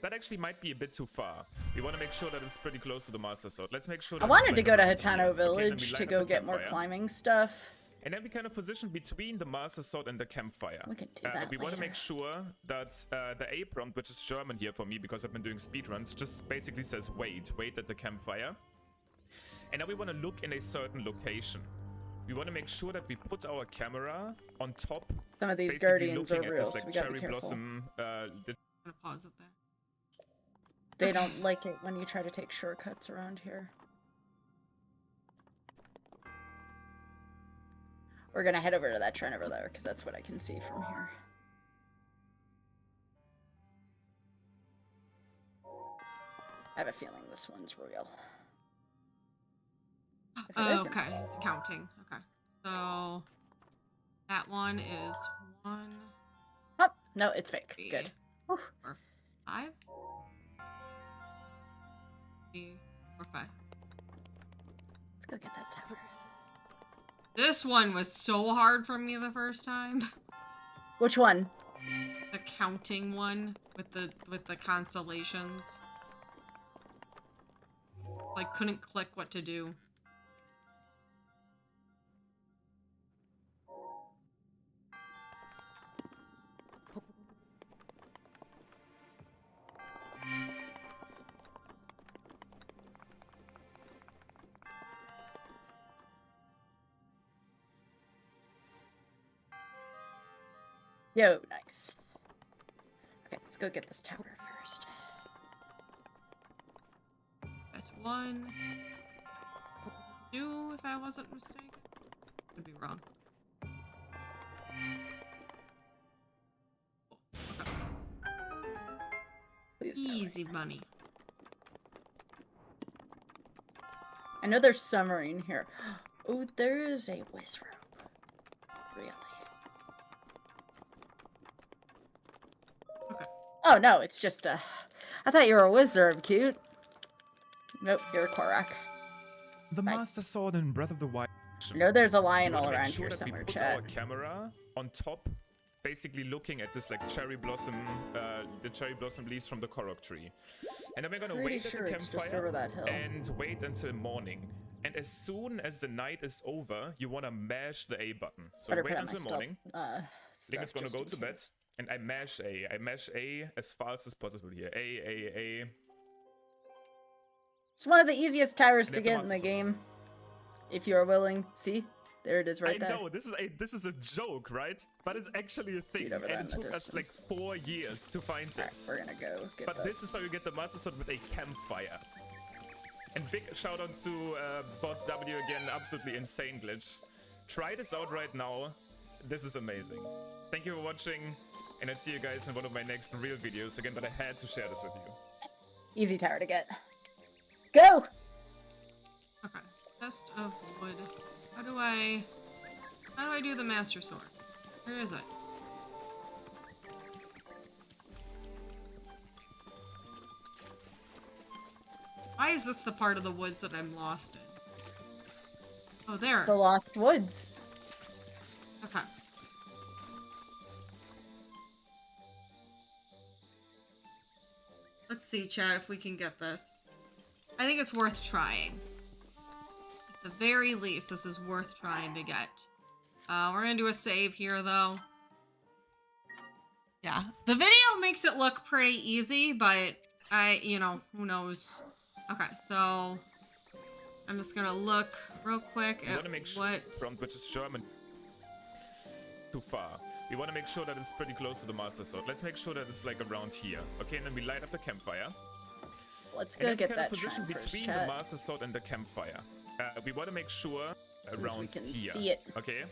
That actually might be a bit too far. We want to make sure that it's pretty close to the Master Sword. Let's make sure that I wanted it's to like go to around Hatano here. Okay, then we Village line to up go the get more campfire. climbing stuff. And then we kind of position between the Master Sword and the campfire. We can do that We want to later. make sure that the A prompt, which is German here for me because I've been doing speedruns, just basically says wait at the campfire. And now we want to look in a certain location. We want to make sure that we put our camera on top. Some of these basically guardians are looking at real, this, so like we gotta be cherry careful. blossom. The I'm gonna pause it there. They don't like it when you try to take shortcuts around here. We're gonna head over to that shrine over there, because that's what I can see from here. I have a feeling this one's real. If it Oh, isn't- okay, it's counting. Okay. So that one is 1, Oh, no, it's fake. 3, Good. Whew. 4, 5. 3, 4, 5. Let's go get that tower. This one was so hard for me the first time. Which one? The counting one with the constellations. Like couldn't click what to do. Yo, nice. Okay, let's go get this tower first. That's 1, 2, if I wasn't mistaken. Could be wrong. Okay. Please. no way. Easy money. I know there's submarine here. Oh, there is a whiz rope. Really? Okay. Oh no, it's just a. I thought you were a wizard, cute. Nope, you're a Korok. The Right. Master Sword in Breath of the Wild. I know there's a lion We all wanna make around sure here that somewhere, we put chat. our camera on top, basically looking at this like cherry blossom, the cherry blossom leaves from the Korok tree. And then we're gonna Pretty wait sure at the it's just campfire over that hill. and wait until morning. And as soon as the night is over, you want to mash the A button. So Better wait put on my until morning. Link is stuff gonna just go in to bed. case. And I mash A. I mash A as fast as possible here. A. It's one of the easiest towers And to you have get in the the Master Sword. game. If you are willing. See? There it is right I there. know, this is a joke, right? But it's actually a See thing. it over there And in it the took us like distance. 4 years to find Alright, this. we're gonna go get But this is how you get the Master Sword with a campfire. And big shoutouts to Bot W again, absolutely insane glitch. Try this out right now. This is amazing. Thank you for watching, and I'll see you guys in one of my next real videos again, but I had to share this with you. Easy tower to get. Go! Okay. Chest of wood. How do I do the Master Sword? Where is it? Why is this the part of the woods that I'm lost in? Oh, there. It's the Lost Woods. Okay. Let's see, chat, if we can get this. I think it's worth trying. At the very least, this is worth trying to get. We're gonna do a save here, though. Yeah. The video makes it look pretty easy, but you know, who knows. Okay, so I'm just gonna look real quick We at want to make sure what... from which is German. Too far. We want to make sure that it's pretty close to the Master Sword. Let's make sure that it's like around here. Okay, and then we light up the campfire. Let's And go then get we kind that of position shrine first, between the chat. Master Sword and the campfire. We want to make sure Since around we can here. see it. Okay?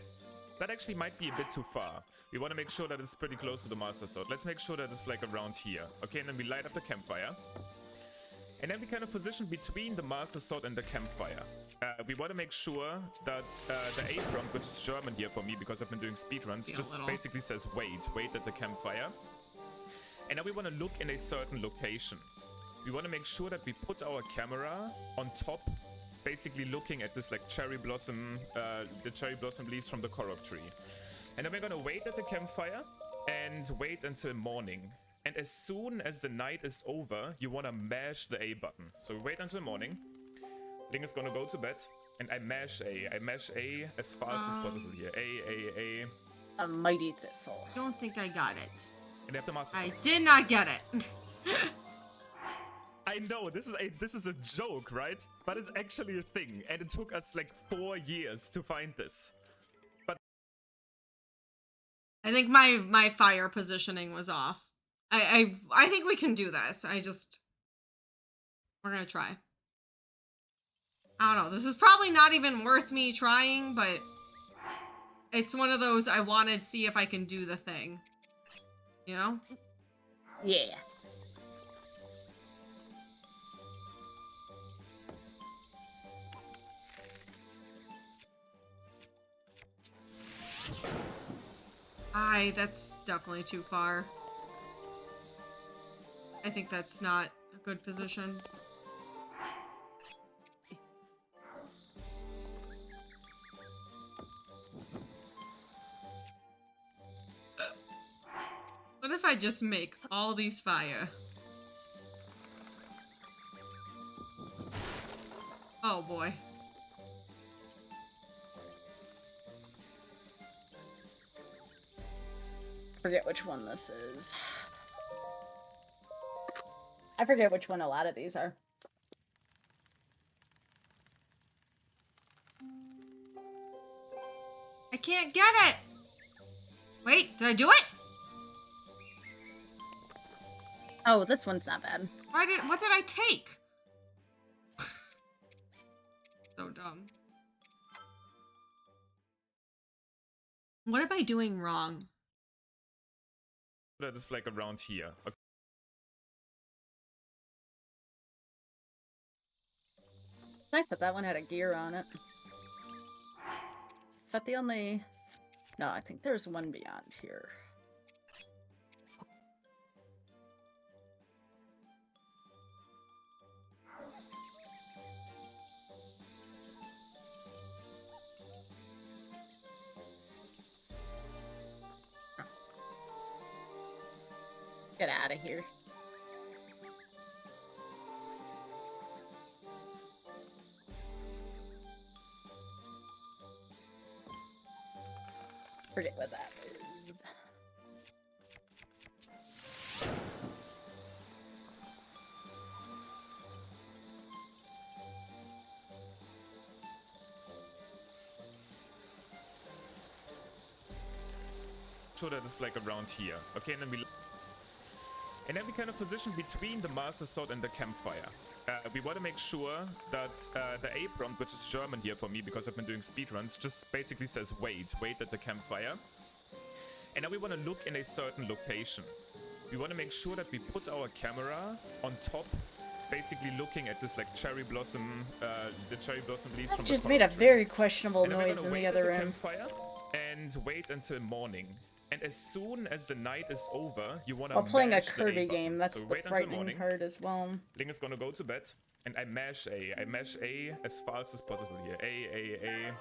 That actually might be a bit too far. We want to make sure that it's pretty close to the Master Sword. Let's make sure that it's like around here. Okay, and then we light up the campfire. And then we kind of position between the Master Sword and the campfire. We want to make sure that the A prompt, which is German here for me because I've been doing speedruns, Yeah, just little. basically says wait at the campfire. And now we want to look in a certain location. We want to make sure that we put our camera on top, basically looking at this like cherry blossom, the cherry blossom leaves from the Korok tree. And then we're going to wait at the campfire and wait until morning. And as soon as the night is over, you want to mash the A button. So wait until morning. Link is gonna go to bed, and I mash A. I mash A as fast as possible here. A. A mighty thistle. Don't think I got it. And I have the Master I Sword. did not get it. I know, this is a joke, right? But it's actually a thing, and it took us like 4 years to find this. I think my fire positioning was off. I think we can do this. We're gonna try. I don't know. This is probably not even worth me trying, but it's one of those I wanted to see if I can do the thing. You know? Yeah. That's definitely too far. I think that's not a good position. What if I just make all these fire? Oh boy. Forget which one this is. I forget which one a lot of these are. I can't get it! Wait, did I do it? Oh, this one's not bad. What did I take? So dumb. What am I doing wrong? That is like around here. Okay. It's nice that that one had a gear on it. Is that the only... No, I think there's one beyond here. Get out of here. Forget what that is. Sure that it's like around here. Okay, and then we kind of position between the Master Sword and the campfire. We want to make sure that the A prompt, which is German here for me because I've been doing speedruns, just basically says wait at the campfire. And then we want to look in a certain location. We want to make sure that we put our camera on top, basically looking at this like cherry blossom, the cherry blossom leaves That from just the made a coconut tree. very questionable And then we're noise gonna in wait the at other room. campfire and wait until morning. And as soon as the night is over, you want to While playing a mash the A Kirby button. game, that's So the wait until frightening morning. part as well. Link is gonna go to bed, and I mash A. I mash A as fast as possible here. A.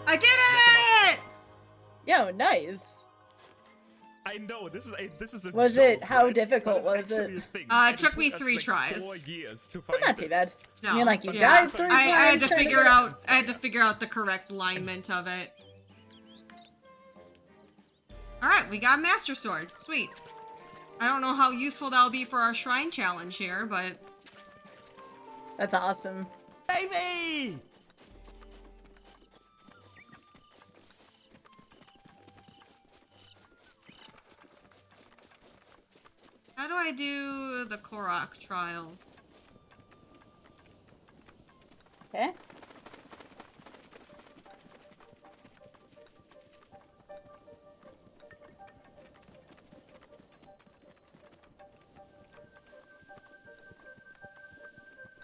I did it! Yo, nice. I know this is a Was joke, it- how right? difficult But it's was it? actually a thing, It and took me us, 3 like, tries. 4 years to find That's not too this. bad. No. I mean, like, you Yeah. guys 3 I had to tries trying figure get it. out. I had to figure out the correct alignment of it. All right, we got Master Sword. Sweet. I don't know how useful that'll be for our shrine challenge here, but That's awesome. Baby! how do I do the Korok trials? Okay.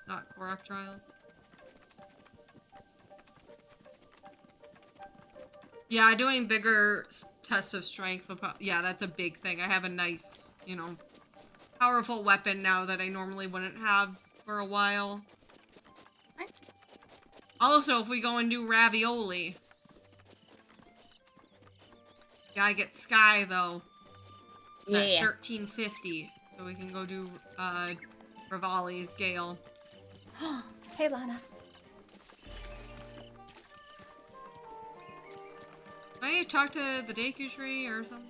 Not Korok trials. Yeah, doing bigger tests of strength. Yeah, that's a big thing. I have a nice, powerful weapon now that I normally wouldn't have for a while. Also, if we go and do ravioli. Gotta get Sky, though. At Yeah. 1350. So we can go do, Rivali's Gale. Hey, Lana. Do I need to talk to the Deku tree or something?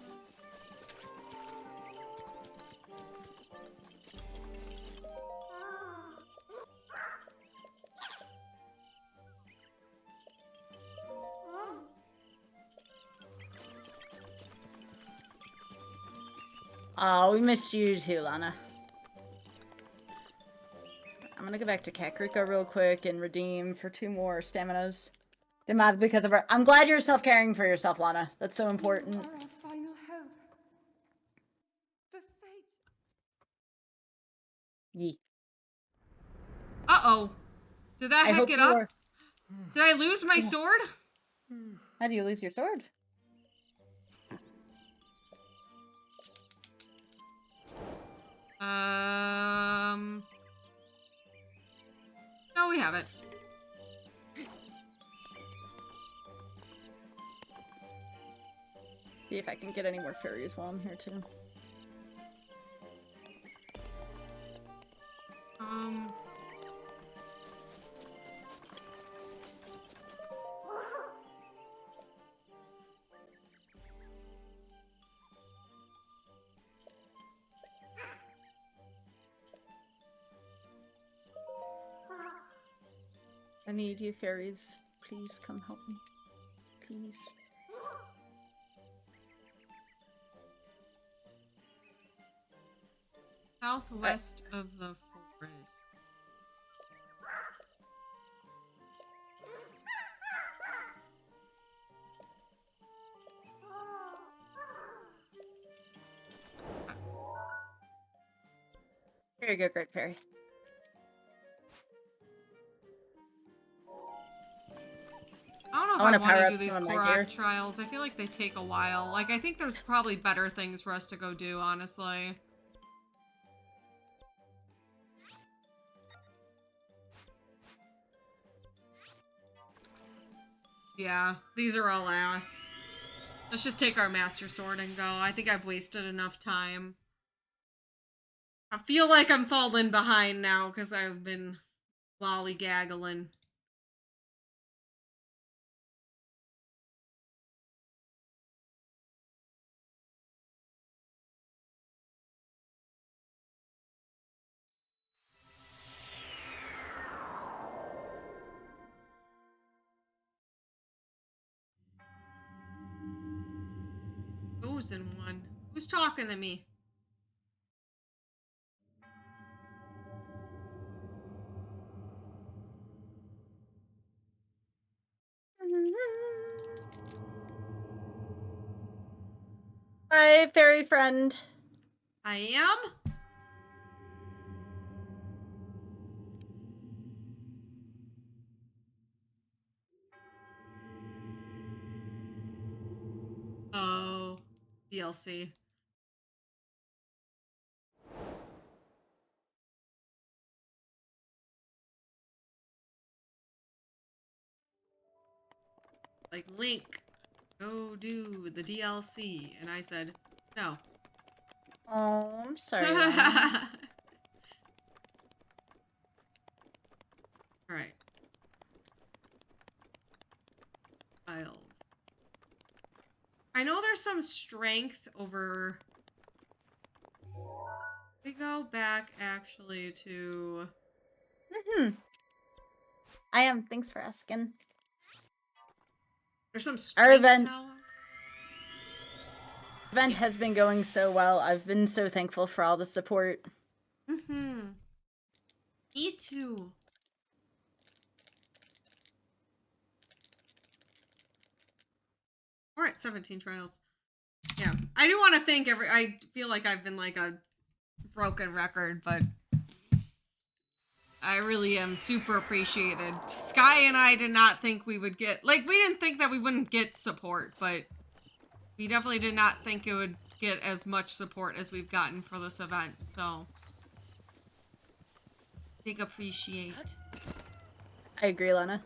Oh, we missed you too, Lana. I'm gonna go back to Kakariko real quick and redeem for 2 more staminas. Because of her. I'm glad you're self-caring for yourself, Lana. That's so important. Our final hope. The fate. Yee. Uh-oh. Did that I heck hope it you up? are- Did I lose my sword? How do you lose your sword? No, we haven't. See if I can get any more fairies while I'm here too. I need you, fairies. Please come help me. Please. Southwest of the forest. Very good, Great Fairy. I don't know I if I wanna want power to up do these some of my gear. Korok trials. I feel like they take a while. Like, I think there's probably better things for us to go do, honestly. Yeah, these are all ass. Let's just take our Master Sword and go. I think I've wasted enough time. I feel like I'm falling behind now because I've been lollygaggling. chosen one. Who's talking to me? Hi, fairy friend. I am? Oh, DLC. Like, Link, go do the DLC. And I said, no. Oh, I'm sorry. Lana. Alright. Files. I know there's some strength over... We go back actually to... I am. Thanks for asking. There's some Our strength event. tower. Event has been going so well. I've been so thankful for all the support. Mm-hmm. Me too. We're at 17 trials. Yeah. I do want to thank I feel like I've been like a broken record, but I really am super appreciated. Sky and I did not think we would get, like, we didn't think that we wouldn't get support, but we definitely did not think it would get as much support as we've gotten for this event, so big appreciate. I agree, Lana.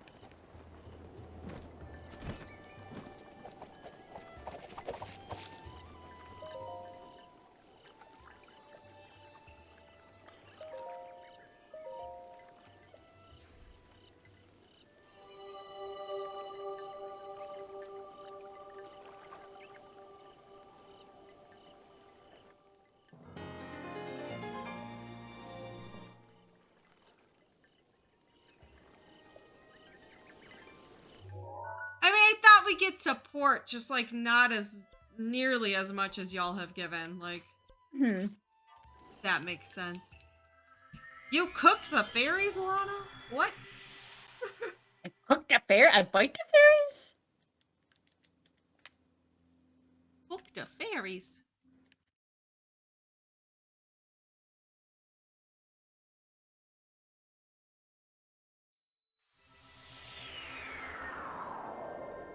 I mean, I thought we get support, just like not as nearly as much as y'all have given. Like, that makes sense. You cooked the fairies, Lana? What? I cooked a fairy? I bite the fairies? Cooked the fairies?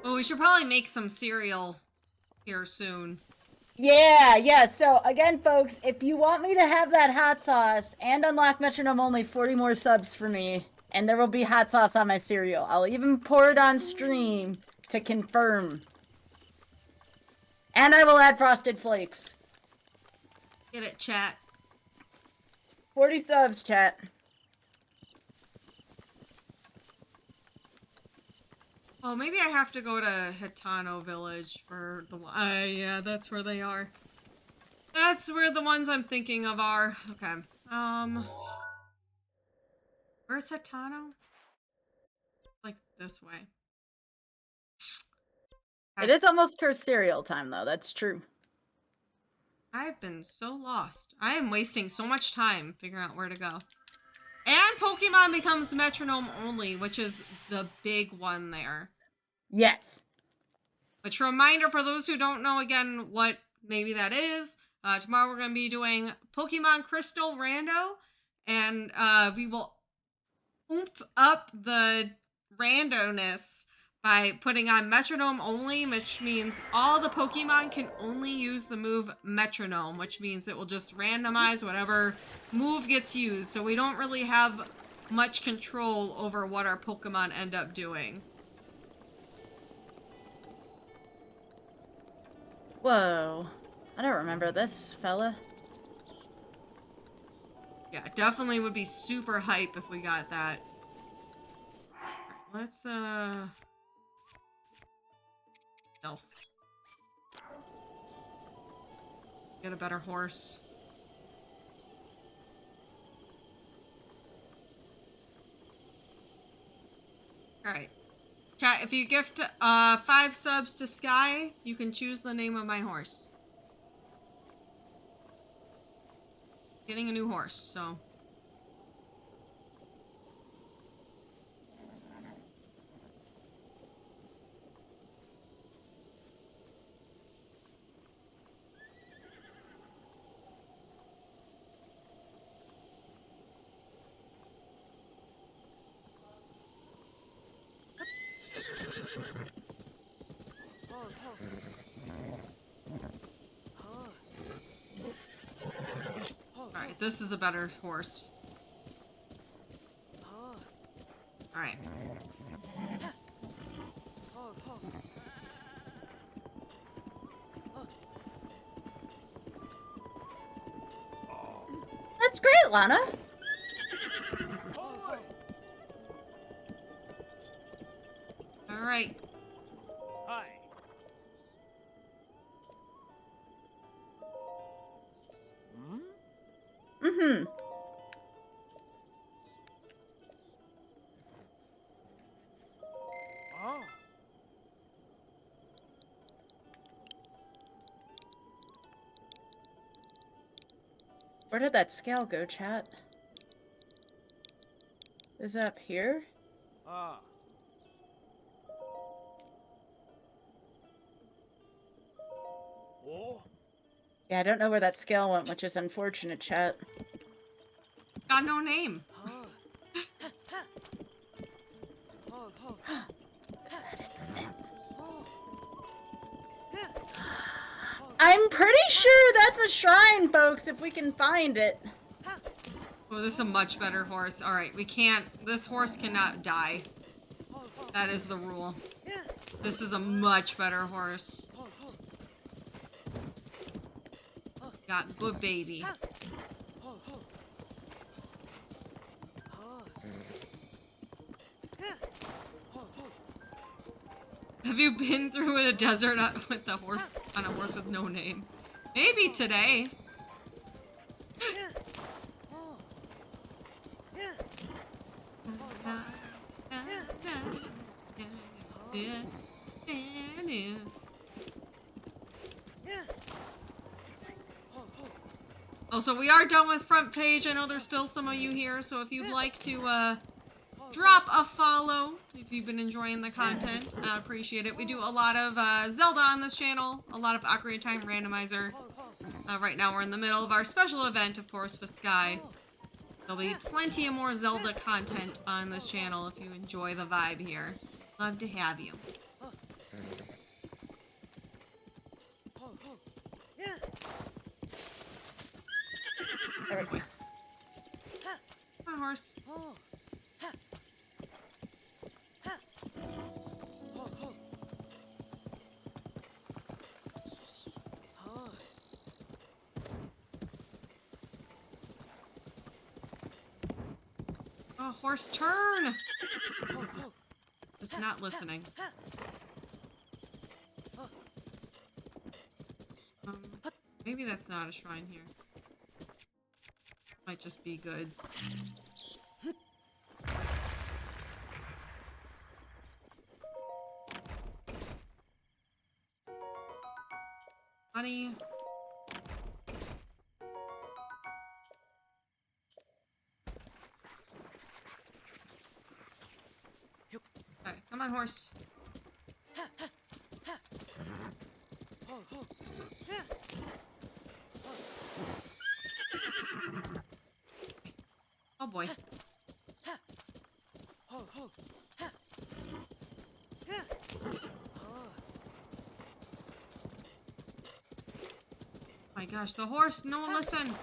Oh, we should probably make some cereal here soon. Yeah. So, again, folks, if you want me to have that hot sauce and unlock Metronome only 40 more subs for me, and there will be hot sauce on my cereal. I'll even pour it on stream to confirm. And I will add Frosted Flakes. Get it, chat. 40 subs, chat. Oh, maybe I have to go to Hitano Village for the one. Yeah, that's where they are. That's where the ones I'm thinking of are. Okay. Where's Hitano? Like this way. It is almost cursed cereal time, though. That's true. I've been so lost. I am wasting so much time figuring out where to go. And Pokemon becomes metronome only, which is the big one there. Yes. Which, reminder for those who don't know again what maybe that is, tomorrow we're going to be doing Pokemon Crystal Rando, and we will oomph up the randomness by putting on metronome only, which means all the Pokemon can only use the move metronome, which means it will just randomize whatever move gets used, so we don't really have much control over what our Pokemon end up doing. Whoa. I don't remember this, fella. Yeah, definitely would be super hype if we got that. Alright, let's, No. Get a better horse. Alright. Chat, if you gift 5 subs to Sky, you can choose the name of my horse. getting a new horse, so. Alright, this is a better horse. Alright. That's great, Lana. Alright. Hi. Mm-hmm. Oh. Where did that scale go, chat? Is it up here? Ah. Oh. Yeah, I don't know where that scale went, which is unfortunate, chat. Got no name. Is that it? That's it. I'm pretty sure that's a shrine, folks, if we can find it. Oh, this is a much better horse. Alright, we can't. This horse cannot die. That is the rule. This is a much better horse. Got good baby. Have you been through the desert with a horse on a horse with no name? Maybe today. Also, we are done with front page. I know there's still some of you here, so if you'd like to drop a follow if you've been enjoying the content, I appreciate it. We do a lot of Zelda on this channel, a lot of Ocarina of Time Randomizer. Right now we're in the middle of our special event, of course, with Sky. There'll be plenty of more Zelda content on this channel if you enjoy the vibe here. Love to have you. There we go. Come on, horse. Oh, horse, turn! Just not listening. Maybe that's not a shrine here. Might just be goods. Honey. Alright, come on, horse. Oh boy. My gosh, the horse, no one listen.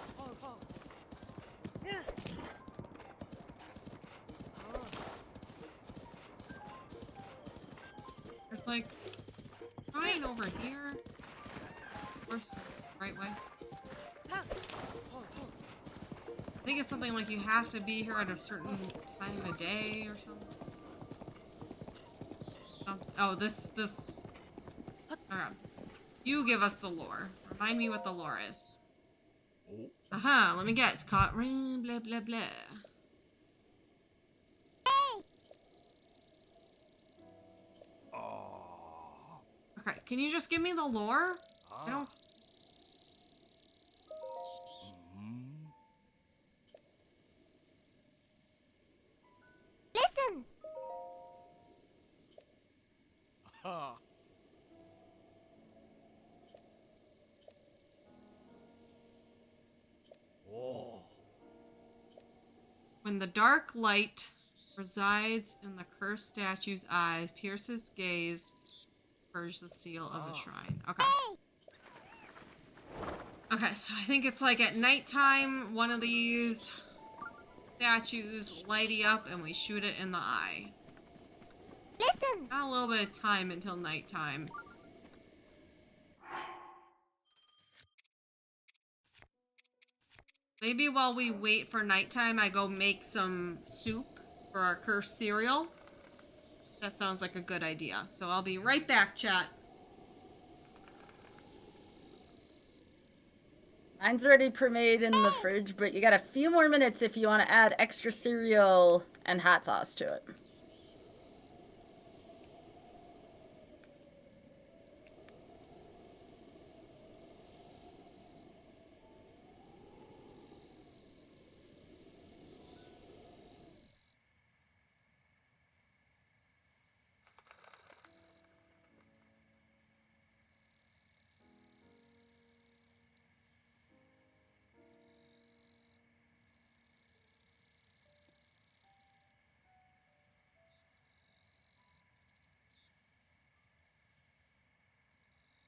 There's like trying over here. Horse, right way. I think it's something like you have to be here at a certain time of day or something. Oh, this. Alright. You give us the lore. Remind me what the lore is. Aha, let me guess. Caught rain, blah, blah, blah. Okay, can you just give me the lore? I don't... When the dark light resides in the cursed statue's eyes, pierces gaze, purge the seal of the shrine. Okay. Okay, so I think it's like at nighttime, one of these statues lighty up and we shoot it in the eye. Listen! Got a little bit of time until nighttime. Maybe while we wait for nighttime, I go make some soup for our cursed cereal. That sounds like a good idea. So I'll be right back, chat. Mine's already pre-made in the fridge, but you got a few more minutes if you want to add extra cereal and hot sauce to it.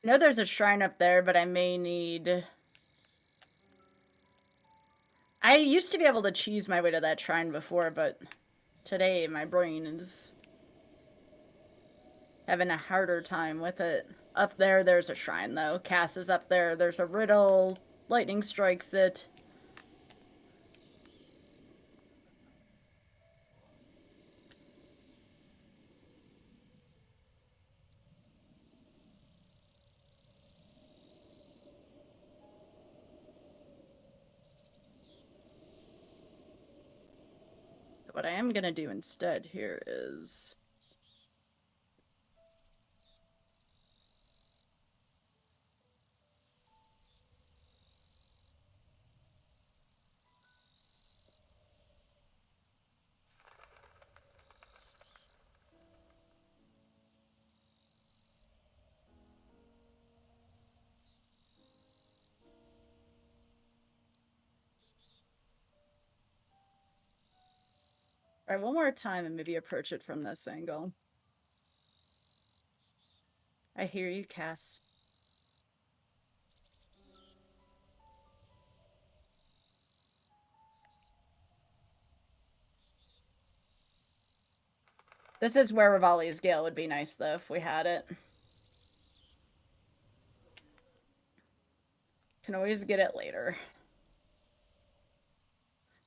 I know there's a shrine up there, but I may need... I used to be able to cheese my way to that shrine before, but today my brain is having a harder time with it. Up there, there's a shrine, though. Cass is up there. There's a riddle. Lightning strikes it. What I am going to do instead here is... Alright, one more time and maybe approach it from this angle. I hear you, Cass. This is where Rivali's Gale would be nice, though, if we had it. Can always get it later.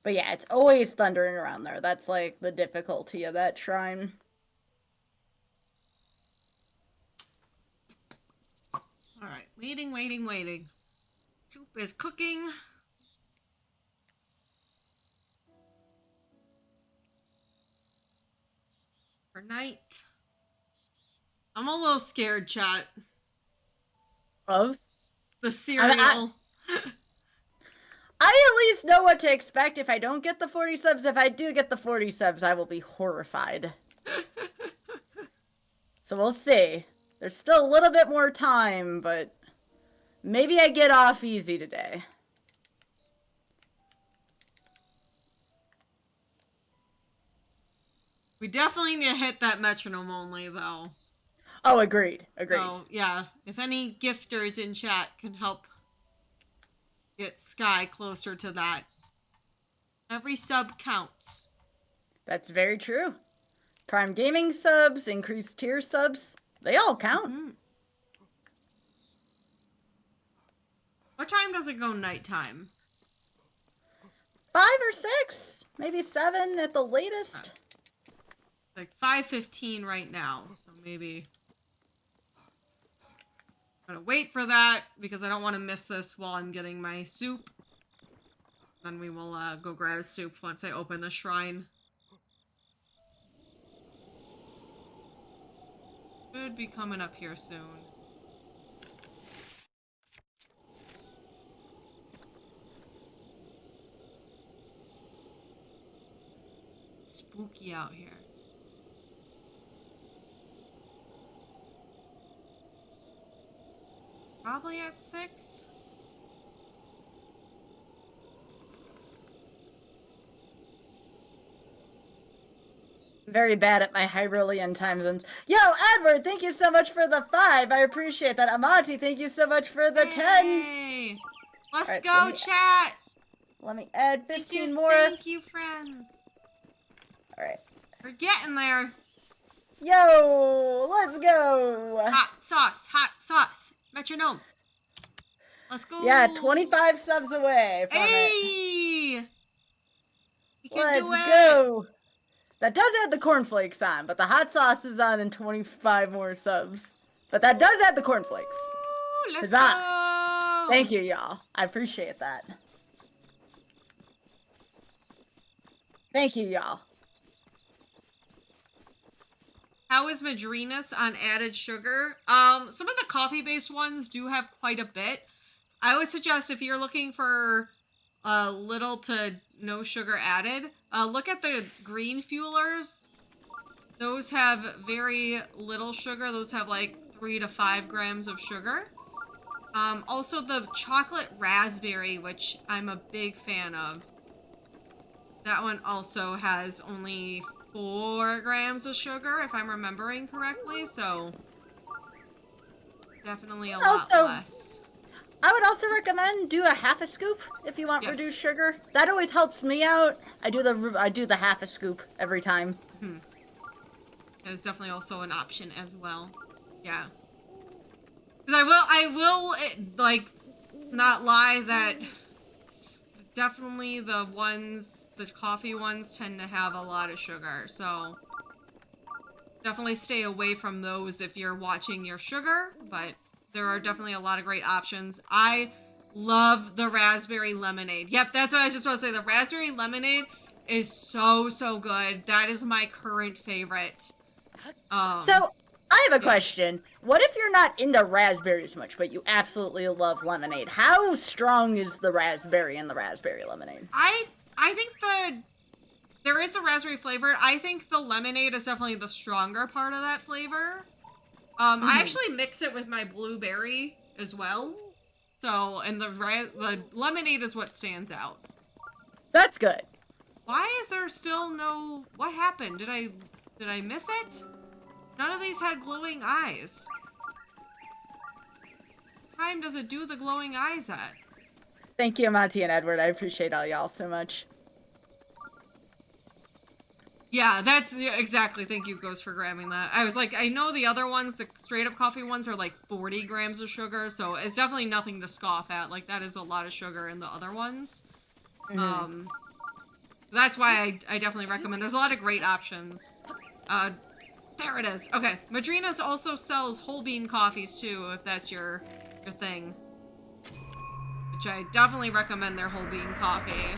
But yeah, it's always thundering around there. That's, like, the difficulty of that shrine. Alright, waiting. Soup is cooking. For night. I'm a little scared, chat. Of? The cereal. I at least know what to expect if I don't get the 40 subs. If I do get the 40 subs, I will be horrified. So we'll see. There's still a little bit more time, but maybe I get off easy today. We definitely need to hit that metronome only, though. Oh, agreed. Agreed. So, yeah, if any gifters in chat can help get Sky closer to that. Every sub counts. That's very true. Prime Gaming subs, increased tier subs, they all count. Mm-hmm. What time does it go nighttime? 5 or 6, maybe 7 at the latest. Like 5:15 right now, so maybe I'm gonna wait for that because I don't want to miss this while I'm getting my soup. Then we will go grab soup once I open the shrine. Should be coming up here soon. It's spooky out here. Probably at 6. Very bad at my Hyrulean time zones. Yo, Edward, thank you so much for the 5. I appreciate that. Amati, thank you so much for the 10. Yay! Let's Alright, go, chat! Let me add Thank 15 you, more. thank you, friends. Alright. We're getting there. Yo, let's go. Hot sauce. Metronome. Let's go. Yeah, 25 subs away from it. Hey! You can Let's do it. go. That does add the cornflakes on, but the hot sauce is on in 25 more subs. But that does add the cornflakes. Ooh, let's Huzzah. go. Thank you, y'all. I appreciate that. Thank you, y'all. How is Madrinas on added sugar? Some of the coffee-based ones do have quite a bit. I would suggest if you're looking for little to no sugar added, look at the green fuelers. Those have very little sugar. Those have like 3 to 5 grams of sugar. Also the chocolate raspberry, which I'm a big fan of. That one also has only 4 grams of sugar, if I'm remembering correctly, so definitely a lot less. I would also recommend do a half a scoop if you want reduced sugar. That always helps me out. I do the half a scoop every time. That is definitely also an option as well. Yeah. Because I will like not lie that definitely the coffee ones tend to have a lot of sugar, so definitely stay away from those if you're watching your sugar, but there are definitely a lot of great options. I love the raspberry lemonade. Yep, that's what I was just about to say. The raspberry lemonade is so, so good. That is my current favorite. So, I have a question. What if you're not into raspberries much, but you absolutely love lemonade? How strong is the raspberry in the raspberry lemonade? I think there is the raspberry flavor. I think the lemonade is definitely the stronger part of that flavor. I actually mix it with my blueberry as well. So, and the lemonade is what stands out. That's good. Why is there still no... What happened? Did I miss it? None of these had glowing eyes. What time does it do the glowing eyes at? Thank you, Monty and Edward. I appreciate all y'all so much. Yeah, exactly. Thank you, Ghost, for grabbing that. I was like, I know the other ones, the straight up coffee ones, are like 40 grams of sugar, so it's definitely nothing to scoff at. Like, that is a lot of sugar in the other ones. That's why I definitely recommend. There's a lot of great options. There it is. Okay, Madrina's also sells whole bean coffees too, if that's your thing. Which I definitely recommend their whole bean coffee.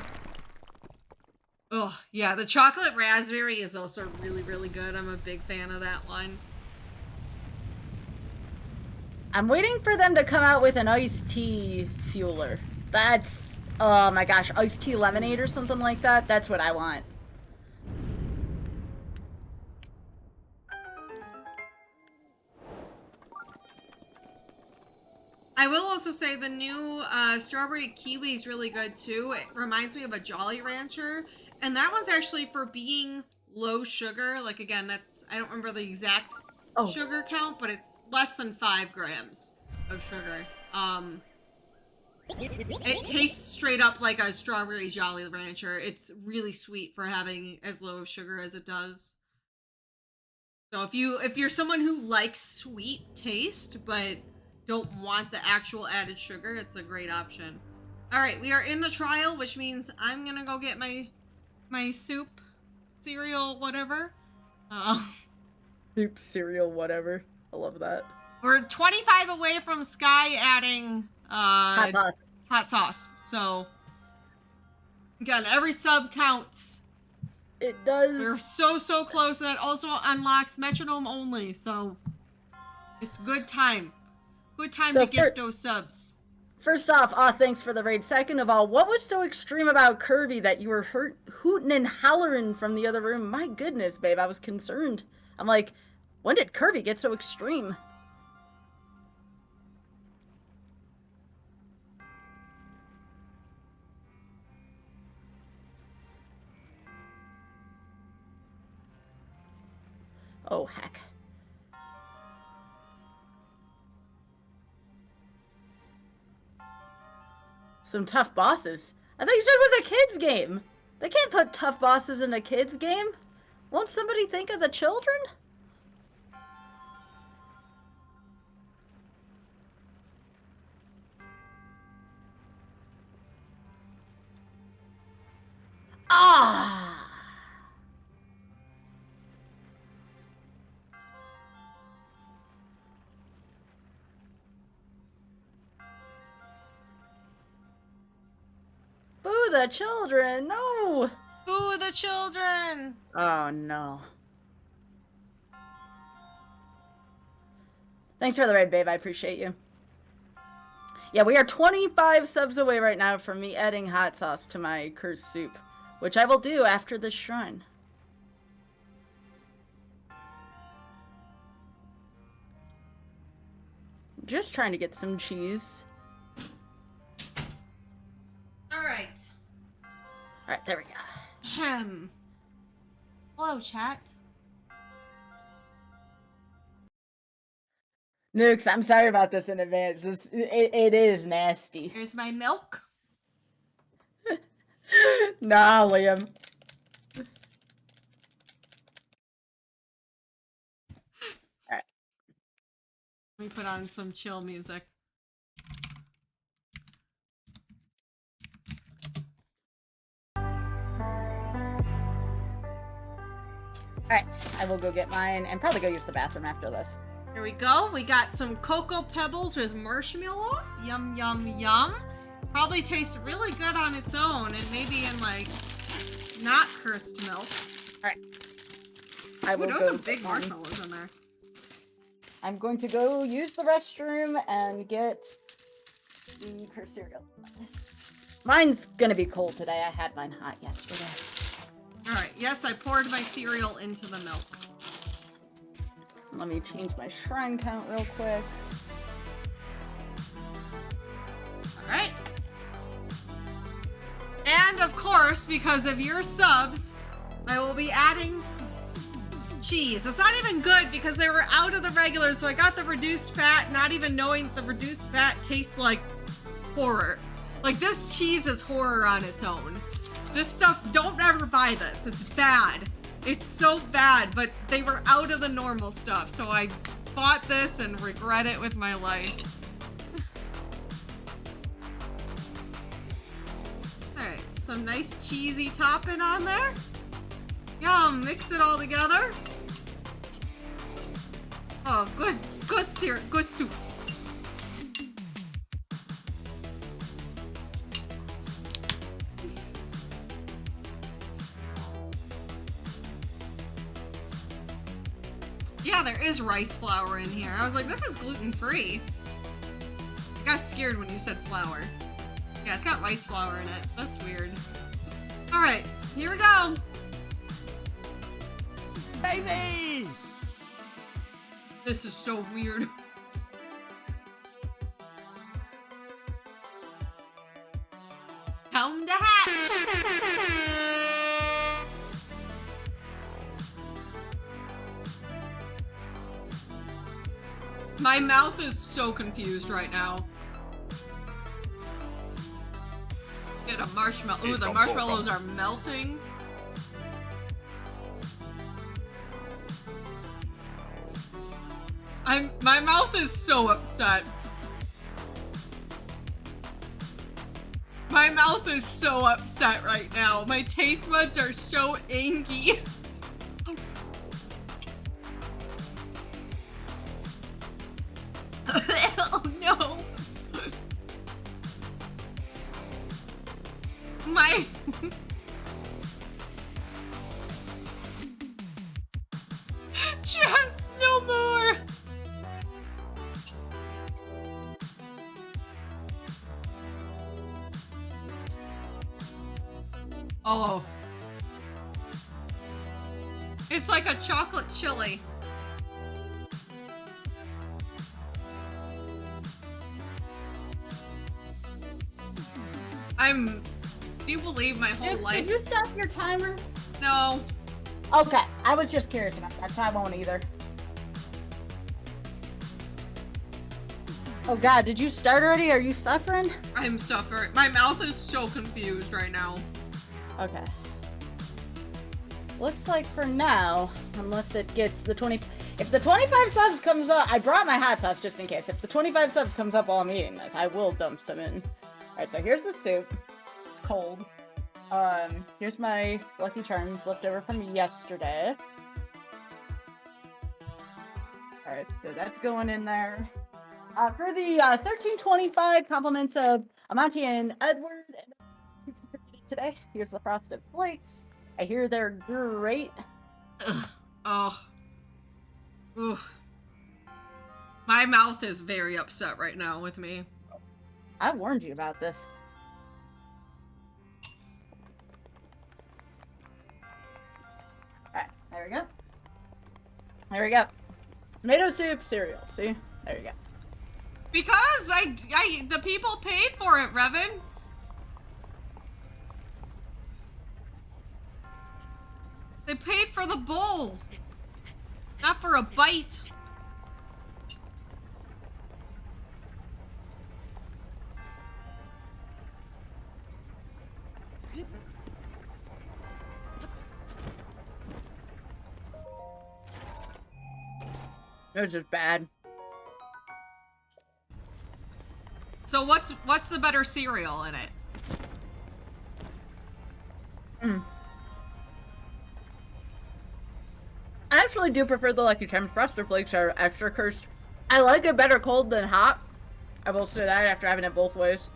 Oh, yeah, the chocolate raspberry is also really, really good. I'm a big fan of that one. I'm waiting for them to come out with an iced tea fueler. That's, oh my gosh, iced tea lemonade or something like that. That's what I want. I will also say the new strawberry kiwi is really good too. It reminds me of a Jolly Rancher. And that one's actually for being low sugar. Like, again, that's, I don't remember the exact sugar count, but it's less than 5 grams of sugar. It tastes straight up like a strawberry Jolly Rancher. It's really sweet for having as low of sugar as it does. So if you're someone who likes sweet taste, but don't want the actual added sugar, it's a great option. All right, we are in the trial, which means I'm gonna go get my soup, cereal, whatever. Soup, cereal, whatever. I love that. We're 25 away from Sky adding hot sauce. Hot sauce. So again, every sub counts. It does. We're so close. That also unlocks metronome only. So it's good time. Good time to gift those subs. First off, thanks for the raid. Second of all, what was so extreme about Kirby that you were hooting and hollering from the other room? My goodness, babe, I was concerned. I'm like, when did Kirby get so extreme? Oh, heck. Some tough bosses. I thought you said it was a kid's game. They can't put tough bosses in a kid's game. Won't somebody think of the children? Ah! Boo the children! No! Boo the children! Oh no. Thanks for the raid, babe. I appreciate you. Yeah, we are 25 subs away right now from me adding hot sauce to my cursed soup, which I will do after this shrine. Just trying to get some cheese. Alright. Alright, there we go. Hello, chat. Nukes, I'm sorry about this in advance. It is nasty. Here's my milk. Nah, Liam. Alright. Let me put on some chill music. Alright, I will go get mine and probably go use the bathroom after this. Here we go. We got some Cocoa Pebbles with marshmallows. Yum, yum, yum. Probably tastes really good on its own and maybe in like not cursed milk. Alright. I will Those go are big get mine. marshmallows in there. I'm going to go use the restroom and get her cereal. Mine's gonna be cold today. I had mine hot yesterday. Alright, yes, I poured my cereal into the milk. Let me change my shrine count real quick. Alright. And of course, because of your subs, I will be adding cheese. It's not even good because they were out of the regular, so I got the reduced fat, not even knowing the reduced fat tastes like horror. Like, this cheese is horror on its own. This stuff, don't ever buy this. It's bad. It's so bad, but they were out of the normal stuff, so I bought this and regret it with my life. Alright, some nice cheesy topping on there. Yum, mix it all together. Oh, good syrup, good soup. Yeah, there is rice flour in here. I was like, this is gluten-free. I got scared when you said flour. Yeah, it's got rice flour in it. That's weird. Alright, here we go. Baby! This is so weird. Time to hatch! My mouth is so confused right now. Get a marshmallow. Ooh, the marshmallows are melting. My mouth is so upset. My mouth is so upset right now. My taste buds are so inky. Oh no. My chat, no more. Oh. It's like a chocolate chili. Do you believe my whole Nukes, life? did you stop your timer? No. Okay, I was just curious about that, so I won't either. Oh god, did you start already? Are you suffering? I'm suffering. My mouth is so confused right now. Okay. Looks like for now, unless it gets the 20... If the 25 subs comes up... I brought my hot sauce just in case. If the 25 subs comes up while I'm eating this, I will dump some in. Alright, so here's the soup. It's cold. Here's my Lucky Charms left over from yesterday. Alright, so that's going in there. For the 1325 compliments of Amonte and Edward today, here's the Frosted Flakes. I hear they're great. Ugh. Oh. Oof. My mouth is very upset right now with me. I warned you about this. Alright, there we go. There we go. Tomato soup cereal, see? There you go. Because the people paid for it, Revan. They paid for the bowl, not for a bite. It was just bad. So what's the better cereal in it? I actually do prefer the Lucky Charms. Frosted Flakes are extra cursed. I like it better cold than hot. I will say that after having it both ways.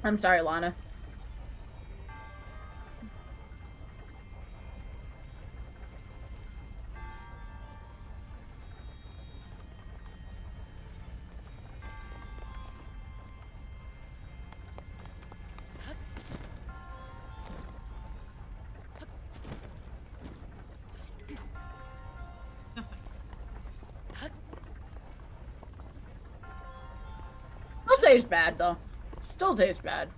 I'm sorry, Lana. Still tastes bad, though. Still tastes bad.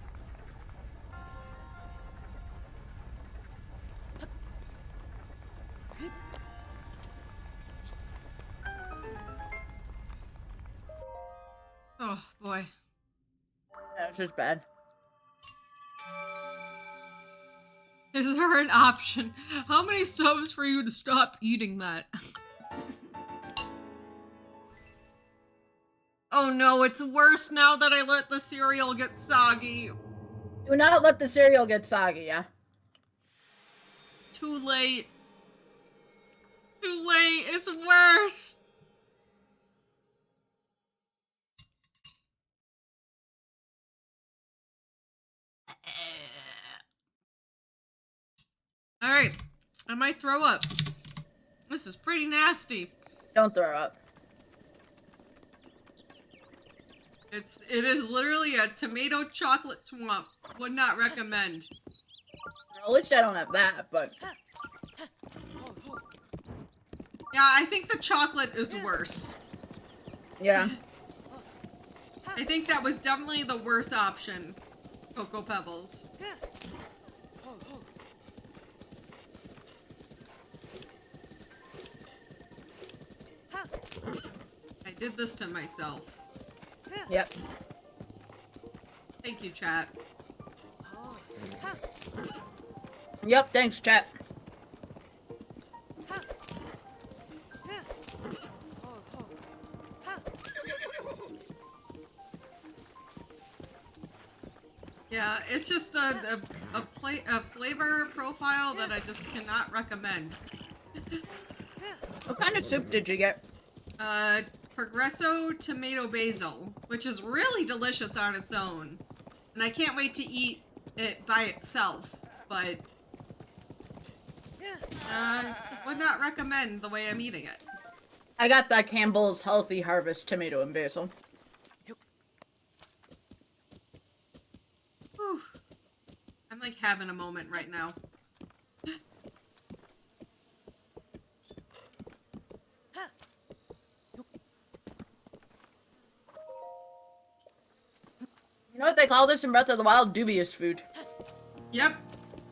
Oh boy. Yeah, it's just bad. Is there an option? How many subs for you to stop eating that? Oh no, it's worse now that I let the cereal get soggy. Do not let the cereal get soggy, yeah? Too late. Too late, it's worse. Alright, I might throw up. This is pretty nasty. Don't throw up. It is literally a tomato chocolate swamp. Would not recommend. At least I don't have that, but... Yeah, I think the chocolate is worse. Yeah. I think that was definitely the worst option. Cocoa Pebbles. I did this to myself. Yep. Thank you, chat. Yep, thanks, chat. Yeah, it's just a flavor profile that I just cannot recommend. What kind of soup did you get? Progresso tomato basil, which is really delicious on its own. And I can't wait to eat it by itself, but would not recommend the way I'm eating it. I got the Campbell's Healthy Harvest tomato and basil. Whew. I'm like having a moment right now. You know what they call this in Breath of the Wild? Dubious food. Yep.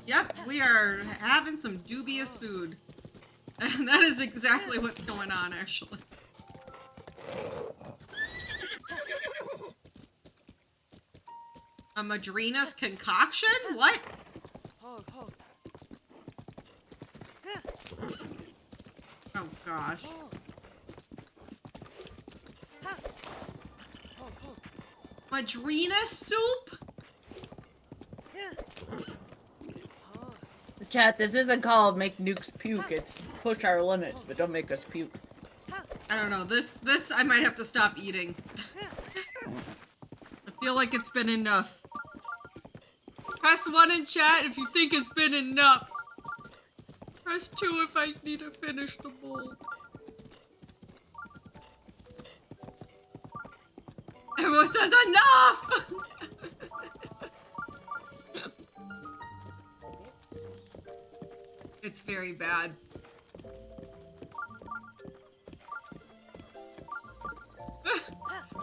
Yep, we are having some dubious food. And that is exactly what's going on, actually. A Madrina's concoction? What? Oh gosh. Madrina soup? Chat, this isn't called make nukes puke. It's push our limits, but don't make us puke. I don't know. This I might have to stop eating. I feel like it's been enough. Press 1 in chat if you think it's been enough. Press 2 if I need to finish the bowl. Everyone says enough! It's very bad.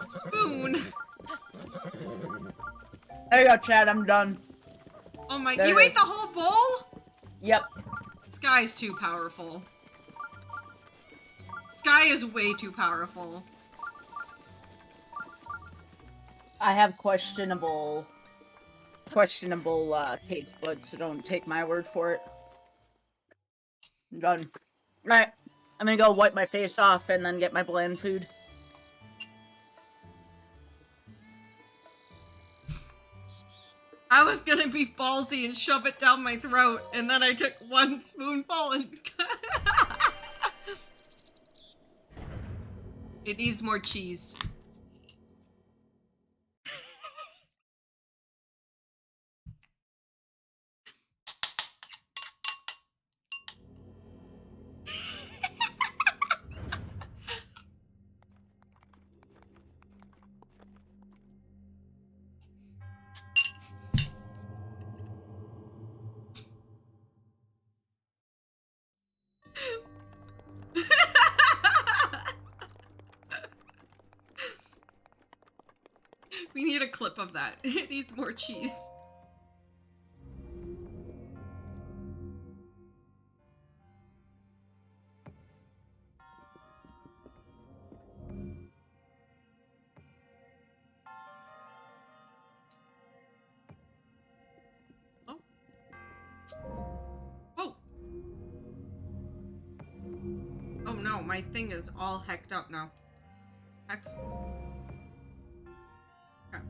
Spoon. There you go, Chad. I'm done. Oh my, There you it ate the whole bowl? Yep. This guy's too powerful. This guy is way too powerful. I have questionable taste buds, so don't take my word for it. I'm done. Right. I'm gonna go wipe my face off and then get my bland food. I was gonna be ballsy and shove it down my throat, and then I took one spoonful and... It needs more cheese. We need a clip of that. It needs more cheese. Oh. Oh. Oh no, my thing is all hecked up now. Heck. Okay.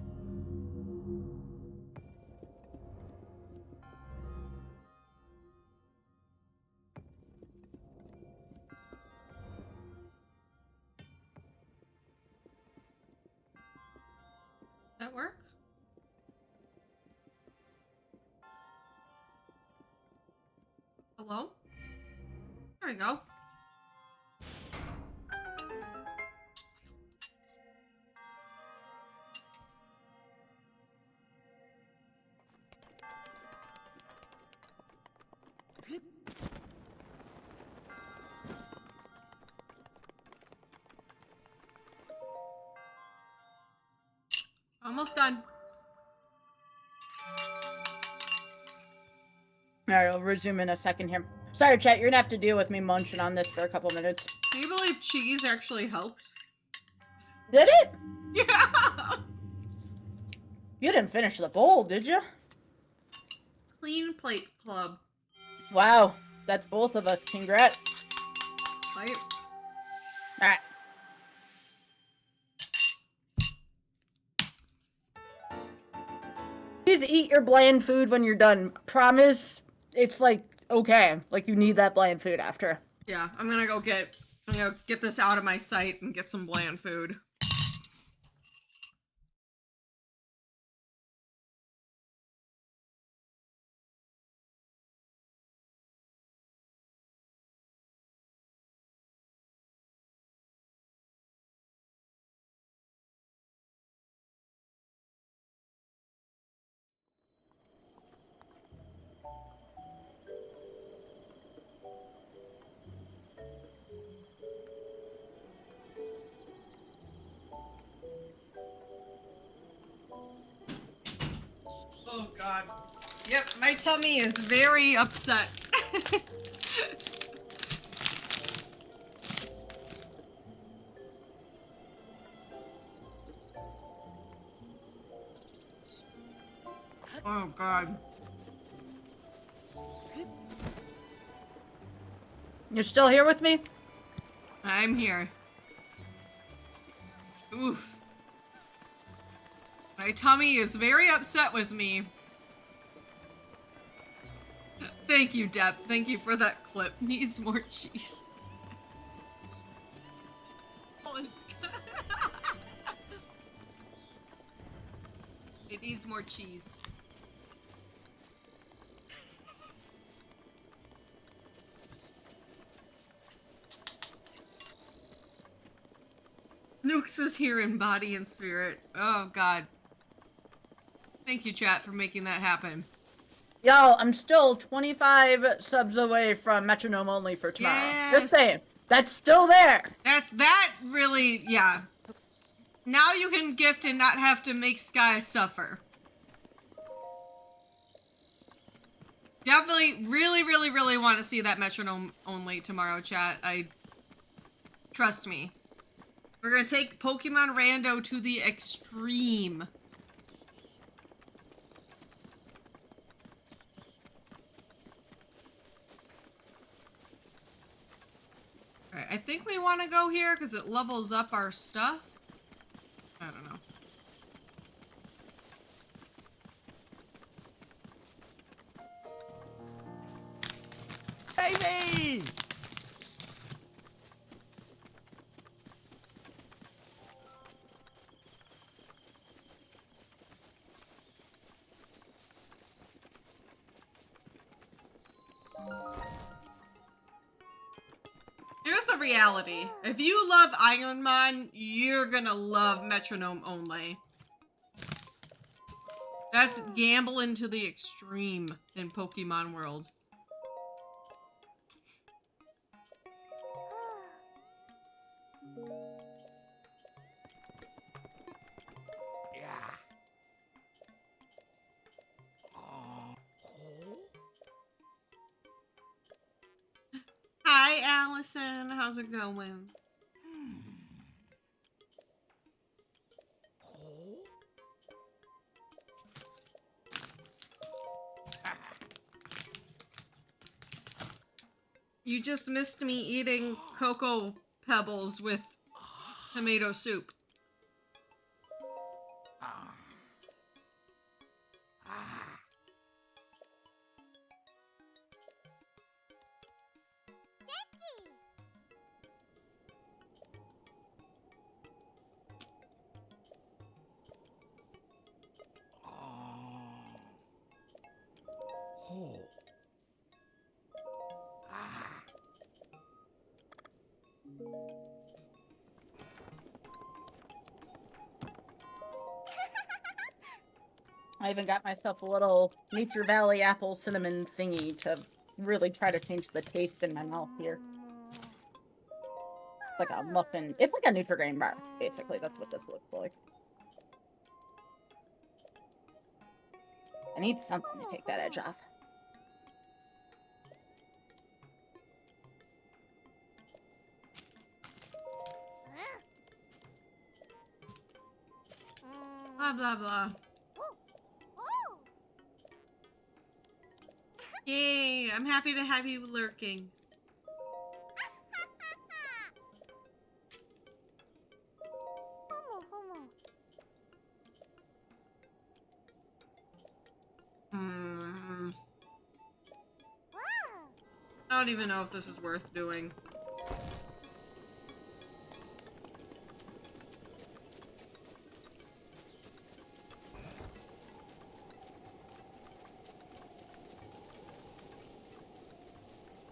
That work? Hello? There we go. Almost done. Alright, I'll resume in a second here. Sorry, chat, you're gonna have to deal with me munching on this for a couple minutes. Can you believe cheese actually helped? Did it? Yeah! You didn't finish the bowl, did you? Clean plate club. Wow, that's both of us. Congrats. Right? Alright. Please eat your bland food when you're done. Promise, it's like, okay. Like, you need that bland food after. Yeah, I'm gonna get this out of my sight and get some bland food. Oh god. Yep, my tummy is very upset. Oh god. You're still here with me? I'm here. Oof. My tummy is very upset with me. Thank you, Deb. Thank you for that clip. Needs more cheese. Oh my God. It needs more cheese. Nukes is here in body and spirit. Oh god. Thank you, chat, for making that happen. Yo, I'm still 25 subs away from metronome only for tomorrow. Yes. Just saying. That's still there. That really, yeah. Now you can gift and not have to make Sky suffer. Definitely, really want to see that metronome only tomorrow, chat. Trust me. We're gonna take Pokemon Rando to the extreme. Alright, I think we want to go here because it levels up our stuff. I don't know. Baby! Here's the reality. If you love Ironmon, you're gonna love Metronome only. That's gambling to the extreme in Pokemon World. Yeah. Oh. Hi, Allison. How's it going? You just missed me eating Cocoa Pebbles with tomato soup. I even got myself a little Nature Valley apple cinnamon thingy to really try to change the taste in my mouth here. It's like a muffin. It's like a Nutrigrain bar, basically. That's what this looks like. I need something to take that edge off. Blah, blah, blah. Yay, I'm happy to have you lurking. I don't even know if this is worth doing.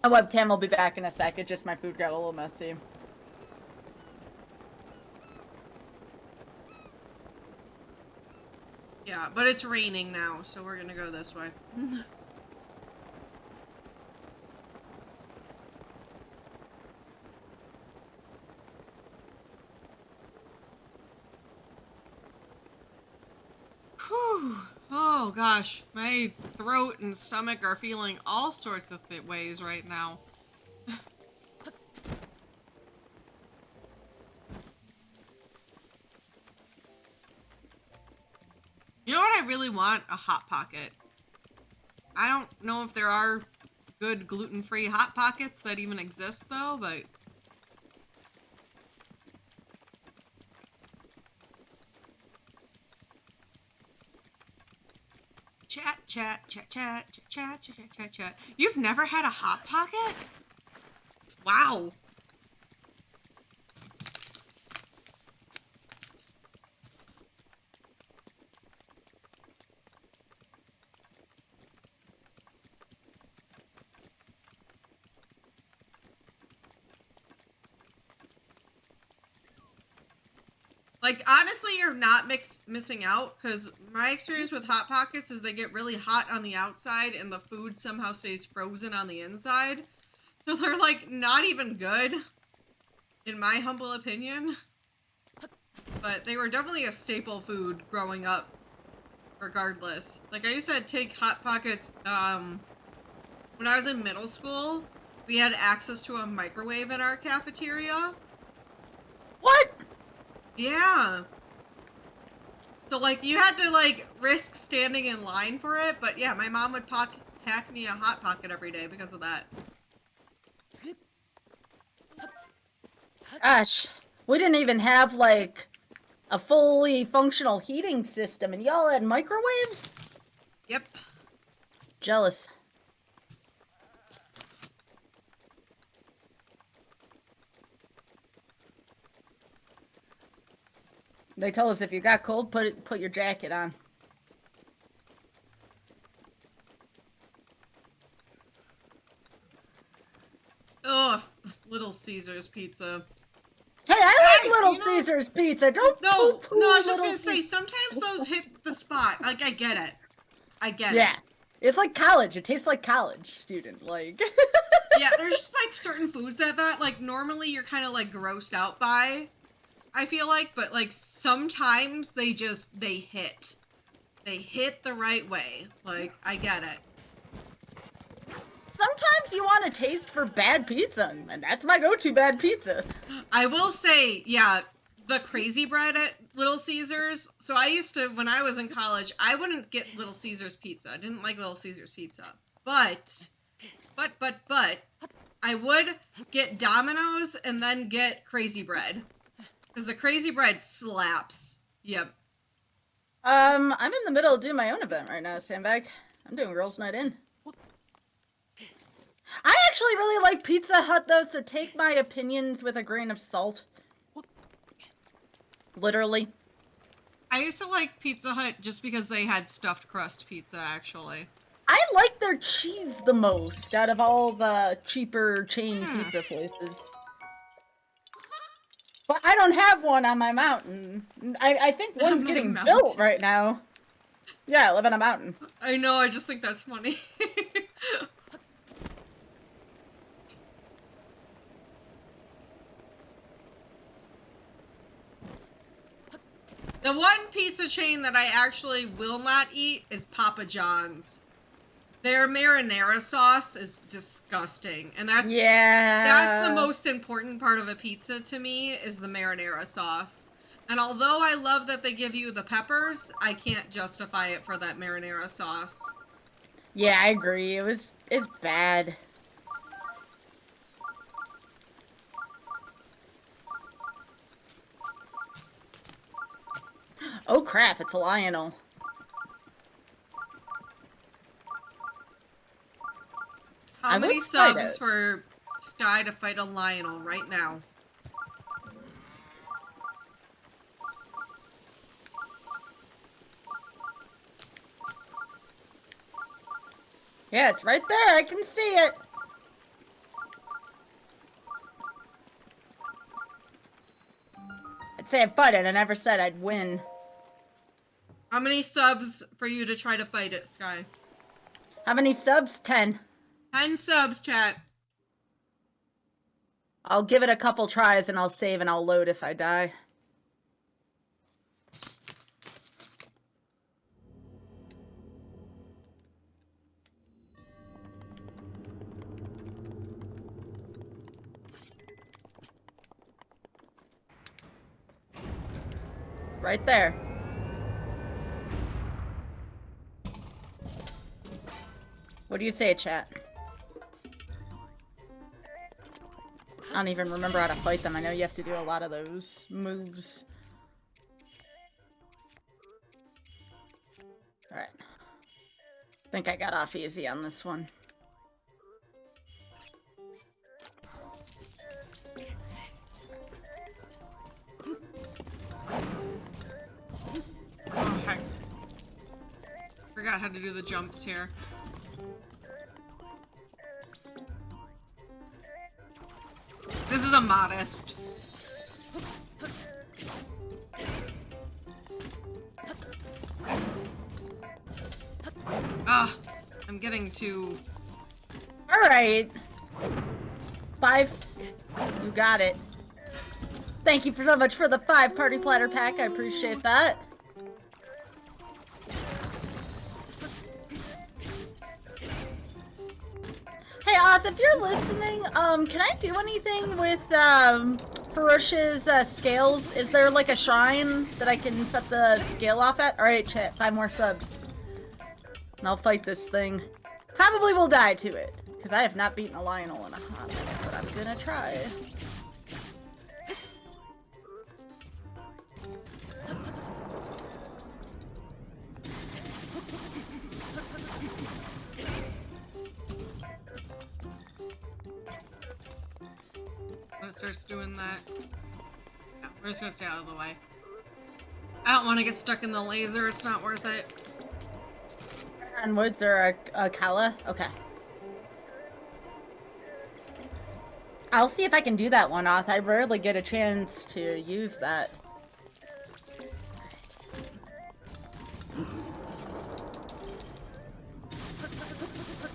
My webcam will be back in a sec. It just my food got a little messy. Yeah, but it's raining now, so we're gonna go this way. Whew. Oh Oh gosh, my throat and stomach are feeling all sorts of ways right now. You know what I really want? A Hot Pocket. I don't know if there are good gluten-free Hot Pockets that even exist though, but... Chat, chat, chat, chat, chat, chat, chat, chat, chat. You've never had a Hot Pocket? Wow. Like, honestly, you're not missing out, because my experience with Hot Pockets is they get really hot on the outside and the food somehow stays frozen on the inside. So they're, like, not even good, in my humble opinion. But they were definitely a staple food growing up, regardless. Like, I used to take Hot Pockets, when I was in middle school, we had access to a microwave in our cafeteria. What? Yeah. So, like, you had to, like, risk standing in line for it, but yeah, my mom would pack me a Hot Pocket every day because of that. Gosh, we didn't even have, like, a fully functional heating system, and y'all had microwaves? Yep. Jealous. They told us if you got cold, put your jacket on. Ugh, Little Caesars pizza. Hey, I like Hey, Little you know- Caesars pizza. Don't No, poo-poo no, I was just Little gonna say, Caesars. sometimes those hit the spot. Like, I get it. I get Yeah, it. it's like college. It tastes like college student. Like, Yeah, there's just, like, certain foods that, like, normally you're kind of, like, grossed out by, I feel like, but, like, sometimes they hit. They hit the right way. Like, I get it. sometimes you want a taste for bad pizza, and that's my go-to bad pizza. I will say, yeah, the crazy bread at Little Caesars. So I used to, when I was in college, I wouldn't get Little Caesars pizza. I didn't like Little Caesars pizza. But, I would get Domino's and then get crazy bread. Because the crazy bread slaps. Yep. I'm in the middle of doing my own event right now, Sandbag. I'm doing Girls Night In. I actually really like Pizza Hut, though, so take my opinions with a grain of salt. Literally. I used to like Pizza Hut just because they had stuffed crust pizza, actually. I like their cheese the most out of all the cheaper chain pizza places. But I don't have one on my mountain. I think one's On my getting mountain. built right now. Yeah, I live on a mountain. I know, I just think that's funny. The one pizza chain that I actually will not eat is Papa John's. Their marinara sauce is disgusting. And that's the most important part of a pizza to me, is the marinara sauce. And although I love that they give you the peppers, I can't justify it for that marinara sauce. Yeah, I agree. It's bad. Oh crap, it's a Lionel. How I many will fight subs it. for Sky to fight a Lionel right now? Yeah, it's right there. I can see it. I'd say I'd fight it. I never said I'd win. How many subs for you to try to fight it, Sky? How many subs? 10. 10 subs, chat. I'll give it a couple tries and I'll save and I'll load if I die. Right there. What do you say, chat? I don't even remember how to fight them. I know you have to do a lot of those moves. Alright. I think I got off easy on this one. Oh, heck. Forgot how to do the jumps here. This is a modest. Ah, I'm getting too... Alright. 5. You got it. Thank you so much for the 5 party platter pack. I appreciate that. Hey, Oth, if you're listening, can I do anything with, Farosh's, scales? Is there, like, a shrine that I can set the scale off at? Alright, chat, 5 more subs. And I'll fight this thing. Probably will die to it, because I have not beaten a Lionel in a hot minute, but I'm gonna try. When it starts doing that... Yeah, we're just gonna stay out of the way. I don't want to get stuck in the laser, it's not worth it. And woods or a Kala? Okay. I'll see if I can do that one, Oth. I rarely get a chance to use that.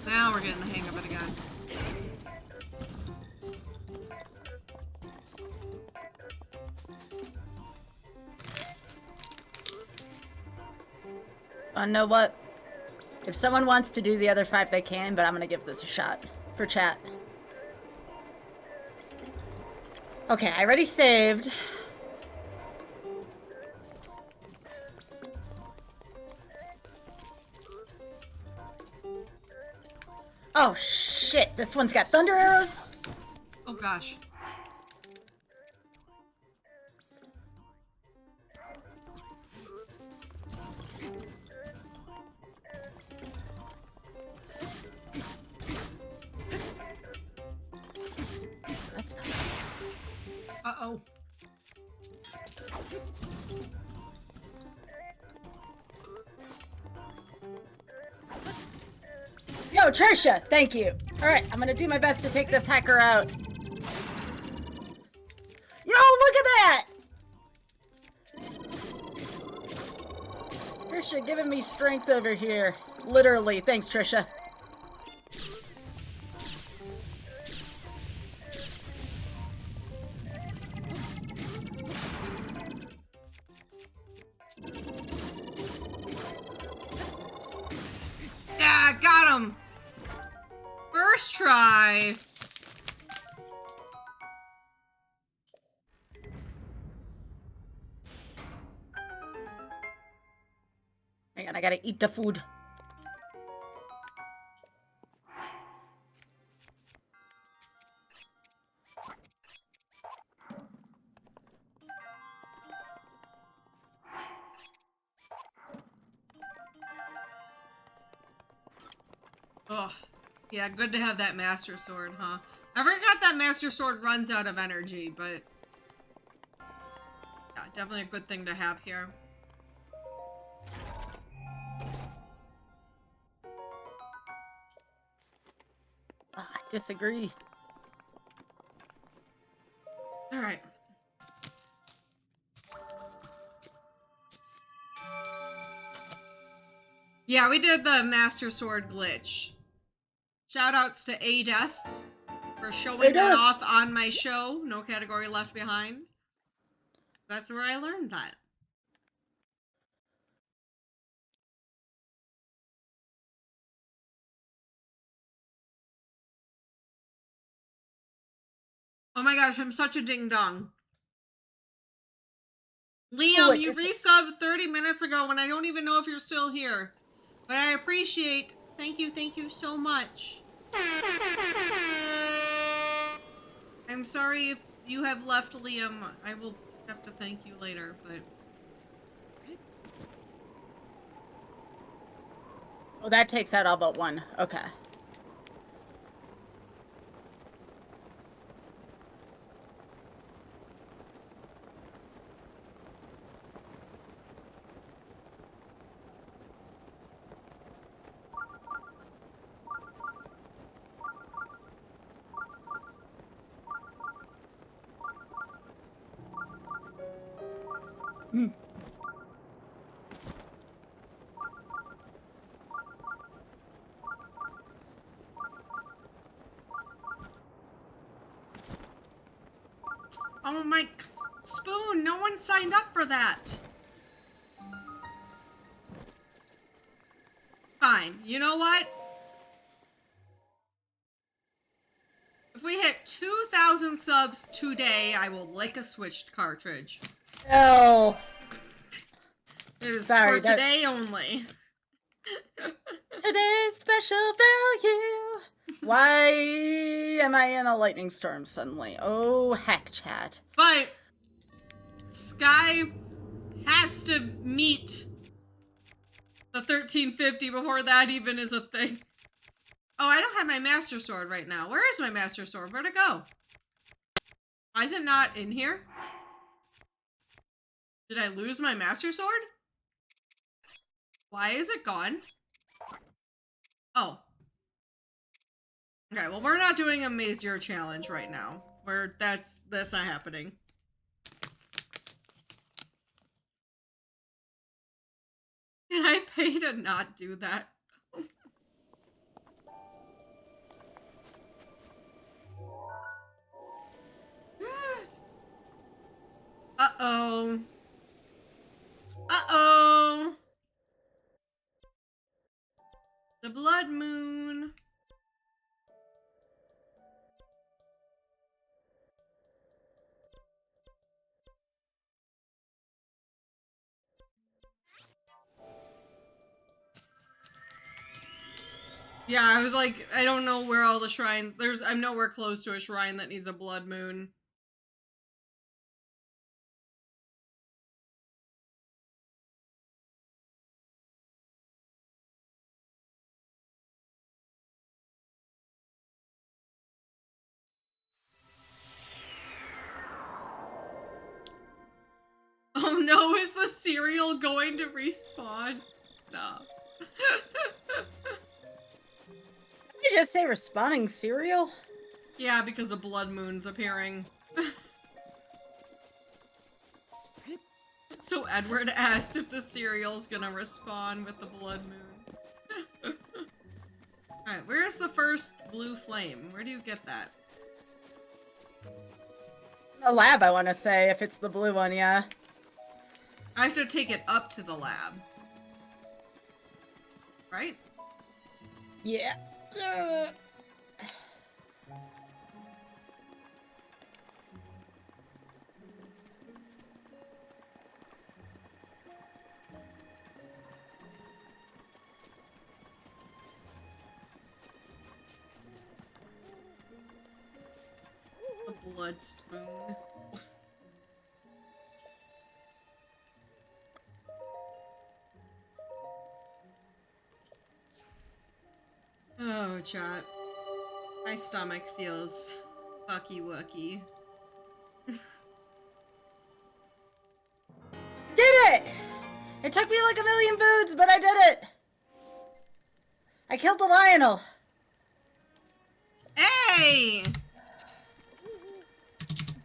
Now we're getting the hang of it again. Know what? If someone wants to do the other 5, they can, but I'm gonna give this a shot for chat. Okay, I already saved. Oh shit, this one's got thunder arrows? Oh gosh. Uh-oh. Yo, Trisha, thank you. Alright, I'm gonna do my best to take this hacker out. Yo, look at that! Trisha giving me strength over here. Literally, thanks, Trisha. Yeah, got him! First try! Hang on, I gotta eat the food. Ugh. Yeah, good to have that Master Sword, huh? I forgot that Master Sword runs out of energy, but... Yeah, definitely a good thing to have here. I disagree. Alright. Yeah, we did the Master Sword glitch. Shoutouts to ADEF for showing that off on my show. No category left behind. That's where I learned that. Oh my gosh, I'm such a ding dong. Liam, What you is it? resubbed 30 minutes ago and I don't even know if you're still here. But I appreciate. Thank you so much. I'm sorry if you have left, Liam. I will have to thank you later, but... Oh, that takes out all but one. Okay. Hmm. Oh my... Spoon, no one signed up for that. Fine, you know what? If we hit 2,000 subs today, I will lick a switched cartridge. Oh. It is Sorry, for today only. Today's special value. Why am I in a lightning storm suddenly? Oh, heck, chat. But Sky has to meet the 1350 before that even is a thing. Oh, I don't have my Master Sword right now. Where is my Master Sword? Where'd it go? Why is it not in here? Did I lose my Master Sword? Why is it gone? Oh. Okay, well, we're not doing a Maze Deer challenge right now. That's not happening. Can I pay to not do that? Uh-oh. Uh-oh. The blood moon. Yeah, I was like, I don't know where all the shrines... I'm nowhere close to a shrine that needs a blood moon. Oh no, is the cereal going to respawn? Stop. Did you just say respawning cereal? Yeah, because the blood moon's appearing. So Edward asked if the cereal's gonna respawn with the blood moon. Alright, where's the first blue flame? Where do you get that? A lab, I want to say, if it's the blue one, yeah. I have to take it up to the lab. Right? Yeah. The blood spoon. Oh, chat. My stomach feels fucky-wucky. Did it! It took me like a million boots, but I did it! I killed the Lionel. Hey!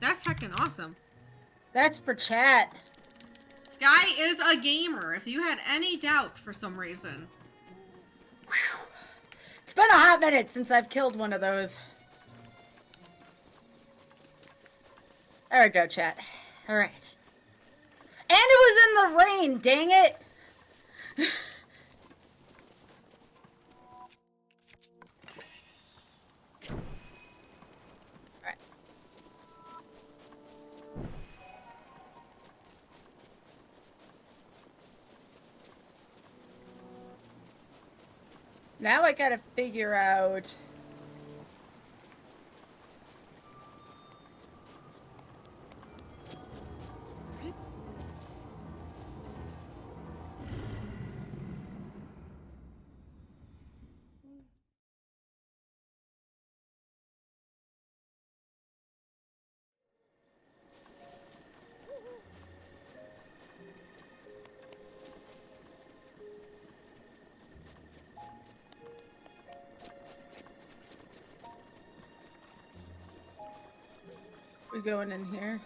That's heckin' awesome. That's for chat. Sky is a gamer, if you had any doubt for some reason. Whew. It's been a hot minute since I've killed one of those. There we go, chat. Alright. And it was in the rain, dang it! Alright. Now I gotta figure out... We going in here?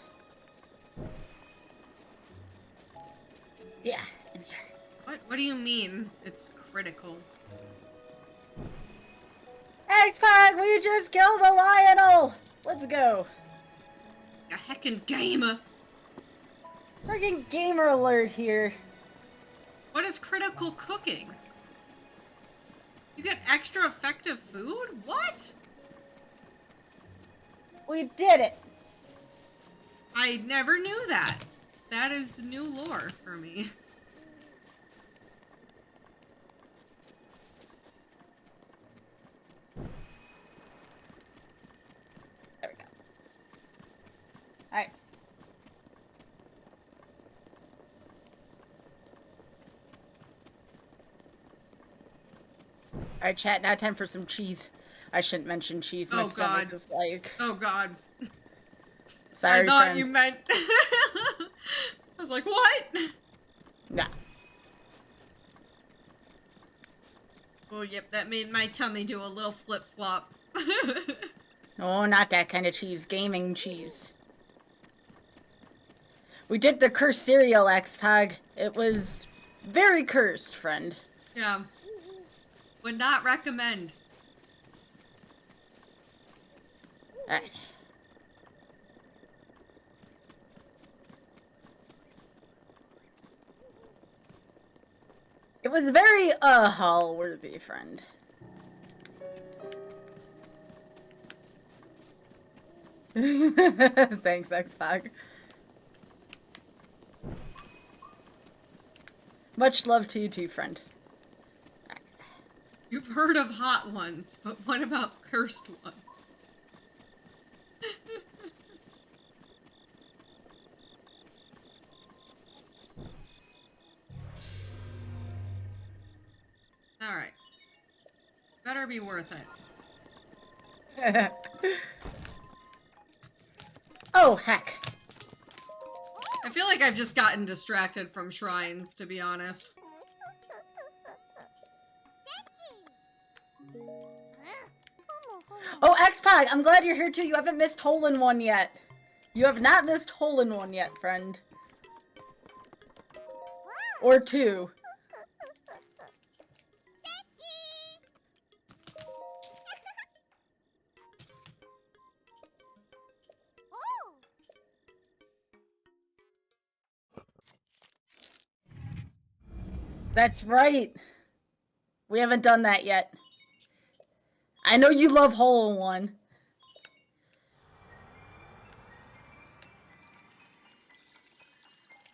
Yeah, in here. What do you mean it's critical? X-Pac, we just killed a Lionel! Let's go. A heckin' gamer. Friggin' gamer alert here. What is critical cooking? You get extra effective food? What? We did it. I never knew that. That is new lore for me. There we go. Alright. Alright, chat, now time for some cheese. I shouldn't mention cheese. My Oh, stomach God. is like... Oh god. Sorry, I thought friend. you meant... I was like, what? Nah. Well, yep, that made my tummy do a little flip-flop. Oh, not that kind of cheese. Gaming cheese. We did the cursed cereal, X-Pog. It was very cursed, friend. Yeah. Would not recommend. Alright. It was very, haul-worthy, friend. Thanks, X-Pac. Much love to you too, friend. You've heard of hot ones, but what about cursed ones? Alright. Better be worth it. Oh, heck. I feel like I've just gotten distracted from shrines, to be honest. Oh, X-Pac, I'm glad you're here too. You haven't missed hole-in-one yet. You have not missed hole-in-one yet, friend. Or two. That's right. We haven't done that yet. I know you love hole-in-one.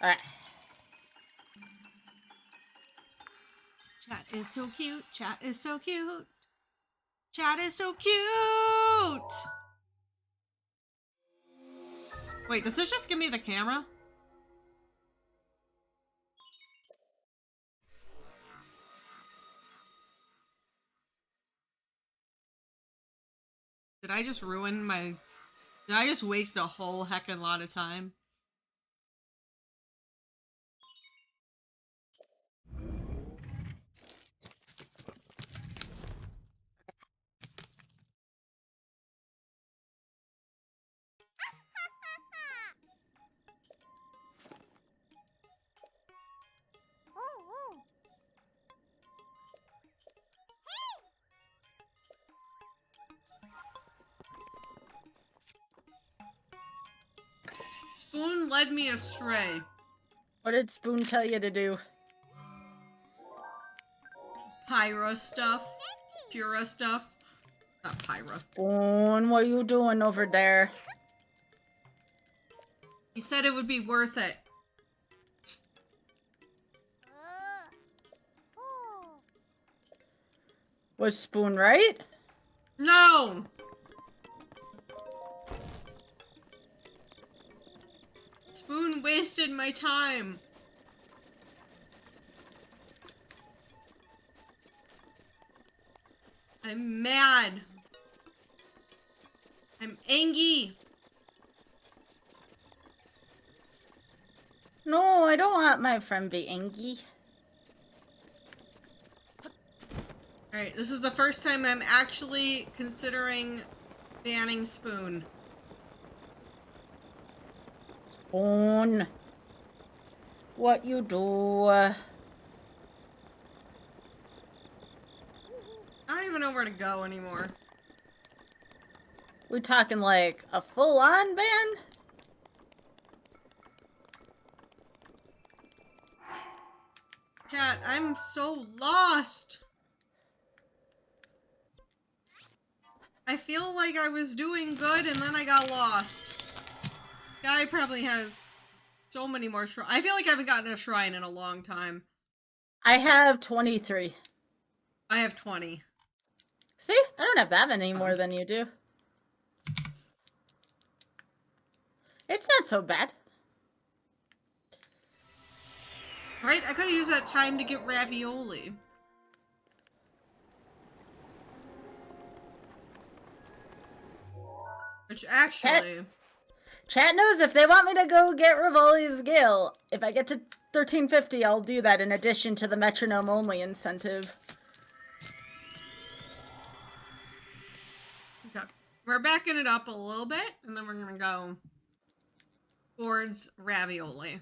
Alright. Chat is so cute. Chat is so cute. Chat is so cute. Wait, does this just give me the camera? Did I just ruin my... Did I just waste a whole heckin' lot of time? Spoon led me astray. What did Spoon tell you to do? Pyra stuff. Pura stuff. Not Pyra. Spoon, what are you doing over there? He said it would be worth it. Was Spoon right? No! Spoon wasted my time. I'm mad. I'm angry. No, I don't want my friend be angry. Alright, this is the first time I'm actually considering banning Spoon. Spoon. What you do? I don't even know where to go anymore. We talking like a full-on ban? Chat, I'm so lost. I feel like I was doing good and then I got lost. Guy probably has so many more shrines. I feel like I haven't gotten a shrine in a long time. I have 23. I have 20. See? I don't have that many more than you do. It's not so bad. Right? I could have used that time to get ravioli. Which actually... Chat knows if they want me to go get Rivoli's Gale, if I get to 1350, I'll do that in addition to the metronome only incentive. Okay. We're backing it up a little bit, and then we're gonna go towards ravioli.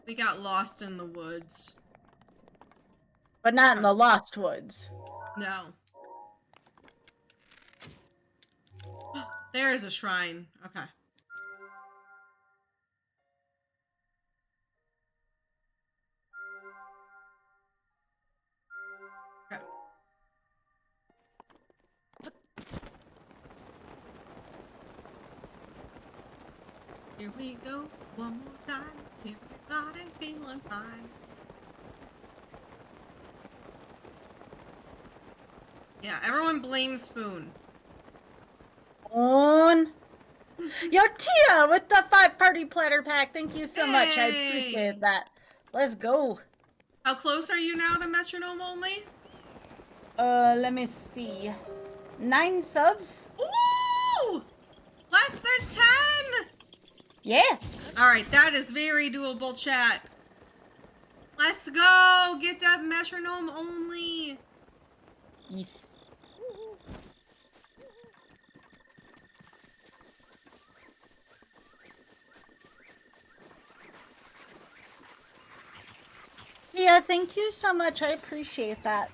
We got lost in the woods. But not in the Lost Woods. No. There is a shrine. Okay. Okay. Here we go, one more time. Everybody's feeling fine. Yeah, everyone blames Spoon. On. Yo, Tia with the 5-party platter pack. Thank you so much. I Hey! appreciate that. Let's go. How close are you now to metronome only? Let me see. 9 subs? Ooh! Less than 10! Yeah. Alright, that is very doable, chat. Let's go! Get that metronome only! Yes. Yeah, thank you so much. I appreciate that.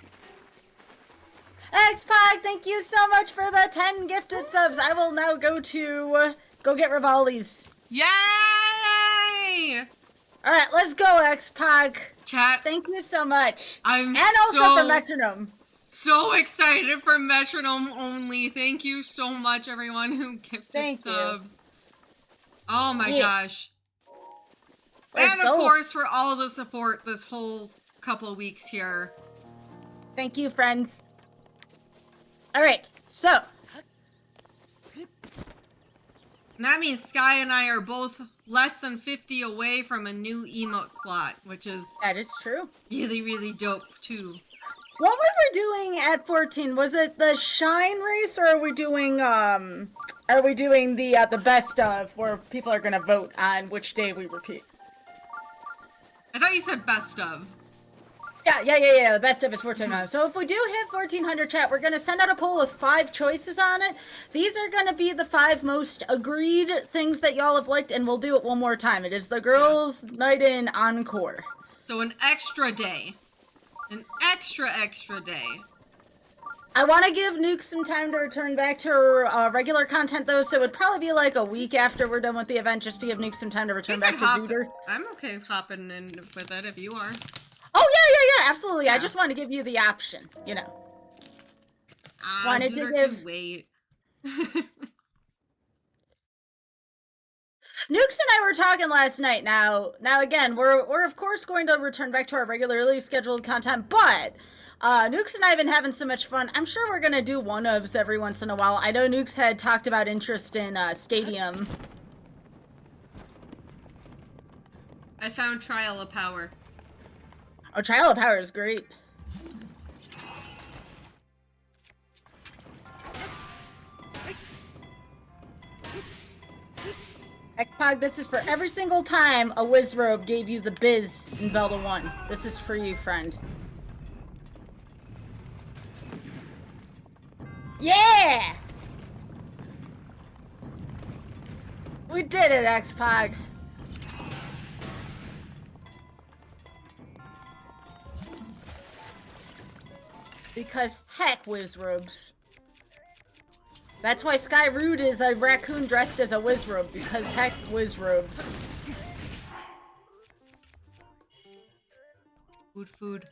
X-Pac, thank you so much for the 10 gifted subs. I will now go to go get Rivali's. Yay! Alright, let's go, X-Pac. Chat, Thank you so much. I'm And also for metronome. so excited for metronome only. Thank you so much, everyone who gifted Thank you. subs. Oh my Yeah. gosh. Let's And of go. course for all the support this whole couple weeks here. Thank you, friends. Alright, so. And that means Sky and I are both less than 50 away from a new emote slot, which is That is true. really, really dope too. What were we doing at 14? Was it the Shine race, or are we doing the best of, where people are gonna vote on which day we repeat? I thought you said best of. Yeah, the best of is 1400. So if we do hit 1400 chat, we're gonna send out a poll with 5 choices on it. These are gonna be the 5 most agreed things that y'all have liked, and we'll do it one more time. It is the Girls' Night In Encore. So an extra day. An extra day. I want to give Nuke some time to return back to her regular content, though, so it would probably be like a week after we're done with the event, just to give Nuke some time to return back to Zooter. I'm okay hopping in with it if you are. Oh, yeah, absolutely. Yeah. I just wanted to give you the option, you know. Wanted to Zooter give... can wait. Nukes and I were talking last night. Now again, we're of course going to return back to our regularly scheduled content, but Nukes and I have been having so much fun. I'm sure we're gonna do one-ofs every once in a while. I know Nukes had talked about interest in Stadium. I found Trial of Power. Oh, Trial of Power is great. Xpog, this is for every single time a Wizrobe gave you the biz in Zelda 1. This is for you, friend. Yeah! We did it, Xpog. Because heck, Wizrobes. That's why Sky Rude is a raccoon dressed as a Wizrobe, because heck, Wizrobes. Food.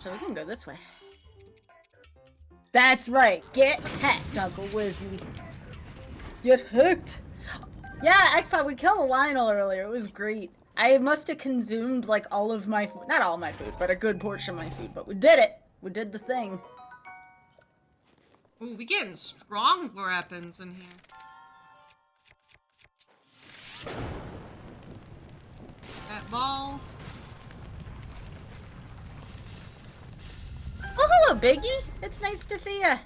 So we can go this way. That's right, get hacked, Uncle Wizzy. Get hooked. Yeah, Xpod, we killed a Lionel earlier. It was great. I must have consumed, like, all of my food. Not all my food, but a good portion of my food. But we did it. We did the thing. Ooh, we getting strong weapons in here. That ball. Oh, hello, Biggie. It's nice to see ya.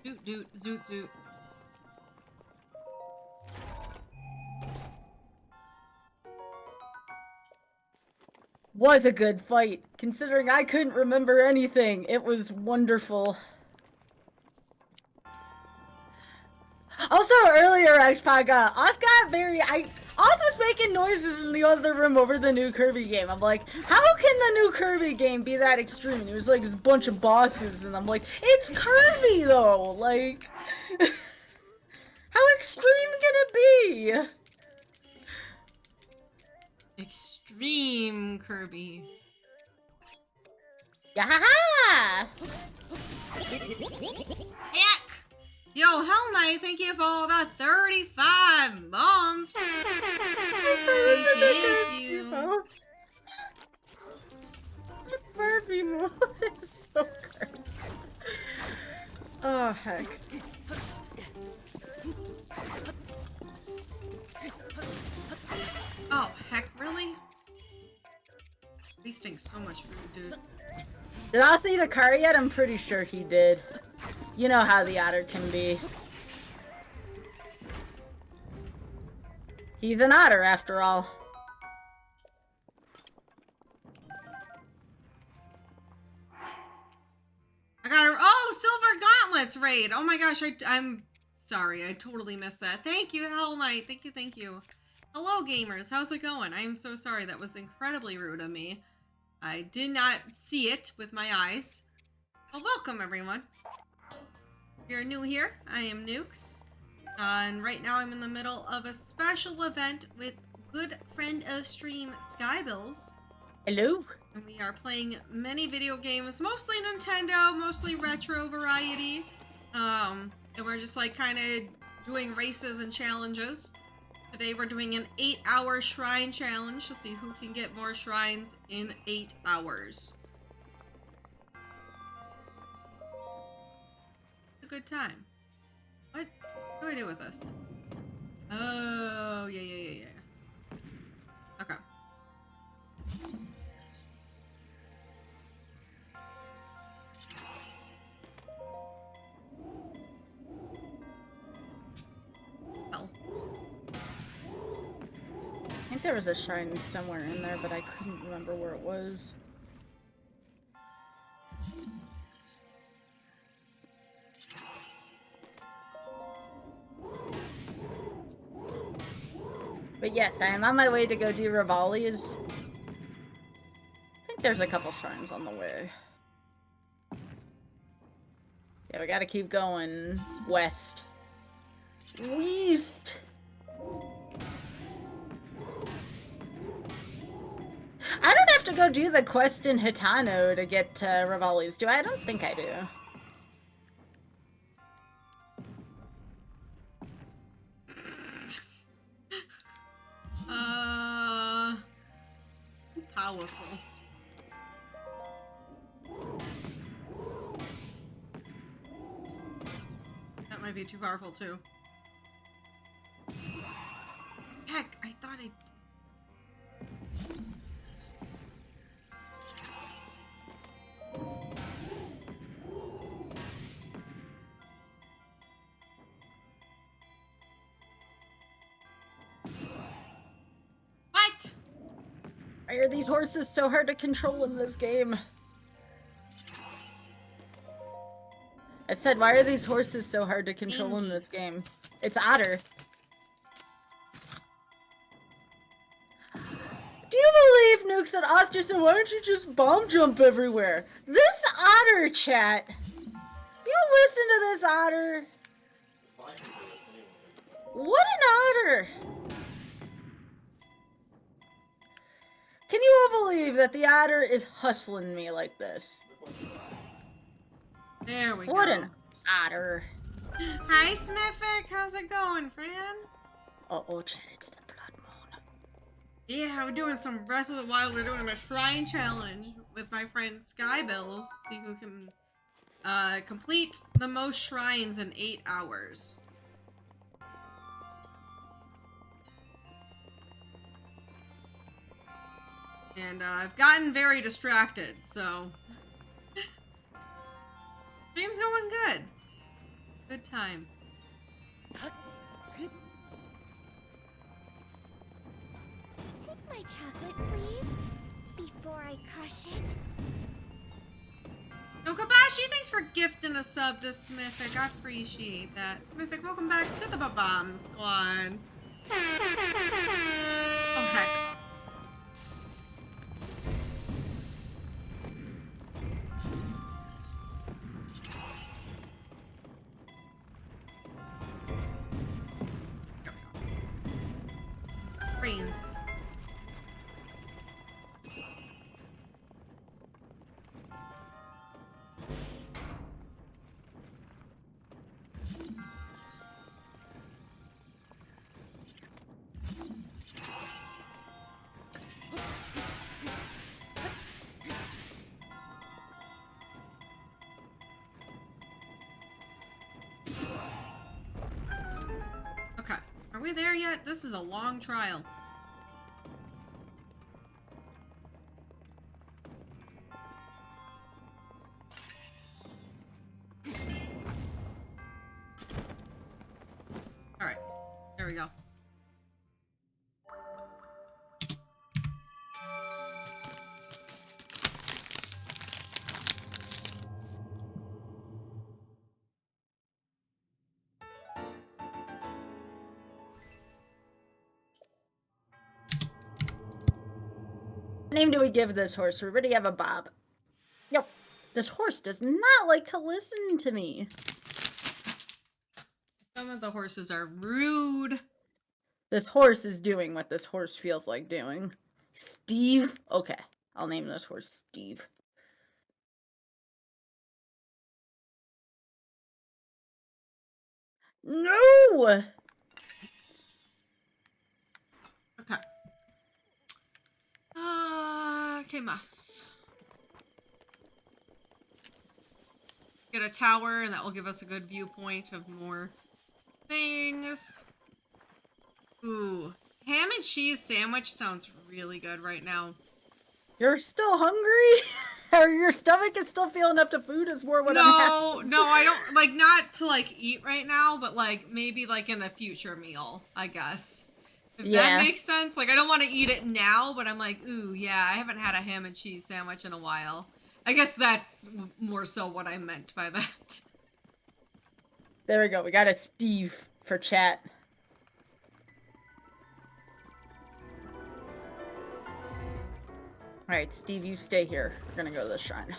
Zoot. Was a good fight. Considering I couldn't remember anything, it was wonderful. Also, earlier, Xpog, Oth got very... Oth was making noises in the other room over the new Kirby game. I'm like, how can the new Kirby game be that extreme? And it was like this bunch of bosses, and I'm like, it's Kirby, though! Like... how extreme can it be? Extreme Kirby. Yahaha! Heck! Yo, Hell Knight, thank you for all that 35 months. Thank you. Barbie mode is so crazy. Oh, heck. Oh, heck, really? Wasting so much food, dude. Did Oth eat a car yet? I'm pretty sure he did. You know how the otter can be. He's an otter, after all. I got her. Oh, Silver Gauntlets raid. Oh my gosh, I'm sorry. I totally missed that. Thank you, Hell Knight. Thank you. Hello, gamers. How's it going? I am so sorry. That was incredibly rude of me. I did not see it with my eyes. Well, welcome, everyone. If you're new here, I am Nukes. And right now I'm in the middle of a special event with good friend of stream, Skybilz. Hello? And we are playing many video games, mostly Nintendo, mostly retro variety. And we're just like kind of doing races and challenges. Today we're doing an 8-hour shrine challenge to see who can get more shrines in 8 hours. It's a good time. What do I do with this? Oh, yeah. Okay. Hell. I think there was a shrine somewhere in there, but I couldn't remember where it was. But yes, I am on my way to go do Rivali's. I think there's a couple shrines on the way. Yeah, we gotta keep going west. West! I don't have to go do the quest in Hitano to get Rivali's, do I? I don't think I do. Powerful. That might be too powerful too. Heck, I thought I... What? Why are these horses so hard to control in this game? I said, why are these horses so hard to control in this game? It's Otter. Do you believe, Nuke, that Oster said, why don't you just bomb jump everywhere? This Otter, chat. You listen to this Otter. What an Otter. Can you all believe that the Otter is hustling me like this? There we go. What an Otter. Hi, Smithic. How's it going, friend? Uh-oh, chat, it's the blood moon. Yeah, we're doing some Breath of the Wild. We're doing a shrine challenge with my friend Skybilz. See who can complete the most shrines in 8 hours. And I've gotten very distracted, so... Stream's going good. Good time. Take my chocolate, please, before I crush it. Nokobashi, thanks for gifting a sub to Smithic. I appreciate that. Smithic, welcome back to the Babam Squad. Oh, heck. Brains. Okay, are we there yet? This is a long trial. Alright, there we go. What name do we give this horse? We already have a Bob. Yep. This horse does not like to listen to me. Some of the horses are rude. This horse is doing what this horse feels like doing. Steve? Okay, I'll name this horse Steve. No! Okay. ¿Qué más? Get a tower, and that will give us a good viewpoint of more things. Ooh, ham and cheese sandwich sounds really good right now. You're still hungry? Or your stomach is still feeling up to food is more what I'm asking. No, I don't, like, not to, like, eat right now, but, like, maybe, like, in a future meal, I guess. If that makes sense. Like, I don't want to eat it now, but I'm like, ooh, yeah, I haven't had a ham and cheese sandwich in a while. I guess that's more so what I meant by that. There we go. We got a Steve for chat. Alright, Steve, you stay here. We're gonna go to the shrine.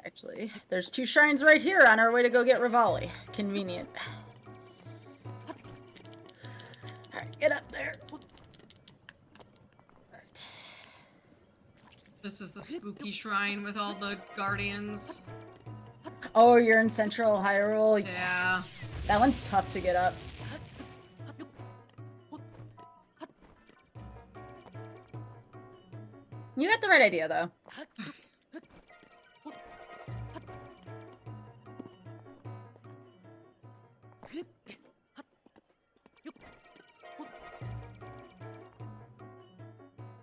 Actually, there's 2 shrines right here on our way to go get Rivali. Convenient. Alright, get up there. Alright. This is the spooky shrine with all the guardians. Oh, you're in Central Hyrule? Yeah. That one's tough to get up. You got the right idea, though.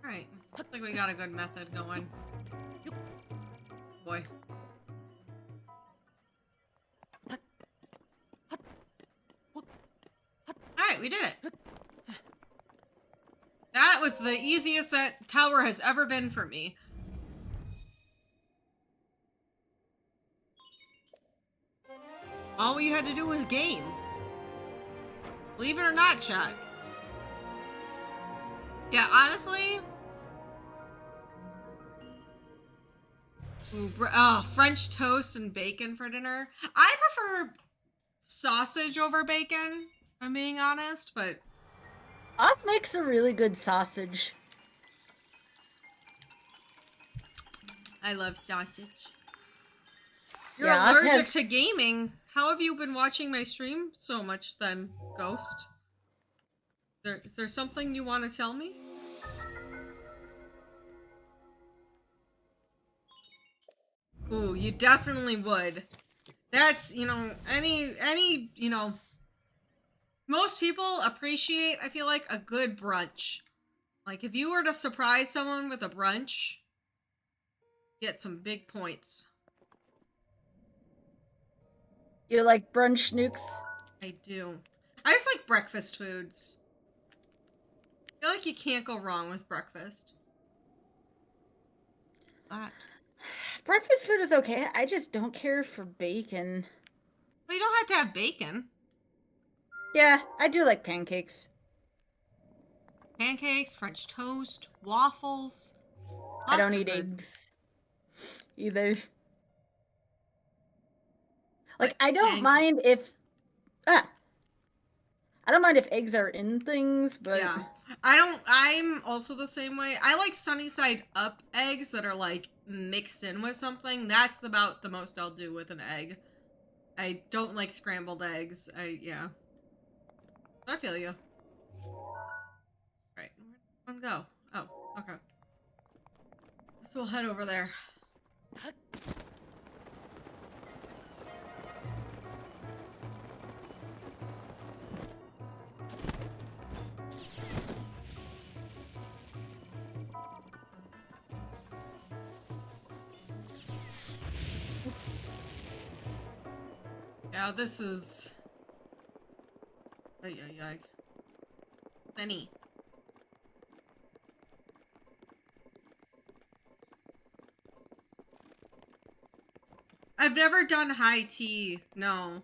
Alright, looks like we got a good method going. Boy. Alright, we did it. That was the easiest that tower has ever been for me. All we had to do was game. Believe it or not, chat. Yeah, honestly. Ooh, French toast and bacon for dinner. I prefer sausage over bacon, if I'm being honest, but Oth makes a really good sausage. I love sausage. You're Yeah, Oth allergic has- to gaming. How have you been watching my stream so much then, Ghost? Is there something you want to tell me? Ooh, you definitely would. That's, you know, you know, most people appreciate, I feel like, a good brunch. Like, if you were to surprise someone with a brunch, get some big points. You like brunch nukes? I do. I just like breakfast foods. I feel like you can't go wrong with breakfast. That. Breakfast food is okay. I just don't care for bacon. Well, you don't have to have bacon. Yeah, I do like pancakes. Pancakes, French toast, waffles. I don't Lots of eat good. eggs either. Like, But I don't mind if... pancakes. I don't mind if eggs are in things, but... Yeah. I'm also the same way. I like sunny side up eggs that are like mixed in with something. That's about the most I'll do with an egg. I don't like scrambled eggs. Yeah. I feel you. Right. Where'd one go? Oh, okay. So we'll head over there. Yeah, this is... Ay, ay, ay. Benny. I've never done high tea. No.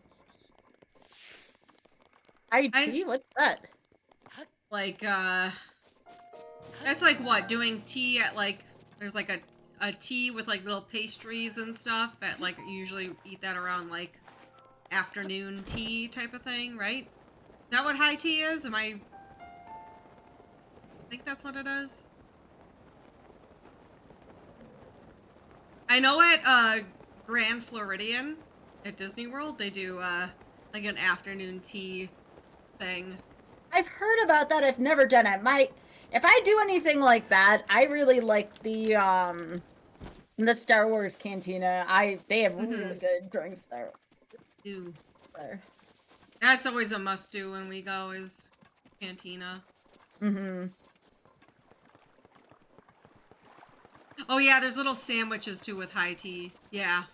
IT? What's that? Like, that's like what? Doing tea at like... There's like a tea with like little pastries and stuff at like... You usually eat that around like afternoon tea type of thing, right? Is that what high tea is? I think that's what it is. I know at Grand Floridian at Disney World they do like an afternoon tea thing. I've heard about that. I've never done it. If I do anything like that, I really like the Star Wars Cantina. They have really good drinks there. Ooh. There. That's always a must do when we go is Cantina. Mm-hmm. Oh yeah, there's little sandwiches too with high tea. Yeah.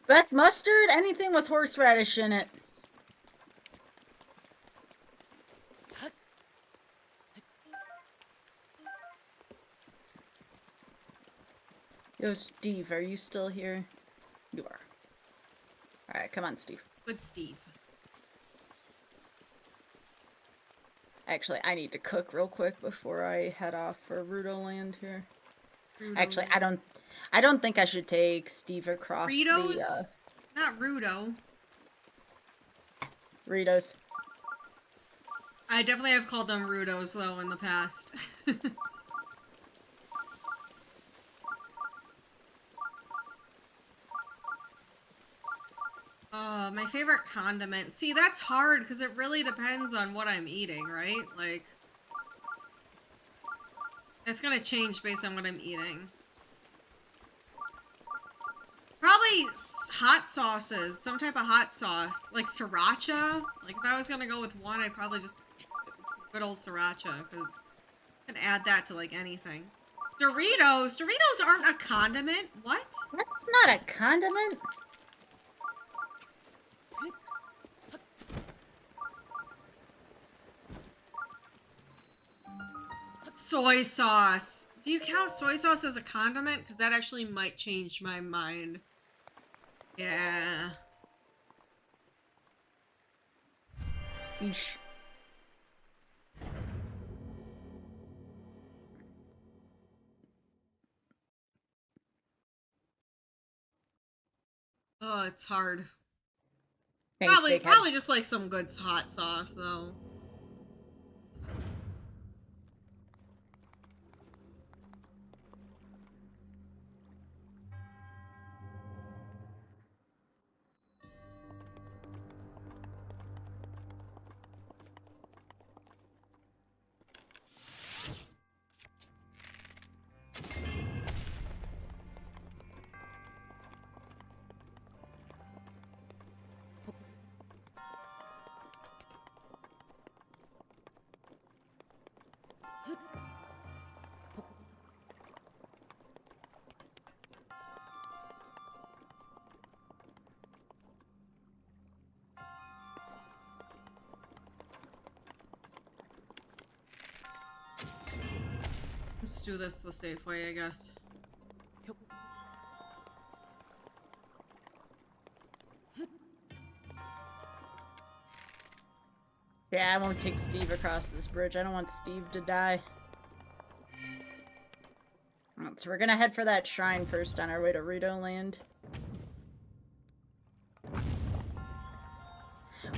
Best mustard? Anything with horseradish in it. Yo, Steve, are you still here? You are. Alright, come on, Steve. Good Steve. Actually, I need to cook real quick before I head off for Rudo Land here. Rudo. Actually, I don't think I should take Steve across Ritos? the, Not Rudo. Ritos. I definitely have called them Rudos, though, in the past. Oh, my favorite condiment. See, that's hard, because it really depends on what I'm eating, right? Like, it's gonna change based on what I'm eating. Probably hot sauces. Some type of hot sauce. Like sriracha. Like, if I was gonna go with one, I'd probably just good old sriracha, because I can add that to, like, anything. Doritos? Doritos aren't a condiment? What? That's not a condiment. Soy sauce. Do you count soy sauce as a condiment? Because that actually might change my mind. Yeah. Yeesh. Oh, it's hard. Thanks, Probably big head. probably just like some good hot sauce, though. Let's do this the safe way, I guess. Yeah, I won't take Steve across this bridge. I don't want Steve to die. Alright, so we're gonna head for that shrine first on our way to Rudo Land.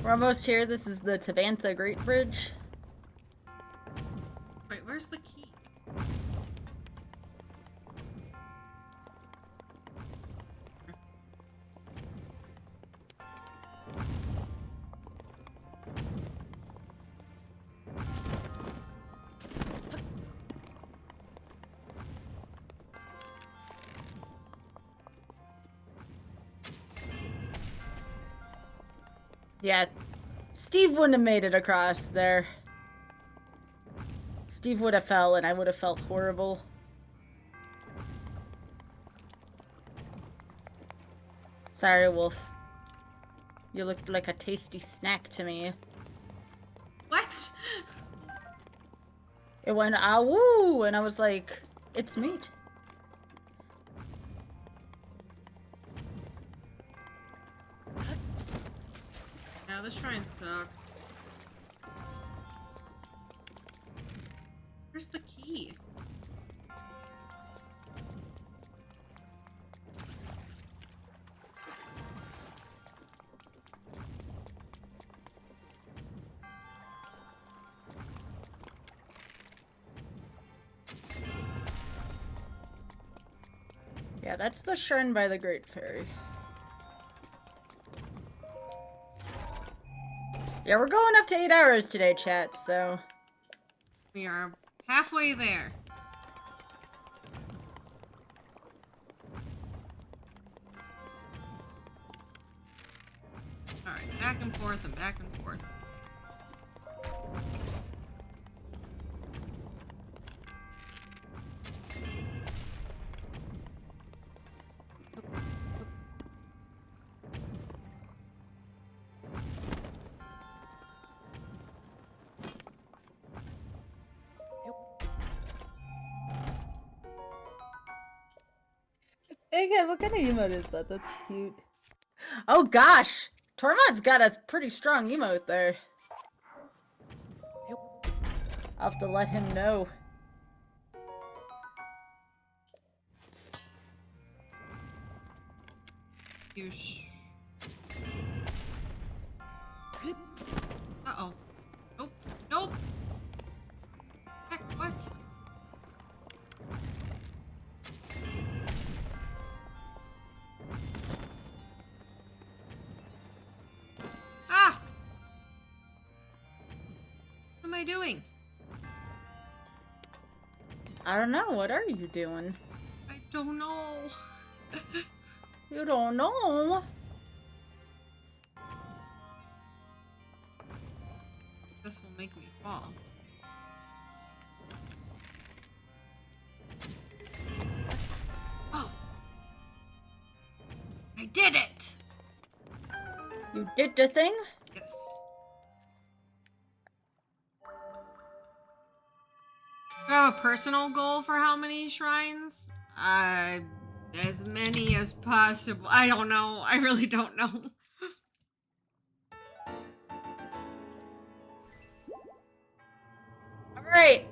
We're almost here. This is the Tabantha Great Bridge. Wait, where's the key? Yeah, Steve wouldn't have made it across there. Steve would have fell and I would have felt horrible. Sorry, Wolf. You looked like a tasty snack to me. What? It went, ah, woo! And I was like, it's meat. Yeah, this shrine sucks. Where's the key? Yeah, that's the shrine by the Great Fairy. Yeah, we're going up to 8 hours today, chat, so... We are halfway there. Alright, back and forth and back and forth. Again, what kind of emote is that? That's cute. Oh gosh! Tormod's got a pretty strong emote there. I'll have to let him know. You Uh-oh. Nope. Nope. Heck, what? Ah! What am I doing? I don't know. What are you doing? I don't know. You don't know. This will make me fall. Oh! I did it! You did the thing? Yes. Do I have a personal goal for how many shrines? As many as possible. I don't know. I really don't know. Alright.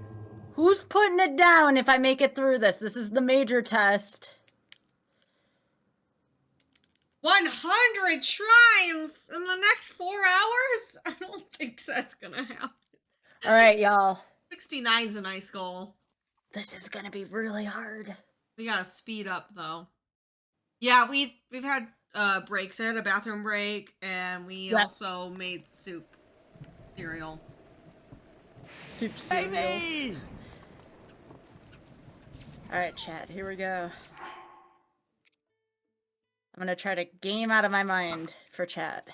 Who's putting it down if I make it through this? This is the major test. 100 shrines in the next 4 hours? I don't think that's gonna happen. Alright, y'all. 69's a nice goal. This is gonna be really hard. We gotta speed up though. Yeah, we've had breaks. I had a bathroom break, and we also made cereal. Soup cereal. Alright, chat, here we go. I'm gonna try to game out of my mind for chat.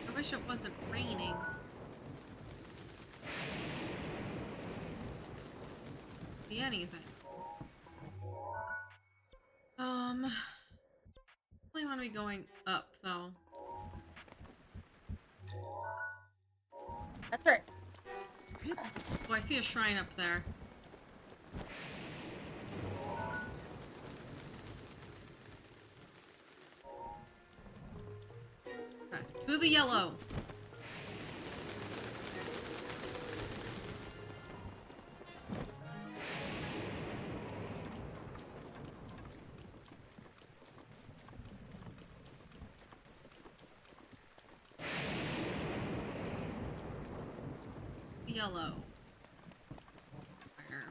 I wish it wasn't raining. See anything? I want to be going up though. That's right. Oh, I see a shrine up there. Okay, to the yellow. Yellow. Where?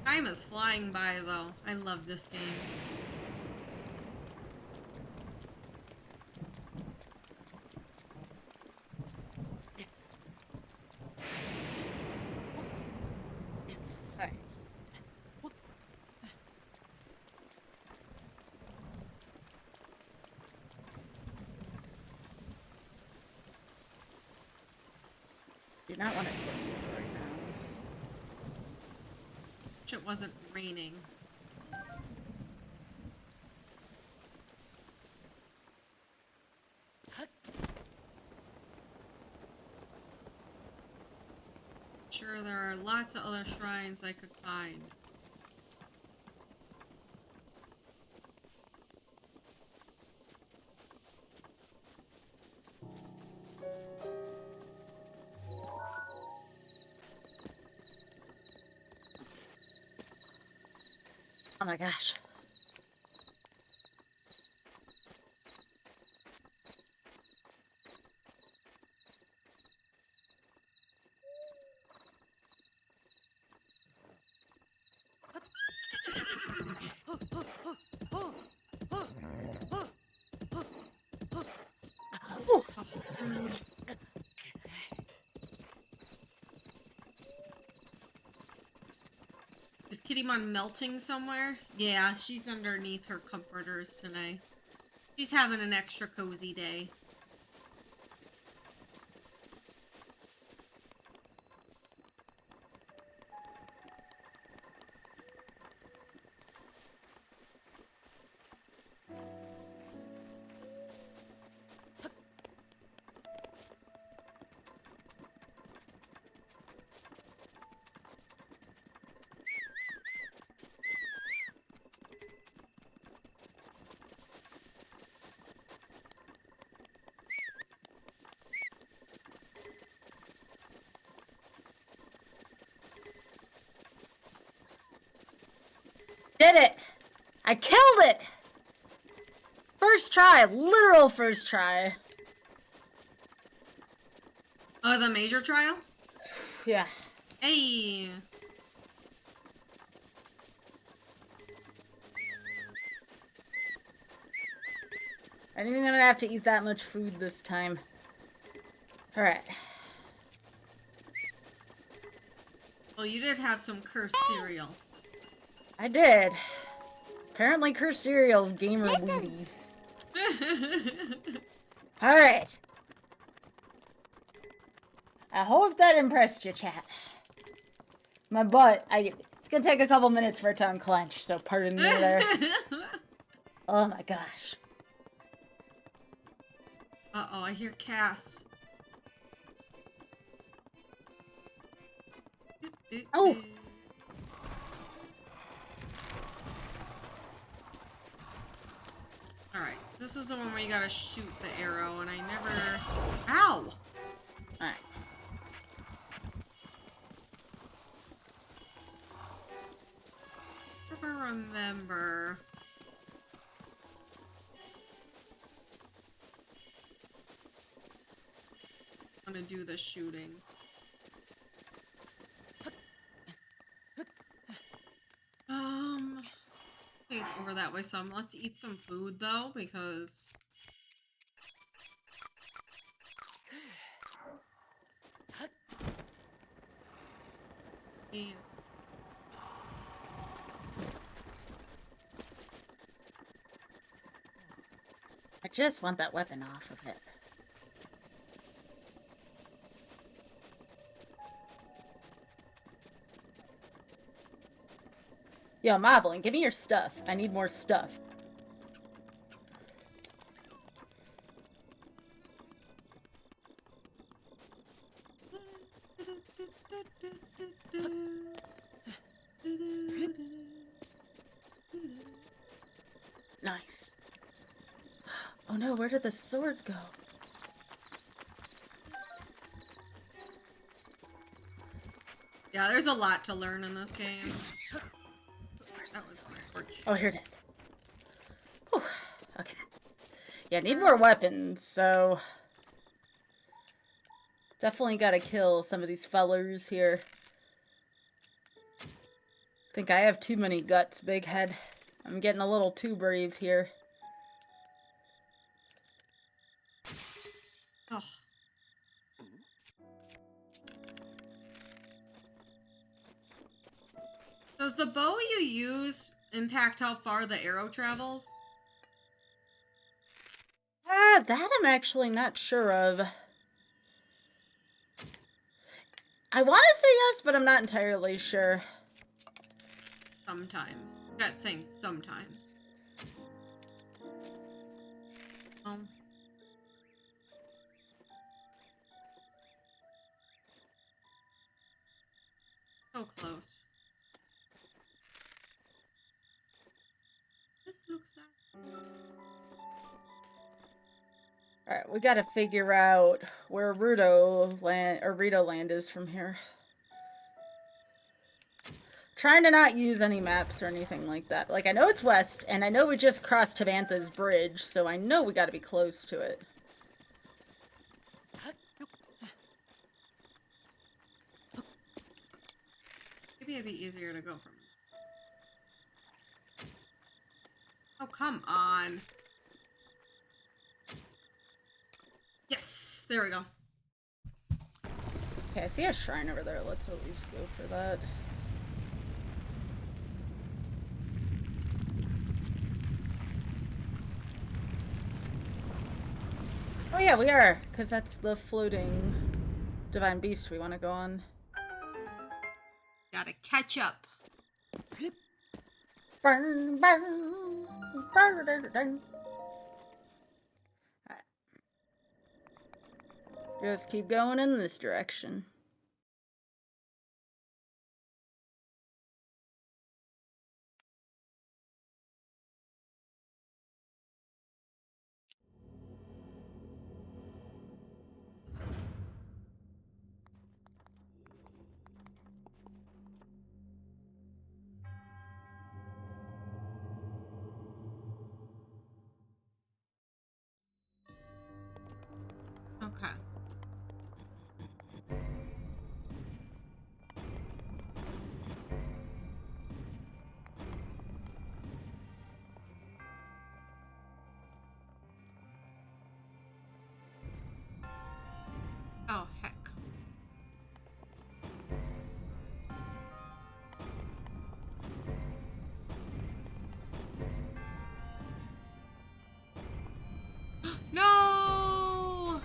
Time is flying by though. I love this game. Alright. Do not want to right now. Wish it wasn't raining. Sure, there are lots of other shrines I could find. Oh my gosh. Kittymon melting somewhere? Yeah, she's underneath her comforters today. She's having an extra cozy day. Did it! I killed it! First try, literal first try. Oh, the major trial? Yeah. Hey! I didn't even have to eat that much food this time. Alright. Well, you did have some cursed cereal. I did. Apparently cursed cereal's gamer Wheaties. Alright. I hope that impressed you, chat. My butt, it's gonna take a couple minutes for it to unclench, so pardon me there. Oh my gosh. Uh-oh, I hear Cass. Oh! Alright, this is the one where you gotta shoot the arrow, and I never... Ow! Alright. Never remember. I'm gonna do the shooting. I think it's over that way some. Let's eat some food though, because ants. I just want that weapon off of it. Yo, Modeling, give me your stuff. I need more stuff. Nice. Oh no, where did the sword go? Yeah, there's a lot to learn in this game. Where's That the was sword? torch. Oh, here it is. Whew. Okay. Yeah, need more weapons, so... Definitely gotta kill some of these fellers here. Think I have too many guts, big head. I'm getting a little too brave here. Oh. Does the bow you use impact how far the arrow travels? Ah, that I'm actually not sure of. I want to say yes, but I'm not entirely sure. Sometimes. That's saying sometimes. So close. This looks like... Alright, we gotta figure out where Rito Land is from here. Trying to not use any maps or anything like that. Like, I know it's west, and I know we just crossed Tabantha's bridge, so I know we gotta be close to it. Maybe it'd be easier to go from... Oh, come on. Yes! There we go. Okay, I see a shrine over there. Let's at least go for that. Oh yeah, we are, because that's the floating divine beast we want to go on. Gotta catch up. Burn, burn, burn, burn, burn. Alright. Just keep going in this direction. Okay. Oh, heck. No!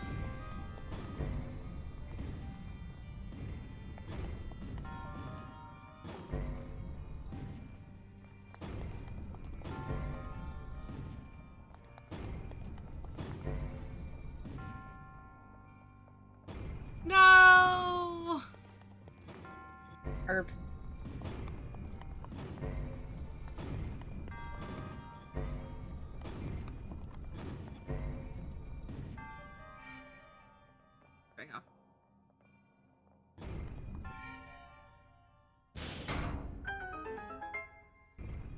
No! Herb. There we go.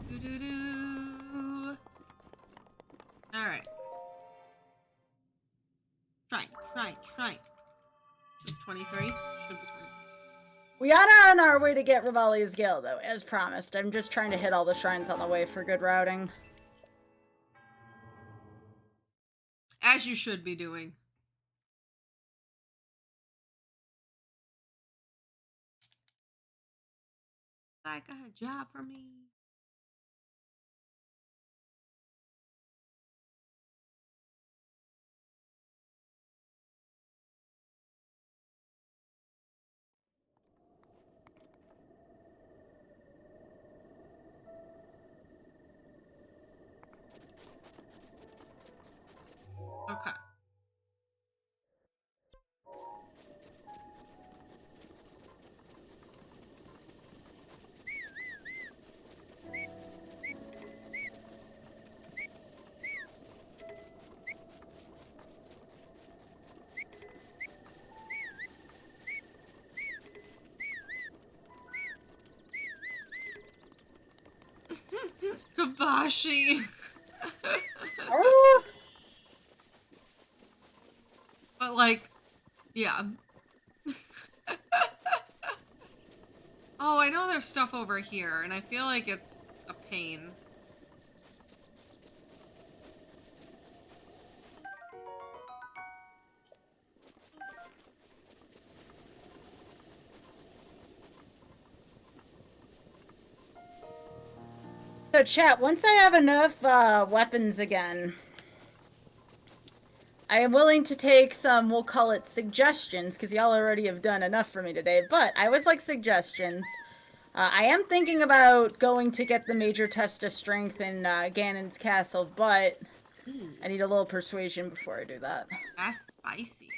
Doo-doo-doo. Alright. Shrine. This is 23. Should be 20. We are on our way to get Rivali's Gale, though, as promised. I'm just trying to hit all the shrines on the way for good routing. As you should be doing. Like a job for me. Okay. Kabashi. Oh! But like, yeah. Oh, I know there's stuff over here, and I feel like it's a pain. So, chat, once I have enough weapons again, I am willing to take some, we'll call it suggestions, because y'all already have done enough for me today, but I always like suggestions. I am thinking about going to get the major test of strength in Ganon's castle, but I need a little persuasion before I do that. That's spicy.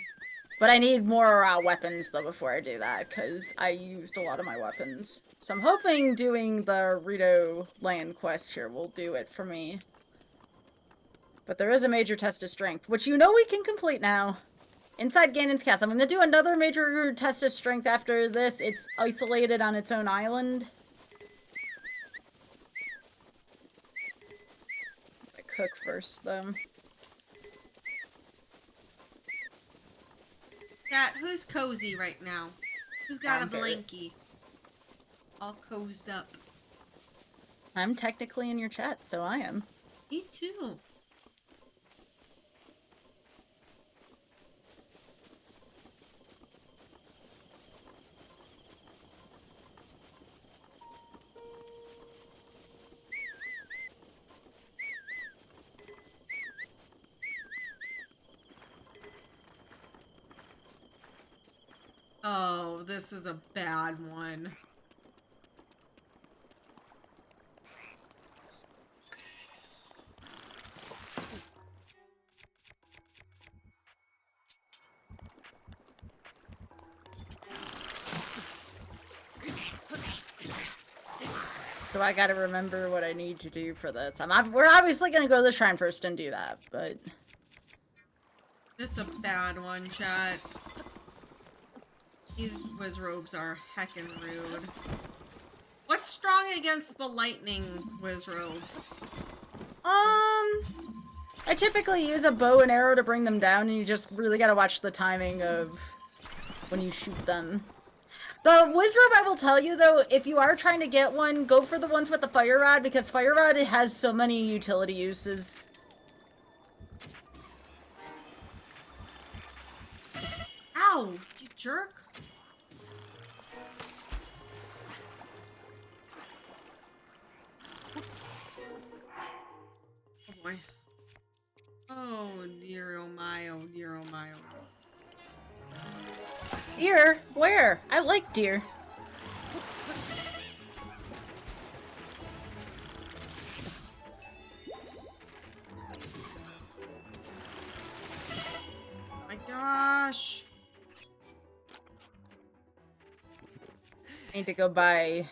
But I need more weapons, though, before I do that, because I used a lot of my weapons. So I'm hoping doing the Rito land quest here will do it for me. But there is a major test of strength, which you know we can complete now. Inside Ganon's castle. I'm going to do another major test of strength after this. It's isolated on its own island. I cook first, though. Cat, who's cozy right now? Who's got I'm a very- blankie? All cozied up. I'm technically in your chat, so I am. Me too. this is a bad one. So I gotta remember what I need to do for this. We're obviously gonna go to the shrine first and do that, but... This is a bad one, chat. These Wizrobes are heckin' rude. What's strong against the lightning Wizrobes? I typically use a bow and arrow to bring them down, and you just really gotta watch the timing of when you shoot them. The Wizrobe, I will tell you though, if you are trying to get one, go for the ones with the Fire Rod, because Fire Rod has so many utility uses. Ow! You jerk! Oh boy. Oh dear, oh my, oh dear, oh my, oh. Deer? Where? I like deer. Oh my gosh. I need to go buy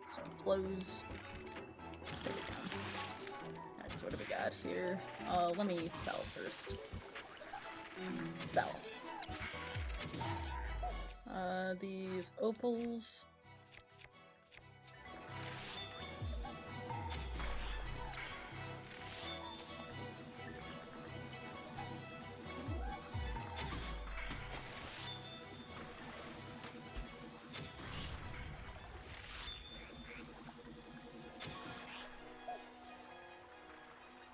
some clothes. That's what do we got here? Let me sell first. Sell. These opals.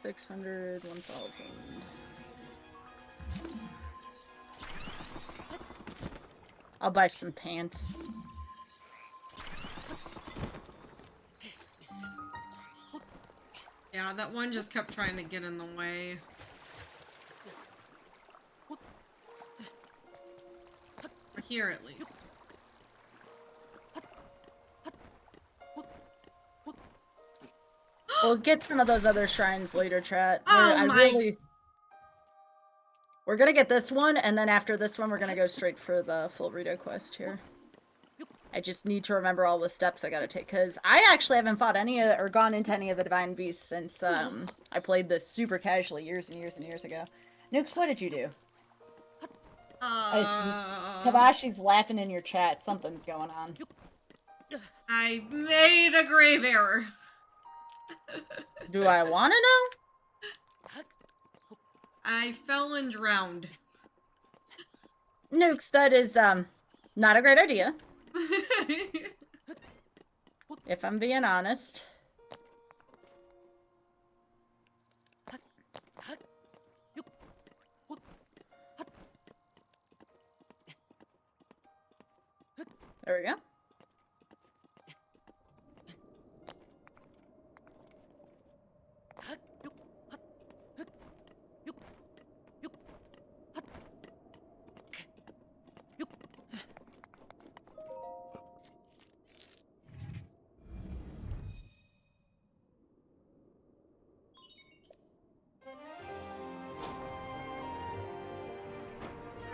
$600, 1,000. I'll buy some pants. Yeah, that one just kept trying to get in the way. Or here at least. We'll get some of those other shrines later, chat. Oh We're gonna get this one, and then after this one, we're gonna go straight for the full Rito quest here. I just need to remember all the steps I gotta take, because I actually haven't fought any of, or gone into any of the Divine Beasts since I played this super casually years and years and years ago. Nukes, what did you do? Kabashi's laughing in your chat. Something's going on. I made a grave error. Do I want to know? I fell and drowned. Nukes, that is, not a great idea. If I'm being honest. There we go.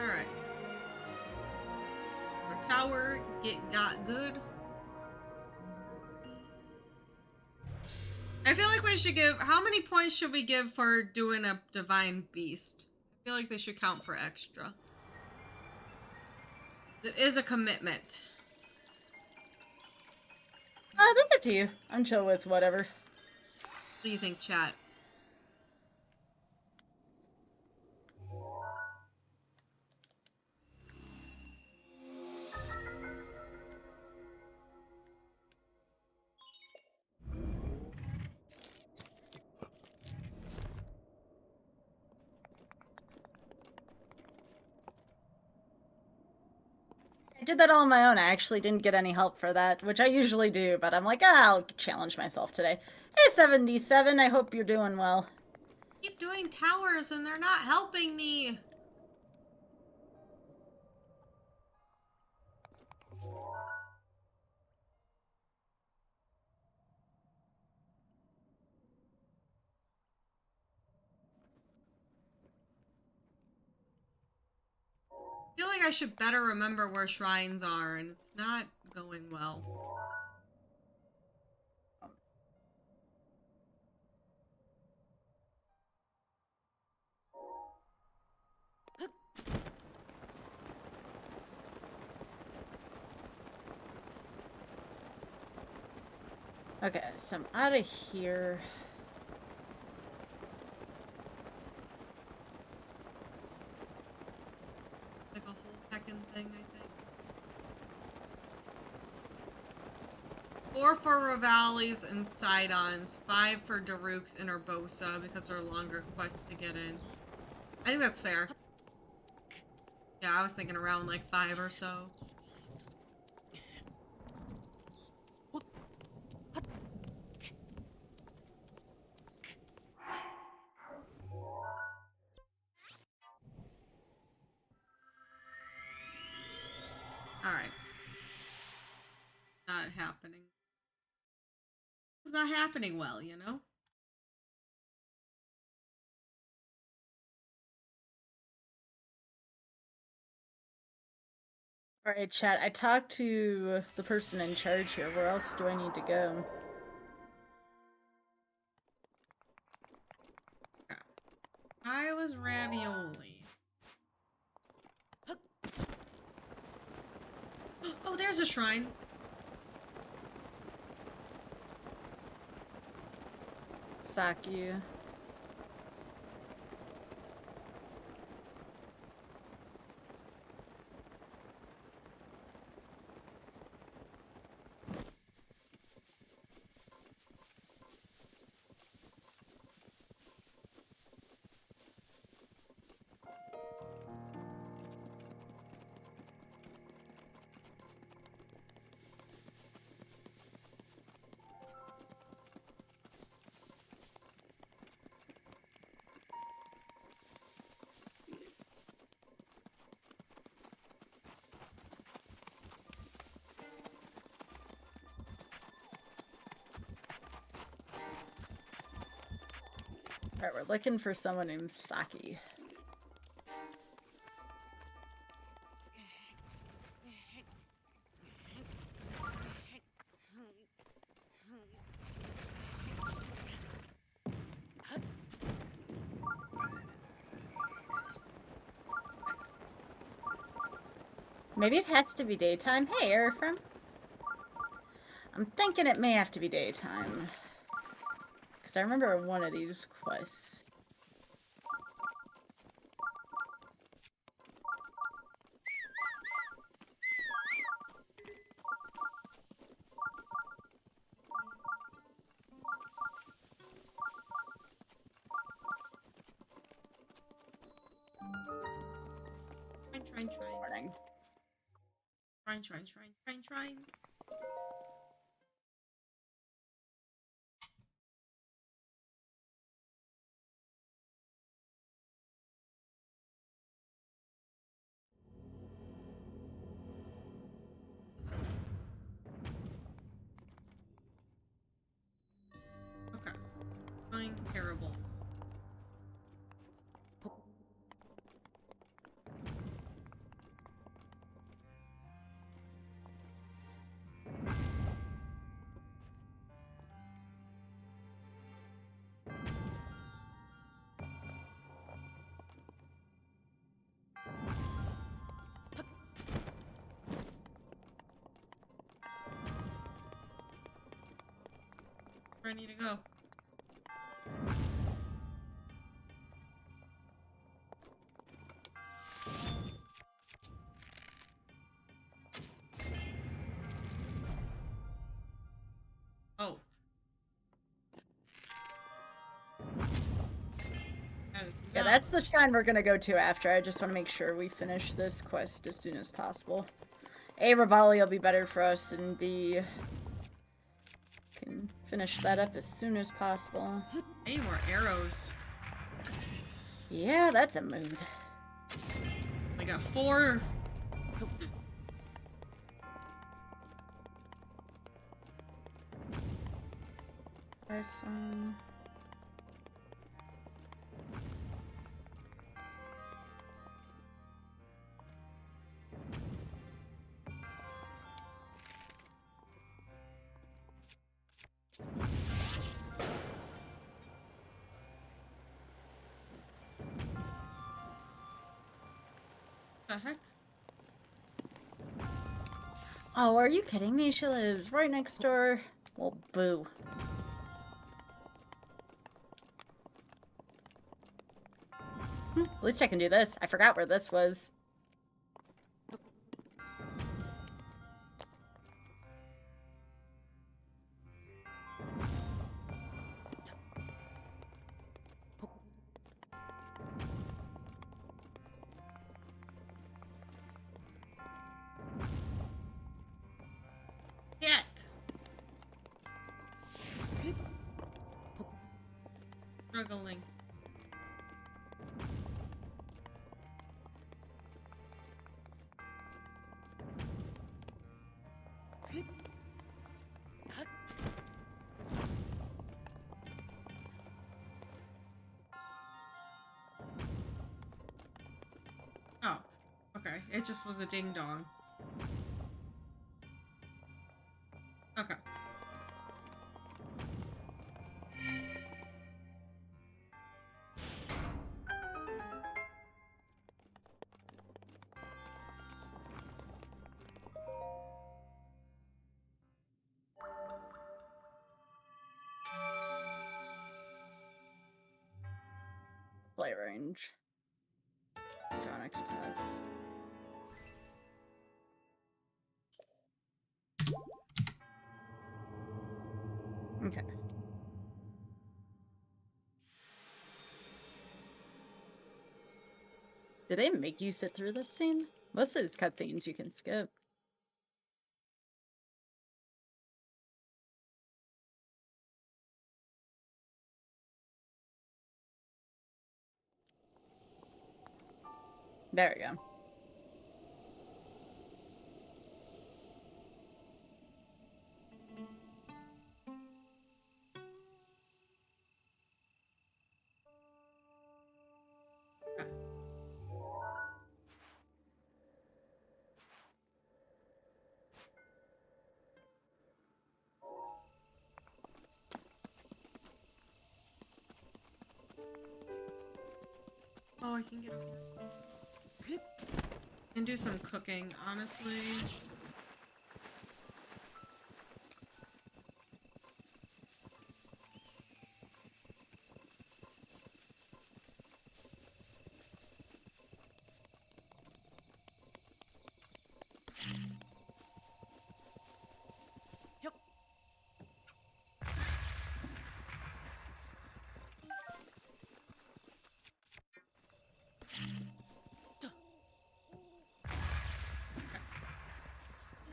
Alright. Our tower got good. I feel like we should give... How many points should we give for doing a Divine Beast? I feel like they should count for extra. It is a commitment. That's up to you. I'm chill with whatever. What do you think, chat? I did that all on my own. I actually didn't get any help for that, which I usually do, but I'm like, I'll challenge myself today. Hey, 77, I hope you're doing well. Keep doing towers and they're not helping me. feel like I should better remember where shrines are, and it's not going well. Okay, so I'm out of here. Like a whole heckin' thing, I think. 4 for Revali's and Sidons, 5 for Daruk's and Urbosa because they're longer quests to get in. I think that's fair. Yeah, I was thinking around like 5 or so. Alright. Not happening. It's not happening well, you know? Alright, chat. I talked to the person in charge here. Where else do I need to go? I was ravioli. Oh, there's a shrine. Saki. Alright, we're looking for someone named Saki. Maybe it has to be daytime. Hey, Airframe. I'm thinking it may have to be daytime. Because I remember one of these quests. Shrine. Morning. Shrine. Okay. Find parables. Where I need to go? Oh. That is Yeah, not- that's the shrine we're gonna go to after. I just want to make sure we finish this quest as soon as possible. A, Rivali will be better for us, and B, can finish that up as soon as possible. I need more arrows. Yeah, that's a mood. I got 4. This The heck? Oh, are you kidding me? She lives right next door. Well, boo. At least I can do this. I forgot where this was. Heck! Struggling. Oh, okay. It just was a ding dong. Okay. Play range. Electronics pass. Okay. Do they make you sit through this scene? Most of these cutscenes you can skip. There we go. Oh, I can get over. And do some cooking, honestly.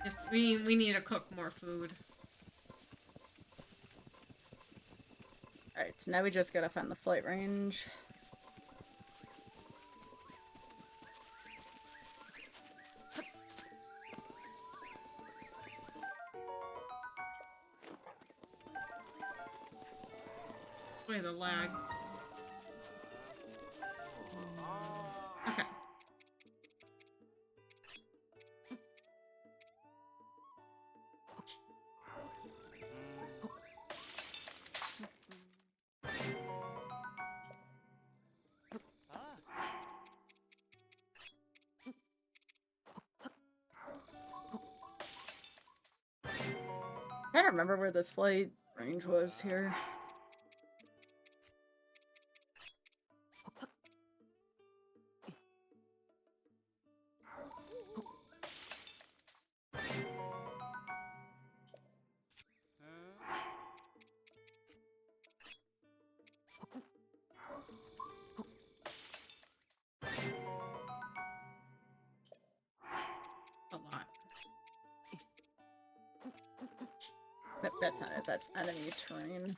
Just, we need to cook more food. Alright, so now we just gotta find the flight range. Wait, the lag. Okay. I don't remember where this flight range was here. A lot. Nope, that's not it. That's enemy terrain.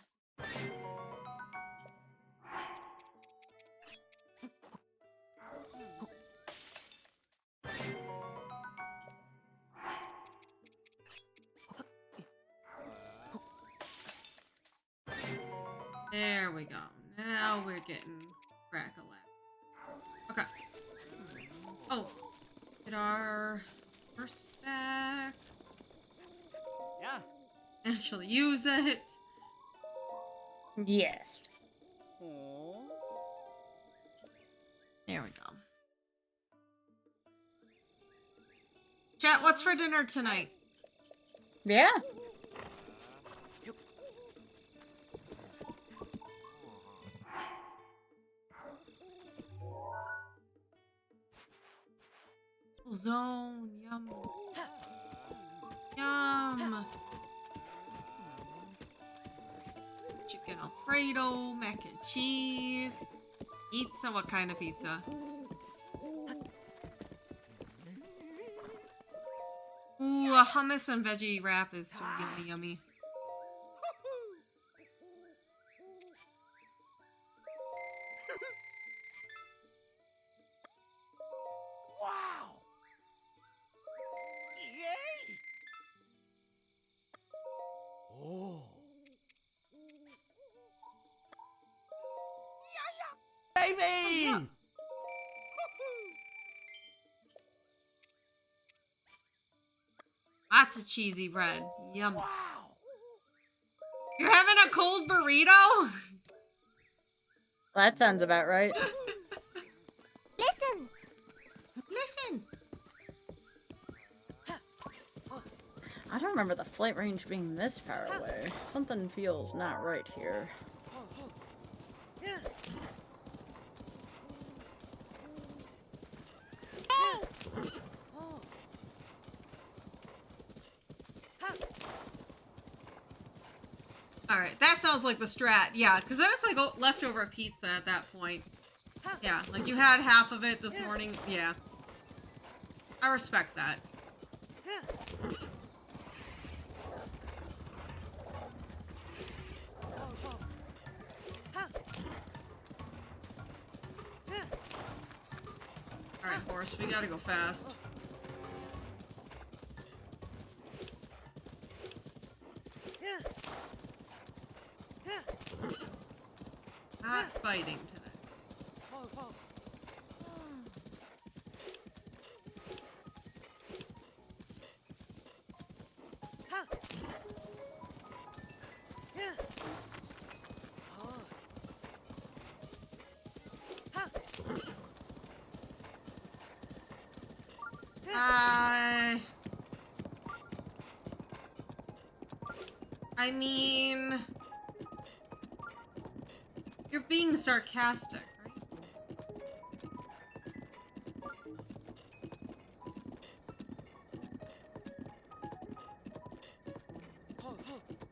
There we go. Now we're getting crack-a-lap. Okay. Oh. Get our horse back. Yeah. Actually use it. Yes. Aww. There we go. Chat, what's for dinner tonight? Yeah. Zone, yum. Yum. Chicken Alfredo, mac and cheese. Pizza, what kind of pizza? Ooh, a hummus and veggie wrap is so yummy, yummy. Wow! Yay! Oh. Baby! Lots of cheesy bread. Yum. Wow! You're having a cold burrito? That sounds about right. Listen! Listen. I don't remember the flight range being this far away. Something feels not right here. Alright, that sounds like the strat. Yeah, because then it's like leftover pizza at that point. Yeah, like you had half of it this morning. Yeah. I respect that. Alright, horse, we gotta go fast. Not fighting today. I mean, you're being sarcastic,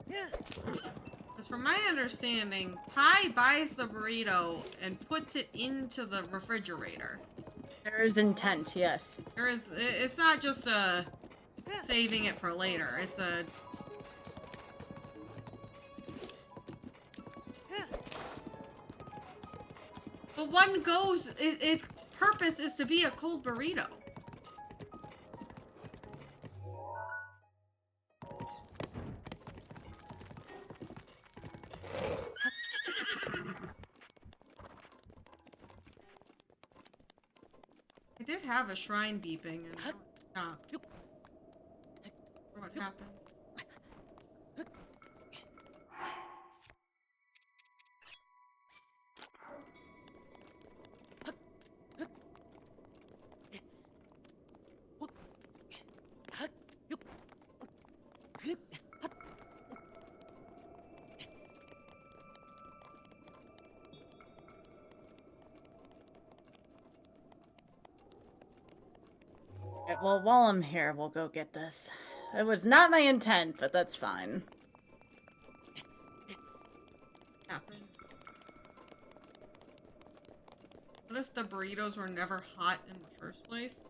right? Because from my understanding, Pi buys the burrito and puts it into the refrigerator. There is intent, yes. It's not just a saving it for later. It's a But one goes, its purpose is to be a cold burrito. I did have a shrine beeping and it stopped. What happened? Right, well, while I'm here, we'll go get this. It was not my intent, but that's fine. Happened. What if the burritos were never hot in the first place?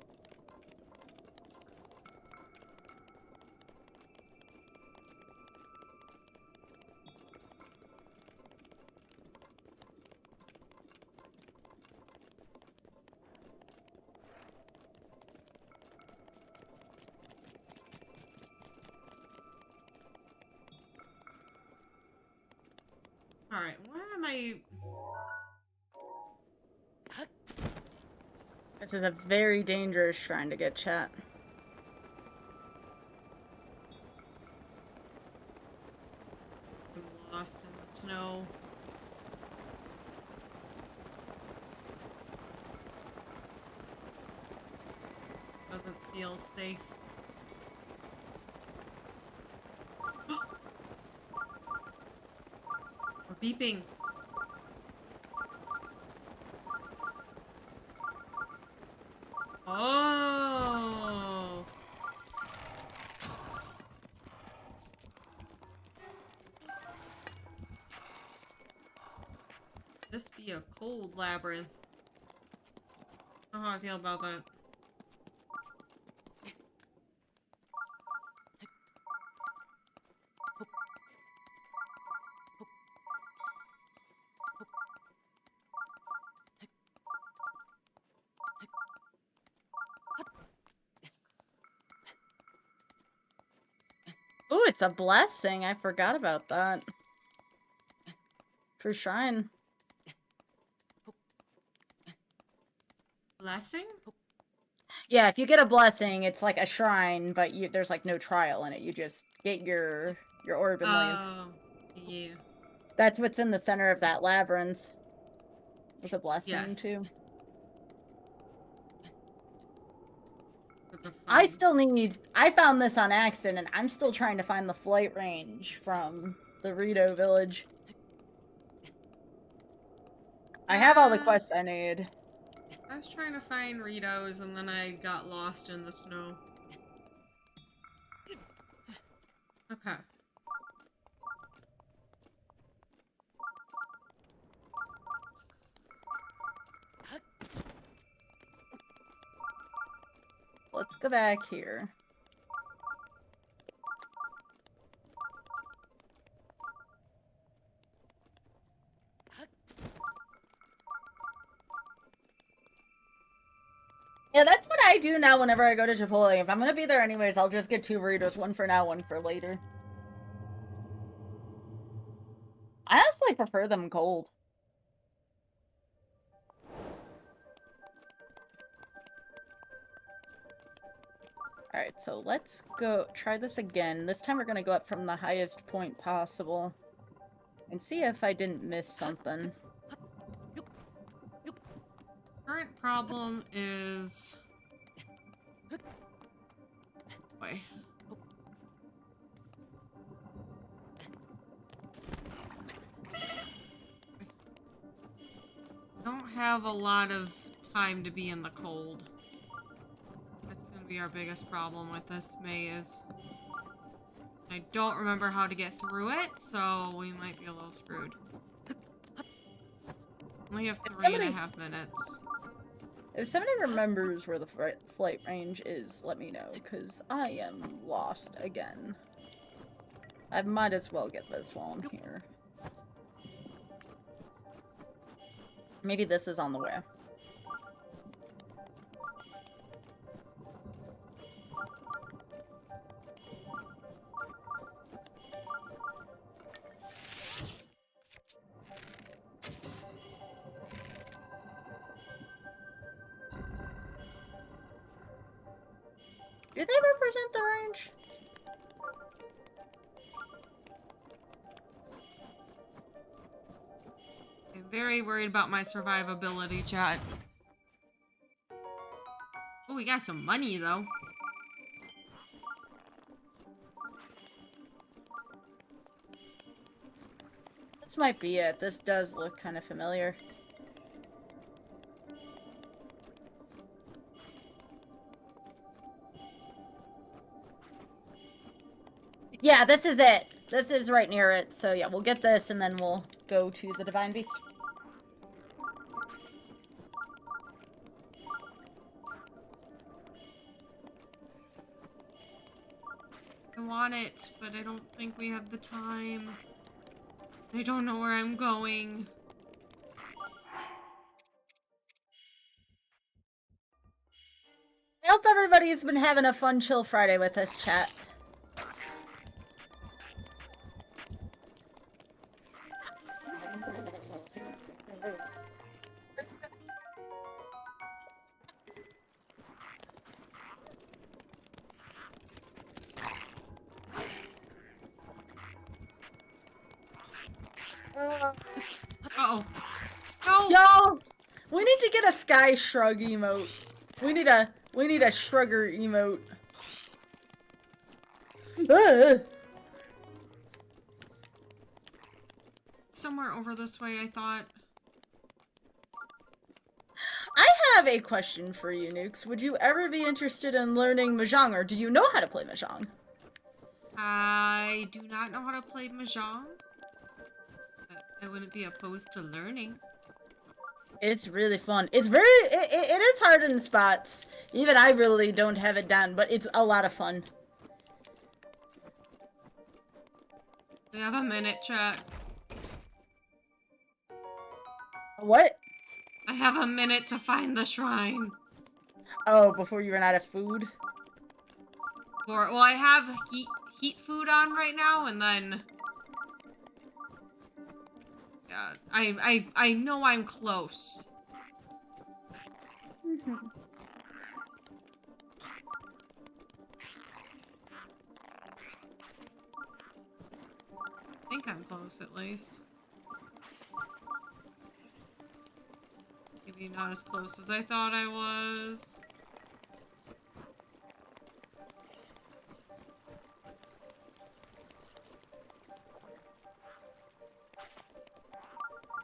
Alright, where am I? This is a very dangerous shrine to get, chat. I'm lost in the snow. Doesn't feel safe. Beeping. Oh. This be a cold labyrinth. I don't know how I feel about that. Ooh, it's a blessing. I forgot about that. For shrine. Blessing? Yeah, if you get a blessing, it's like a shrine, but there's like no trial in it. You just get your orb and leave. Oh, yeah. That's what's in the center of that labyrinth. It's a blessing Yes. too. For the I fun. still need. I found this on accident, and I'm still trying to find the flight range from the Rito village. I have all the quests I need. I was trying to find Ritos and then I got lost in the snow. Okay. Let's go back here. Yeah, that's what I do now whenever I go to Chipotle. If I'm gonna be there anyways, I'll just get 2 burritos, one for now, one for later. I honestly prefer them cold. Alright, so let's go try this again. This time we're gonna go up from the highest point possible. And see if I didn't miss something. Current problem is... Wait. I don't have a lot of time to be in the cold. That's gonna be our biggest problem with this maze. I don't remember how to get through it, so we might be a little screwed. Only have 3.5 minutes. If somebody remembers where the flight range is, let me know, because I am lost again. I might as well get this while I'm here. Maybe this is on the way. Do they represent the range? I'm very worried about my survivability, chat. Oh, we got some money, though. This might be it. This does look kind of familiar. Yeah, this is it. This is right near it. So yeah, we'll get this and then we'll go to the Divine Beast. I want it, but I don't think we have the time. I don't know where I'm going. I hope everybody's been having a fun chill Friday with us, chat. Uh-oh. No! Yo! We need to get a sky shrug emote. We need a shrugger emote. somewhere over this way, I thought. I have a question for you, Nukes. Would you ever be interested in learning Mahjong, or do you know how to play Mahjong? I do not know how to play Mahjong. But I wouldn't be opposed to learning. It's really fun. It's it is hard in spots. Even I really don't have it down, but it's a lot of fun. We have a minute, chat. What? I have a minute to find the shrine. Oh, before you run out of food? Or, well, I have heat food on right now, and then... Yeah, I know I'm close. I think I'm close, at least. Maybe not as close as I thought I was.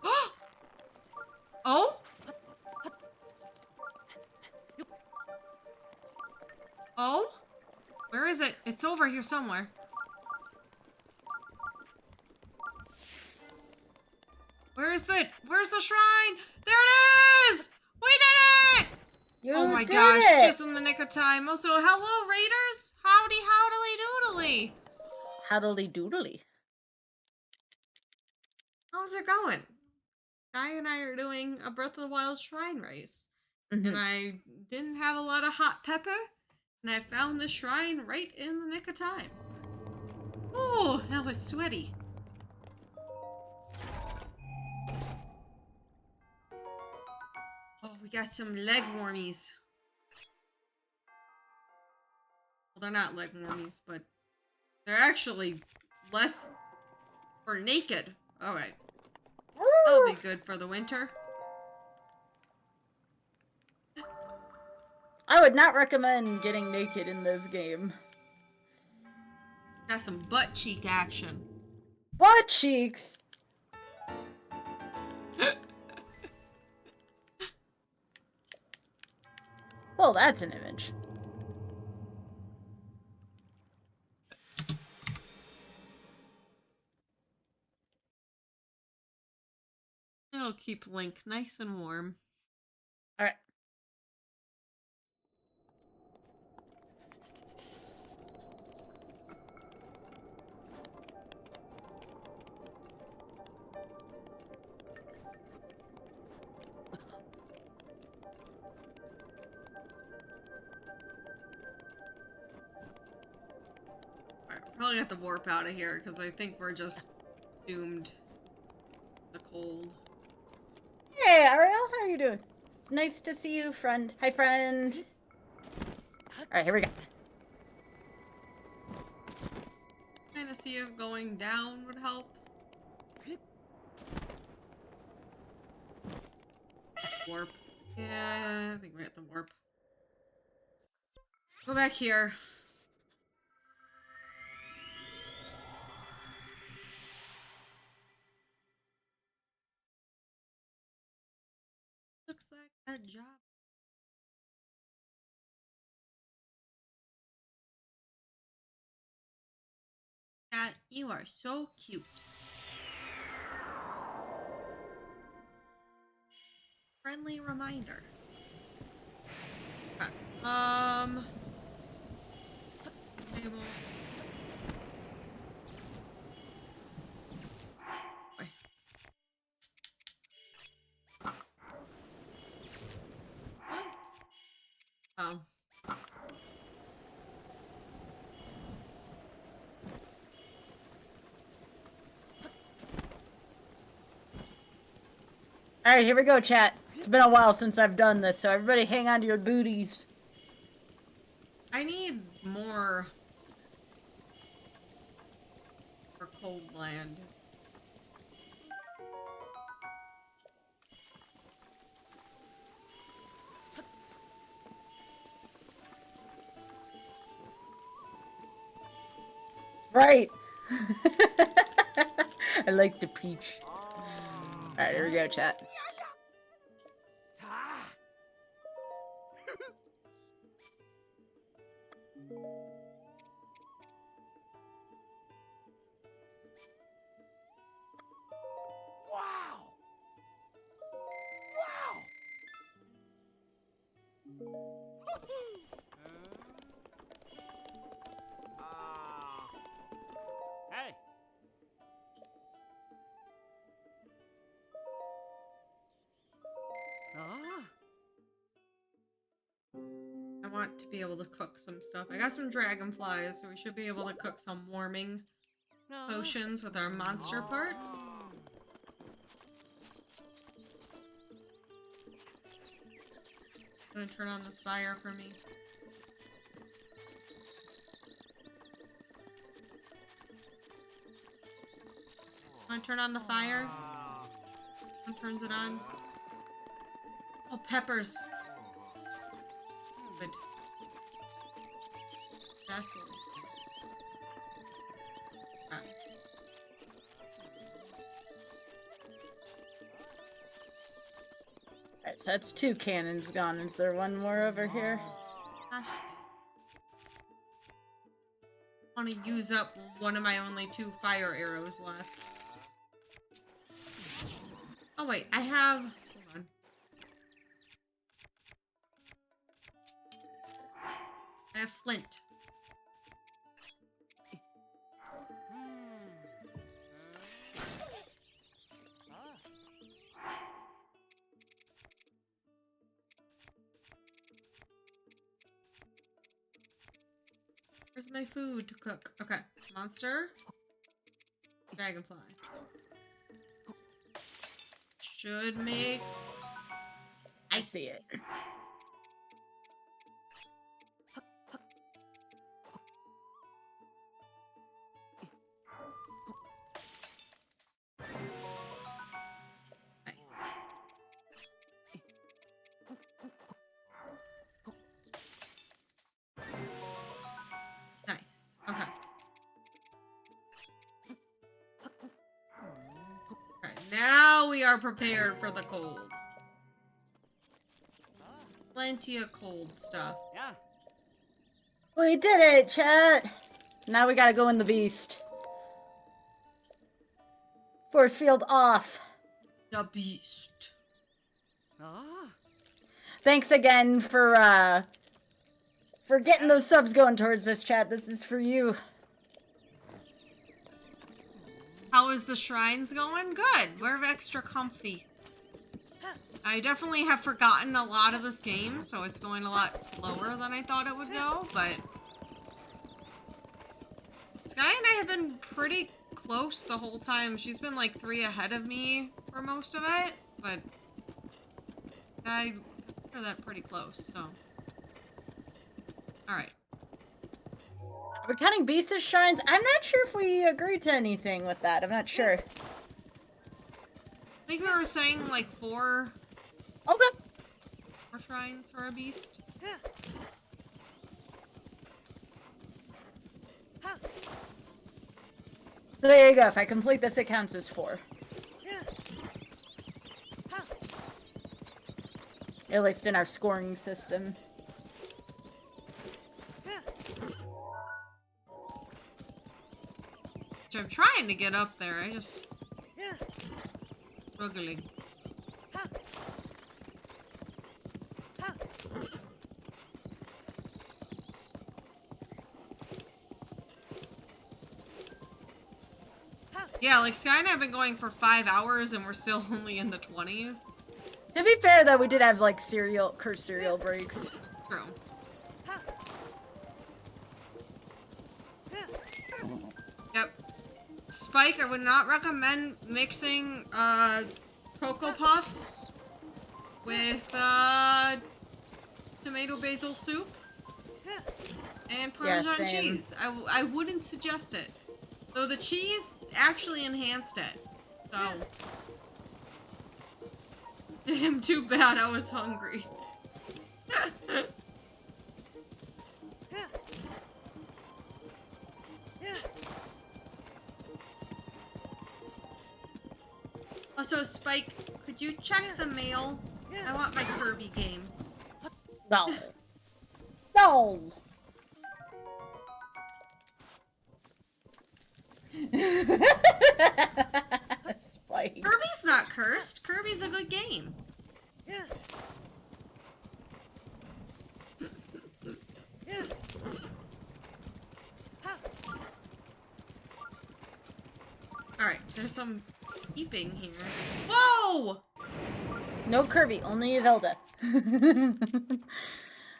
Oh? Oh? Where is it? It's over here somewhere. Where's the shrine? There it is! We did it! You Oh my did gosh, it! just in the nick of time. Also, hello raiders! Howdy howdily doodly! Howdly doodly. How's it going? Guy and I are doing a Breath of the Wild shrine race. And I didn't have a lot of hot pepper, and I found the shrine right in the nick of time. Oh, that was sweaty. Oh, we got some leg warmies. Well, they're not leg warmies, but they're actually less or naked. Alright. That'll be good for the winter. I would not recommend getting naked in this game. Got some butt cheek action. Butt cheeks! Well, that's an image. It'll keep Link nice and warm. Alright. Probably have to warp out of here because I think we're just doomed. The cold. Hey, Ariel, how are you doing? It's nice to see you, friend. Hi, friend. Alright, here we go. Kind of see if going down would help. Warp. Yeah, I think we have to warp. Go back here. Looks like a job. Cat, you are so cute. Friendly reminder. Okay. Table. Wait. What? Oh. Alright, here we go, chat. It's been a while since I've done this, so everybody hang on to your booties. I need more for cold land. Right. I like the peach. Alright, here we go, chat. Ah. Wow! Wow! Hey! I want to be able to cook some stuff. I got some dragonflies, so we should be able to cook some warming potions with our monster parts. I'm gonna turn on this fire for me. Wanna turn on the fire? One turns it on. Oh, peppers. Good. That's what we do. Alright. Alright, so that's 2 cannons gone. Is there one more over here? Gosh. I want to use up one of my only 2 fire arrows left. Oh wait, I have... Hold on. I have flint. Where's my food to cook? Okay, monster. Dragonfly. Should make... I see it. Nice. Nice. Okay. Alright, now we are prepared for the cold. Plenty of cold stuff. Yeah. We did it, chat! Now we gotta go in the beast. Force field off. The beast. Thanks again for getting those subs going towards this, chat. This is for you. How is the shrines going? Good. We're extra comfy. I definitely have forgotten a lot of this game, so it's going a lot slower than I thought it would go, but... Sky and I have been pretty close the whole time. She's been like 3 ahead of me for most of it, but... I consider that pretty close, so... Alright. We're counting beasts as shrines? I'm not sure if we agreed to anything with that. I'm not sure. I think we were saying like 4... Okay. 4 shrines for a beast. So there you go. If I complete this, it counts as 4. At least in our scoring system. Which I'm trying to get up there, I just... struggling. Yeah, like Sky and I have been going for 5 hours and we're still only in the 20s. To be fair, though, we did have, like, cursed cereal breaks. True. Yep. Spike, I would not recommend mixing, Cocoa Puffs with, tomato basil soup and Parmesan same. cheese. I wouldn't suggest it. Though the cheese actually enhanced it. So... Damn, too bad I was hungry. Also, Spike, could you check the mail? I want my Kirby game. No. No. Spike. Kirby's not cursed. Kirby's a good game. Alright, there's some peeping here. Whoa! No Kirby, only Zelda.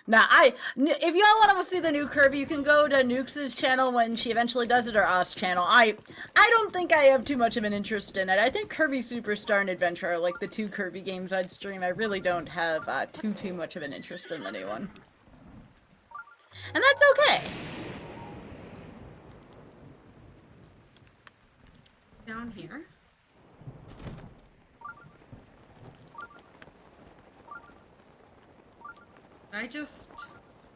Nah, if y'all want to see the new Kirby, you can go to Nukes' channel when she eventually does it, or Oz channel. I don't think I have too much of an interest in it. I think Kirby Superstar and Adventure are like the two Kirby games I'd stream. I really don't have too much of an interest in the new one. And that's okay. Down here. Did I just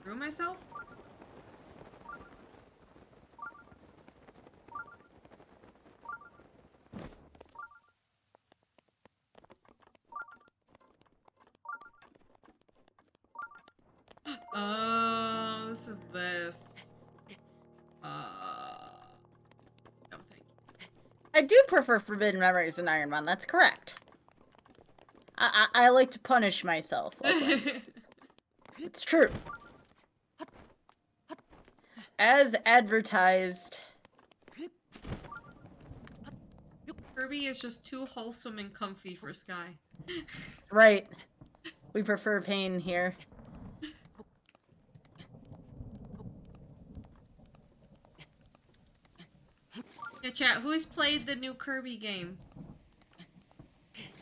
screw myself? Oh, this is this. No, thank you. I do prefer Forbidden Memories in Iron Man, that's correct. I like to punish myself. It's true. As advertised. Kirby is just too wholesome and comfy for Sky. Right. We prefer pain here. Yeah, chat, who's played the new Kirby game?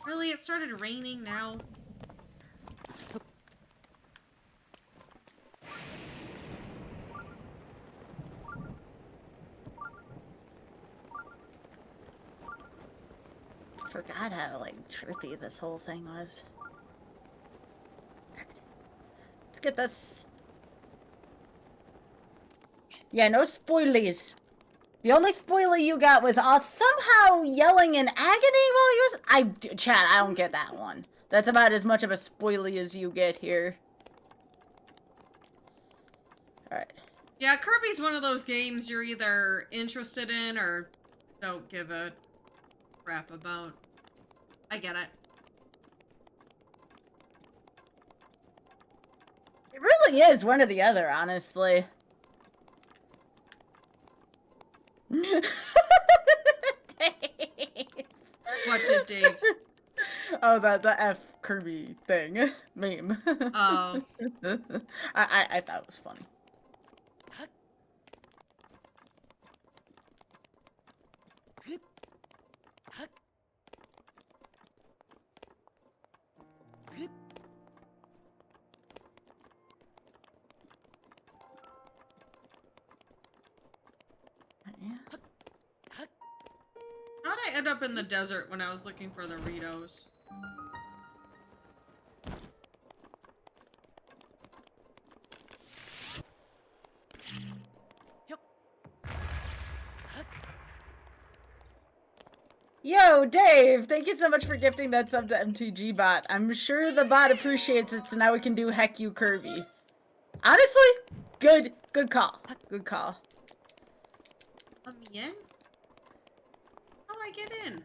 Really? It started raining now? Forgot how, like, trippy this whole thing was. Alright. Let's get this. Yeah, no spoilies. The only spoiler you got was somehow yelling in agony while he was. Chat, I don't get that one. That's about as much of a spoiler as you get here. Alright. Yeah, Kirby's one of those games you're either interested in or don't give a crap about. I get it. It really is one or the other, honestly. Dave. What did Dave's? Oh, the F Kirby thing. Meme. Oh. I thought it was funny. How'd I end up in the desert when I was looking for the Ritos? Yo, Dave! Thank you so much for gifting that sub to MTG bot. I'm sure the bot appreciates it, so now we can do Heck You Kirby. Honestly, good call. Good call. Let me in? How do I get in?